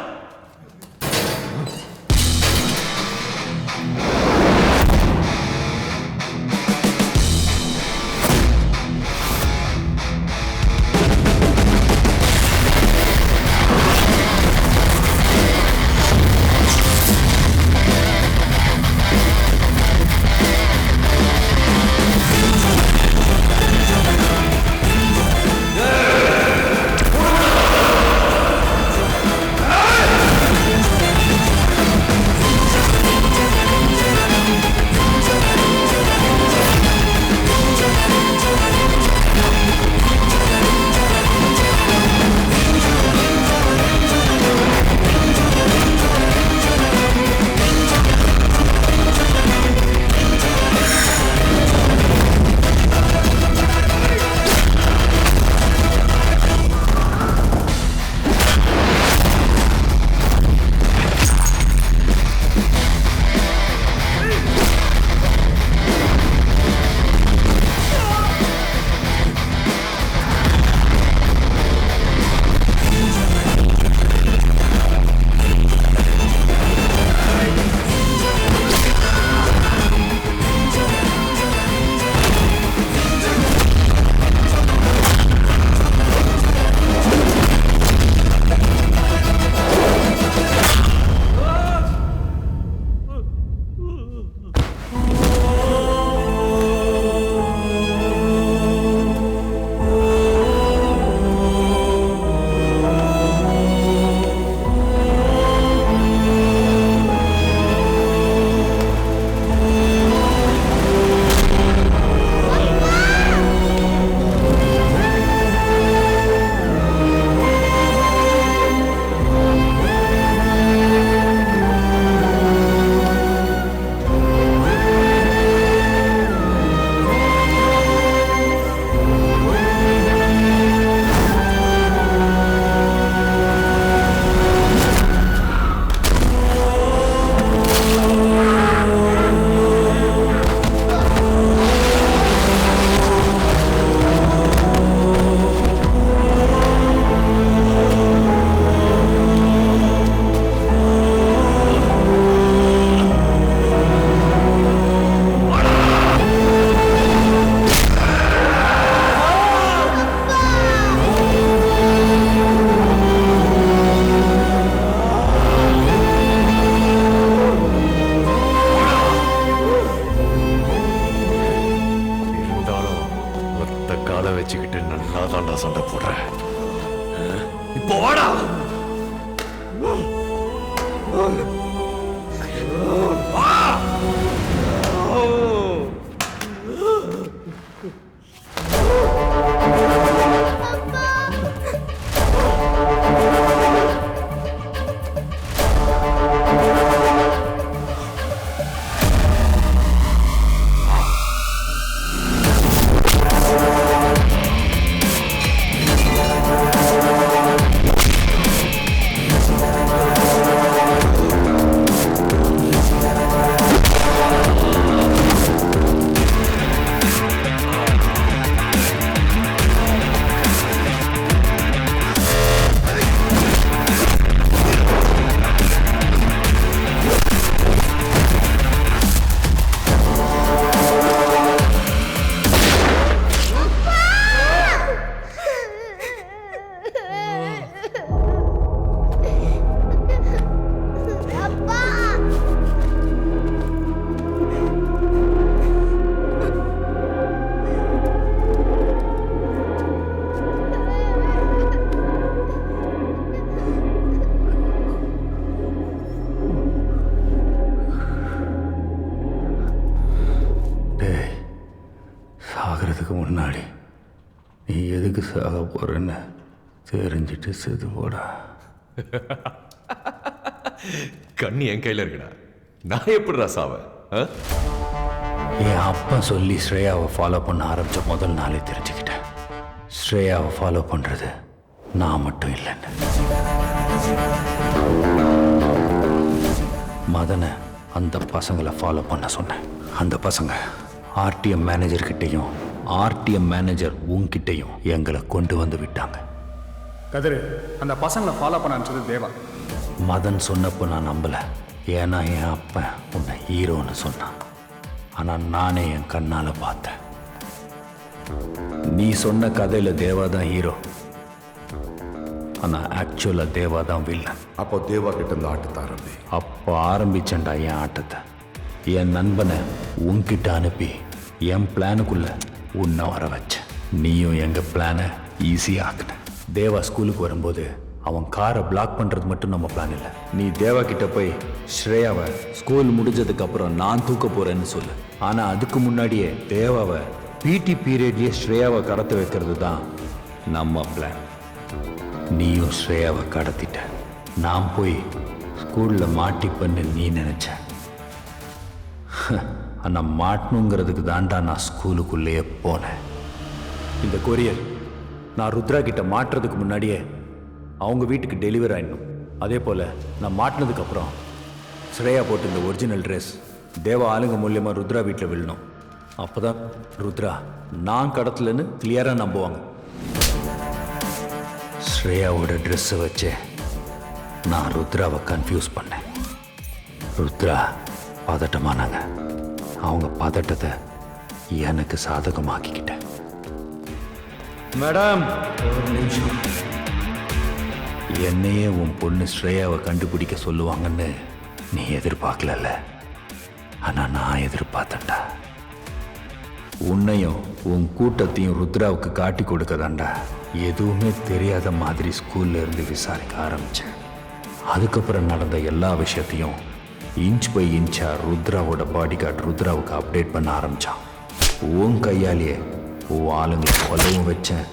நல்லா தாண்டா சண்டை போடுறேன். இப்போ வாடா. சாகிறதுக்கு முன்னாடி நீ எதுக்கு சாக போறன்னு தெரிஞ்சிட்டு செது போடா. கண்ணி என் கையில் இருக்குடா. நான் எப்படிடா சாவேன்? என் அப்பா சொல்லி ஸ்ரேயாவை ஃபாலோ பண்ண ஆரம்பிச்ச முதல் நாளே தெரிஞ்சுக்கிட்டேன். ஸ்ரேயாவை ஃபாலோ பண்றது நான் மட்டும் இல்லைன்னு. மதனை அந்த பசங்களை ஃபாலோ பண்ண சொன்னேன். அந்த பசங்க ஆர்டிஎம் மேனேஜர்கிட்டையும் ஆர்டிஎம் மேனேஜர் உன்கிட்டையும் எங்களை கொண்டு வந்து விட்டாங்க. கதிரு, அந்த பசங்களை ஃபாலோ பண்ண அனுப்பிச்சது தேவா. மதன் சொன்னப்போ நான் நம்பலை. ஏன்னா என் அப்பன் உன்னை ஹீரோன்னு சொன்னான். ஆனால் நானே என் கண்ணால் பார்த்தேன். நீ சொன்ன கதையில் தேவா தான் ஹீரோ, ஆனால் ஆக்சுவலாக தேவா தான் வில்லன். அப்போ தேவா கிட்ட இருந்து ஆட்டத்தை ஆரம்பி. அப்போ ஆரம்பிச்சேன்டா என் ஆட்டத்தை. என் நண்பனை உன்கிட்ட அனுப்பி என் பிளானுக்குள்ள உன்னை வர வச்சேன். நீயும் எங்கள் பிளானை ஈஸியாக ஆக்குன. தேவா ஸ்கூலுக்கு வரும்போது அவன் காரை பிளாக் பண்ணுறது மட்டும் நம்ம பிளான் இல்லை. நீ தேவா கிட்ட போய் ஸ்ரேயாவை ஸ்கூல் முடிஞ்சதுக்கு அப்புறம் நான் தூக்க போறேன்னு சொல்லு. ஆனால் அதுக்கு முன்னாடியே தேவாவை பிடி பீரியட்லேயே ஸ்ரேயாவை கடத்த வைக்கிறது தான் நம்ம பிளான். நீயும் ஸ்ரேயாவை கடத்திட்ட. நான் போய் ஸ்கூலில் மாட்டிப்பன்னு நீ நினச்ச. ஆனால் மாட்டணுங்கிறதுக்கு தாண்டா நான் ஸ்கூலுக்குள்ளேயே போனேன். இந்த கொரியர் நான் ருத்ரா கிட்ட மாட்டுறதுக்கு முன்னாடியே அவங்க வீட்டுக்கு டெலிவரி ஆயிடணும். அதே போல் நான் மாட்டினதுக்கப்புறம் ஸ்ரேயா போட்டு இந்த ஒரிஜினல் ட்ரெஸ் தேவா ஆளுங்க மூலியமாக ருத்ரா வீட்டில் விழணும். அப்போ தான் ருத்ரா நான் கடத்தலன்னு கிளியராக நம்புவாங்க. ஸ்ரேயாவோட ட்ரெஸ்ஸை வச்சு நான் ருத்ராவை கன்ஃபியூஸ் பண்ணேன். ருத்ரா பதட்டமானாங்க. அவங்க பதட்டத்தை எனக்கு சாதகமாக்கிக்கிட்டேன். மேடம், ஒரு நிமிஷம். என்னையே உன் பொண்ணு ஸ்ரேயாவை கண்டுபிடிக்க சொல்லுவாங்கன்னு நீ எதிர்பார்க்கல. ஆனால் நான் எதிர்பார்த்தேன்டா. உன்னையும் உன் கூட்டத்தையும் ருத்ராவுக்கு காட்டி கொடுக்கதாண்டா எதுவுமே தெரியாத மாதிரி ஸ்கூல்ல இருந்து விசாரிக்க ஆரம்பித்தேன். அதுக்கப்புறம் நடந்த எல்லா விஷயத்தையும் இன்ச் பை இன்ச்சா ருத்ராவோட பாடி கார்டு ருத்ராவுக்கு அப்டேட் பண்ண ஆரம்பித்தான். உன் கையாலேயே உன் ஆளுங்களை கொல்லவும் வச்சேன்.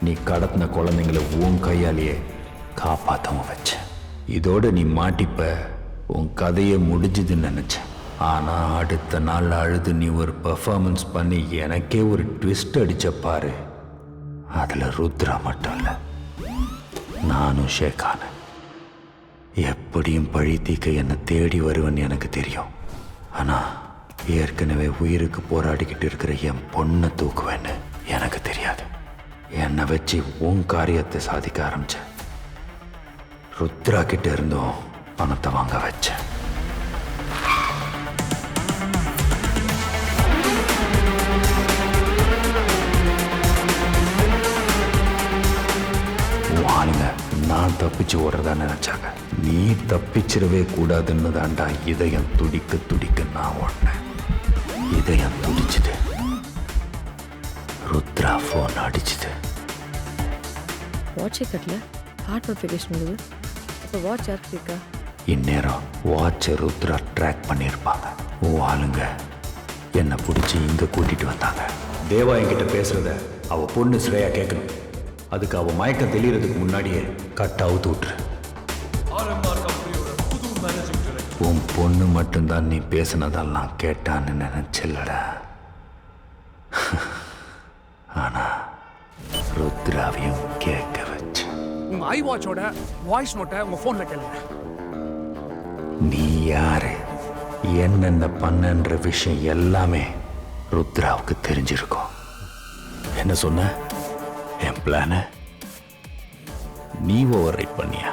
நீ கடத்தின குழந்தைங்களை உன் கையாலேயே காப்பாற்றவும் வச்சேன். இதோட நீ மாட்டிப்ப உன் கதையை முடிஞ்சுதுன்னு நினச்சேன். ஆனால் அடுத்த நாள் அழுது நீ ஒரு பெர்ஃபார்மன்ஸ் பண்ணி எனக்கே ஒரு ட்விஸ்ட் அடிச்ச பாரு. அதில் ருத்ரா மட்டும் இல்லை, நானும் ஷேக்கான. எப்படியும் பழி தீக்க என்னை தேடி வருவேன்னு எனக்கு தெரியும். ஆனால் ஏற்கனவே உயிருக்கு போராடிக்கிட்டு இருக்கிற என் பொண்ணை தூக்குவேன்னு எனக்கு தெரியாது. என்னை வச்சு உன் காரியத்தை சாதிக்க ஆரம்பித்தேன். ருத்ரா கிட்ட இருந்தும் பணத்தை வாங்க வச்சேன். ஆளுங்க நான் தப்பிச்சு ஓடுறதா நினைச்சாங்க. நீ தப்பிச்சிடவே கூடாதுன்னு தாண்டா இதயம் துடிக்க துடிக்க நான் ஓடினேன். இதயம் துடிச்சுட்டு ருத்ரா ஃபோன் அடிச்சுது. வாட்சே கட்டல, ஹார்ட் நோட்டிஃபிகேஷன் வருது. அப்போ வாட்ச் யாருக்கு இருக்கா? இந்நேரம் வாட்சை ருத்ரா ட்ராக் பண்ணியிருப்பாங்க. ஆளுங்க என்னை பிடிச்சி இங்கே கூட்டிட்டு வந்தாங்க. தேவா என்கிட்ட பேசுறத அவ பொண்ணு ஸ்ரேயா கேட்கணும். அதுக்கு அவ மயக்கம் தெளியறதுக்கு முன்னாடியே கட் அவுத்து விட்டுரு. உன் பொண்ணு மட்டும்தான் நீ பேசுனதெல்லாம் கேட்டான்னு நினைச்சல்லடா. ஆனா ருத்ராவையும் கேட்க வச்சு. உங்க ஐ வாட்சோட வாய்ஸ் நோட்டை உங்க போன்ல கேளுங்க. நீ யாரு, என்னென்ன பண்ணன்ற விஷயம் எல்லாமே ருத்ராவுக்கு தெரிஞ்சிருக்கும். என்ன சொன்ன? என் பிளான நீ ஓவர் ரைட் பண்ணியா?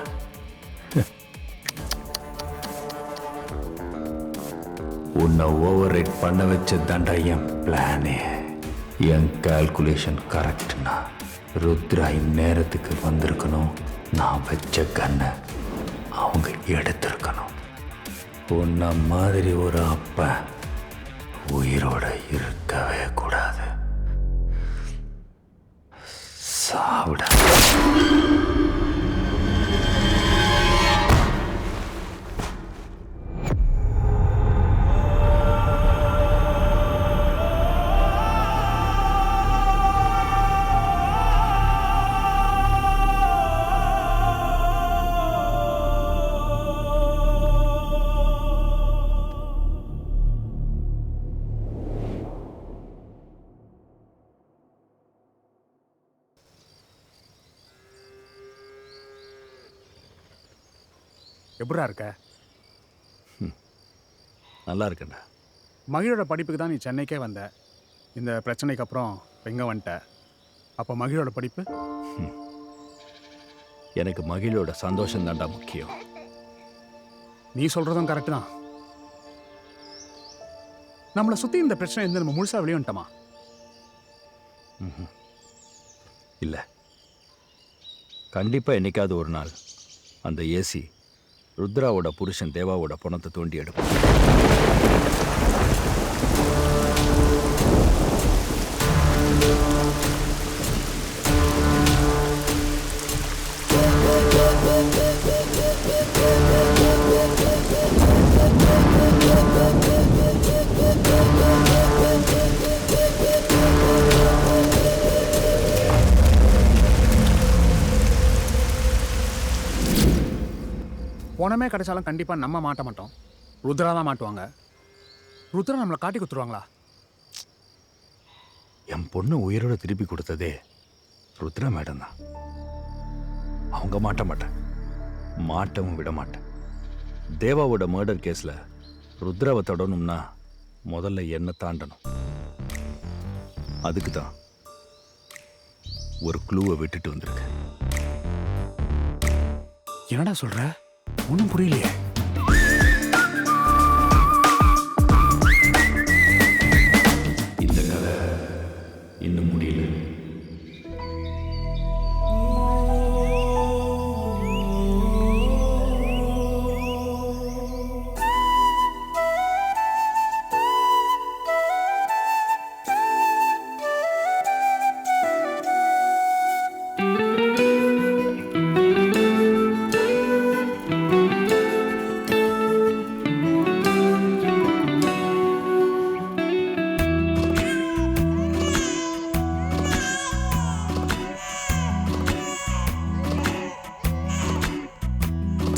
உன்னை ஓவர் ரைட் பண்ண வச்சதாண்டா என் பிளானே. என் கால்குலேஷன் கரெக்ட்னா ருத்ரா இந்நேரத்துக்கு வந்திருக்கணும். நான் வச்ச கண்ணை அவங்க எடுத்திருக்கணும். உன்ன மாதிரி ஒரு அப்பா உயிரோட இருக்கவே கூடாது. சாவிட. எப்படா இருக்க? நல்லா இருக்கேன்டா. மகிழோட படிப்புக்கு தான் நீ சென்னைக்கே வந்த. இந்த பிரச்சனைக்கு அப்புறம் எங்கே வந்துட்ட? அப்போ மகிழோட படிப்பு? எனக்கு மகிழோட சந்தோஷம் தான்டா முக்கியம். நீ சொல்கிறதும் கரெக்டு தான். நம்மளை சுற்றி இந்த பிரச்சனை இருந்து நம்ம முழுசாக வெளியே வந்துட்டோமா? இல்லை, கண்டிப்பாக என்னைக்காவது ஒரு நாள் அந்த ஏசி ருத்ராவோட புருஷன் தேவாவோட பணத்தை தோண்டி எடுக்கும். பணமே கிடைச்சாலும் கண்டிப்பாக நம்ம மாட்ட மாட்டோம். ருத்ரா தான் மாட்டுவாங்க. ருத்ரா நம்மளை காட்டி கொடுத்துருவாங்களா? என் பொண்ணு உயிரோட திருப்பி கொடுத்ததே ருத்ரா மேடம் தான். அவங்க மாட்ட மாட்டேன், மாட்டவும் விட மாட்டேன். தேவாவோட மர்டர் கேஸில் ருத்ராவை தொடணும்னா முதல்ல என்ன தாண்டணும். அதுக்கு தான் ஒரு க்ளூவை விட்டுட்டு வந்திருக்கு. என்னடா சொல்ற? ஒன்றும் புரியலையே. இந்த கதை இன்னும் முடியல.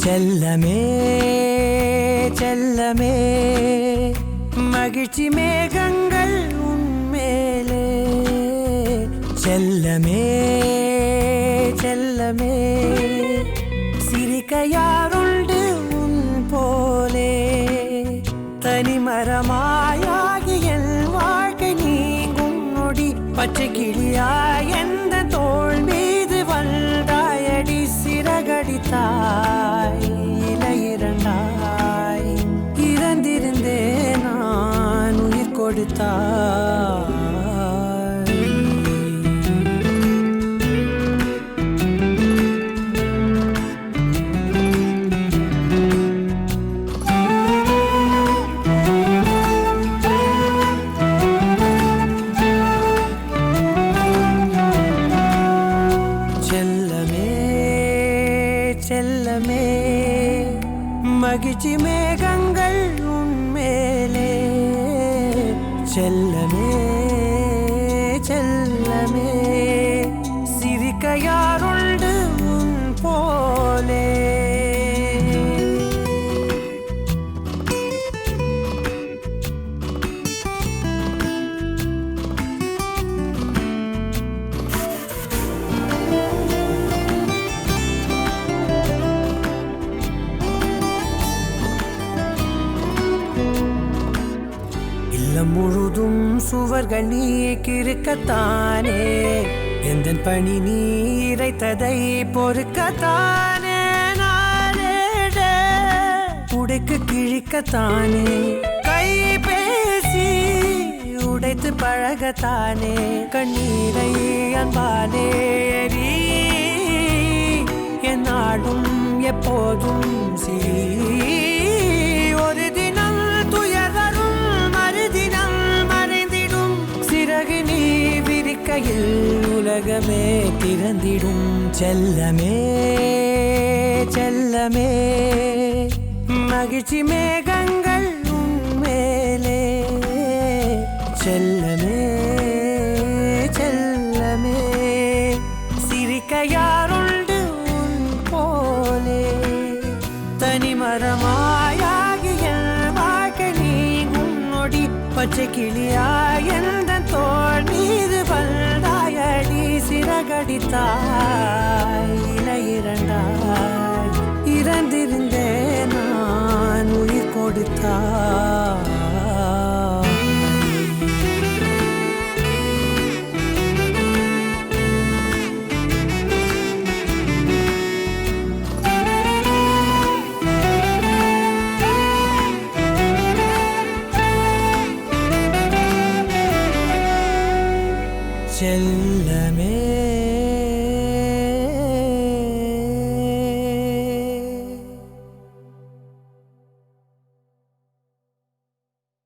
செல்லமே செல்லமே மகிழ்ச்சி மேகங்கள் உன்மேலே. செல்லமே செல்லமே சிரிக்க யாருண்டு உன் போலே. தனிமரமாயாகி என் வாழ்க்கை நீங்கும் நொடி பச்சை கிளியாய் எந்த தோள் மீது வந்தாயடி சிறகடித்தாய் இரண்டாய். இறந்திருந்தே நான் உயிர் கொடுத்தாய். மகிழ்ச்சி மேகங்கள் உன்மேலே செல்லமே செல்லமே சிரிக்க யாருண்டு உன் போலே இல்லம் முழுதும் சுவர்கள் நீ கிறுக்கத்தானே எந்த பணி நீ இறைத்ததை பொறுக்கத்தானே நாளேட உடைக்கு கிழிக்கத்தானே கை பேசி உடைத்து பழகத்தானே கண்ணீரை அன்பாலே எரி என்னாடும் எப்போதும் சீ ஒரு தினம் துயர் வரும் மறுதினம் மறைந்திடும் சிறகு நீ விரிக்கையில் உலகமே திறந்திடும் செல்லமே செல்லமே மகிழ்ச்சி மேகங்கள் உன்மேலே செல்லமே செல்லமே சிரிக்க யாருண்டு உன் போலே தனிமரமாயாகிய வாழ்க்கை நீங்கும் நொடி பச்சை கிளியாய் எந்த தோல் மீது வந்தாயடி சிறகடித்தாய் இலை இரண்டாய் இறந்திருந்தே நான் உயிர் கொடுத்தாய் செல்லமே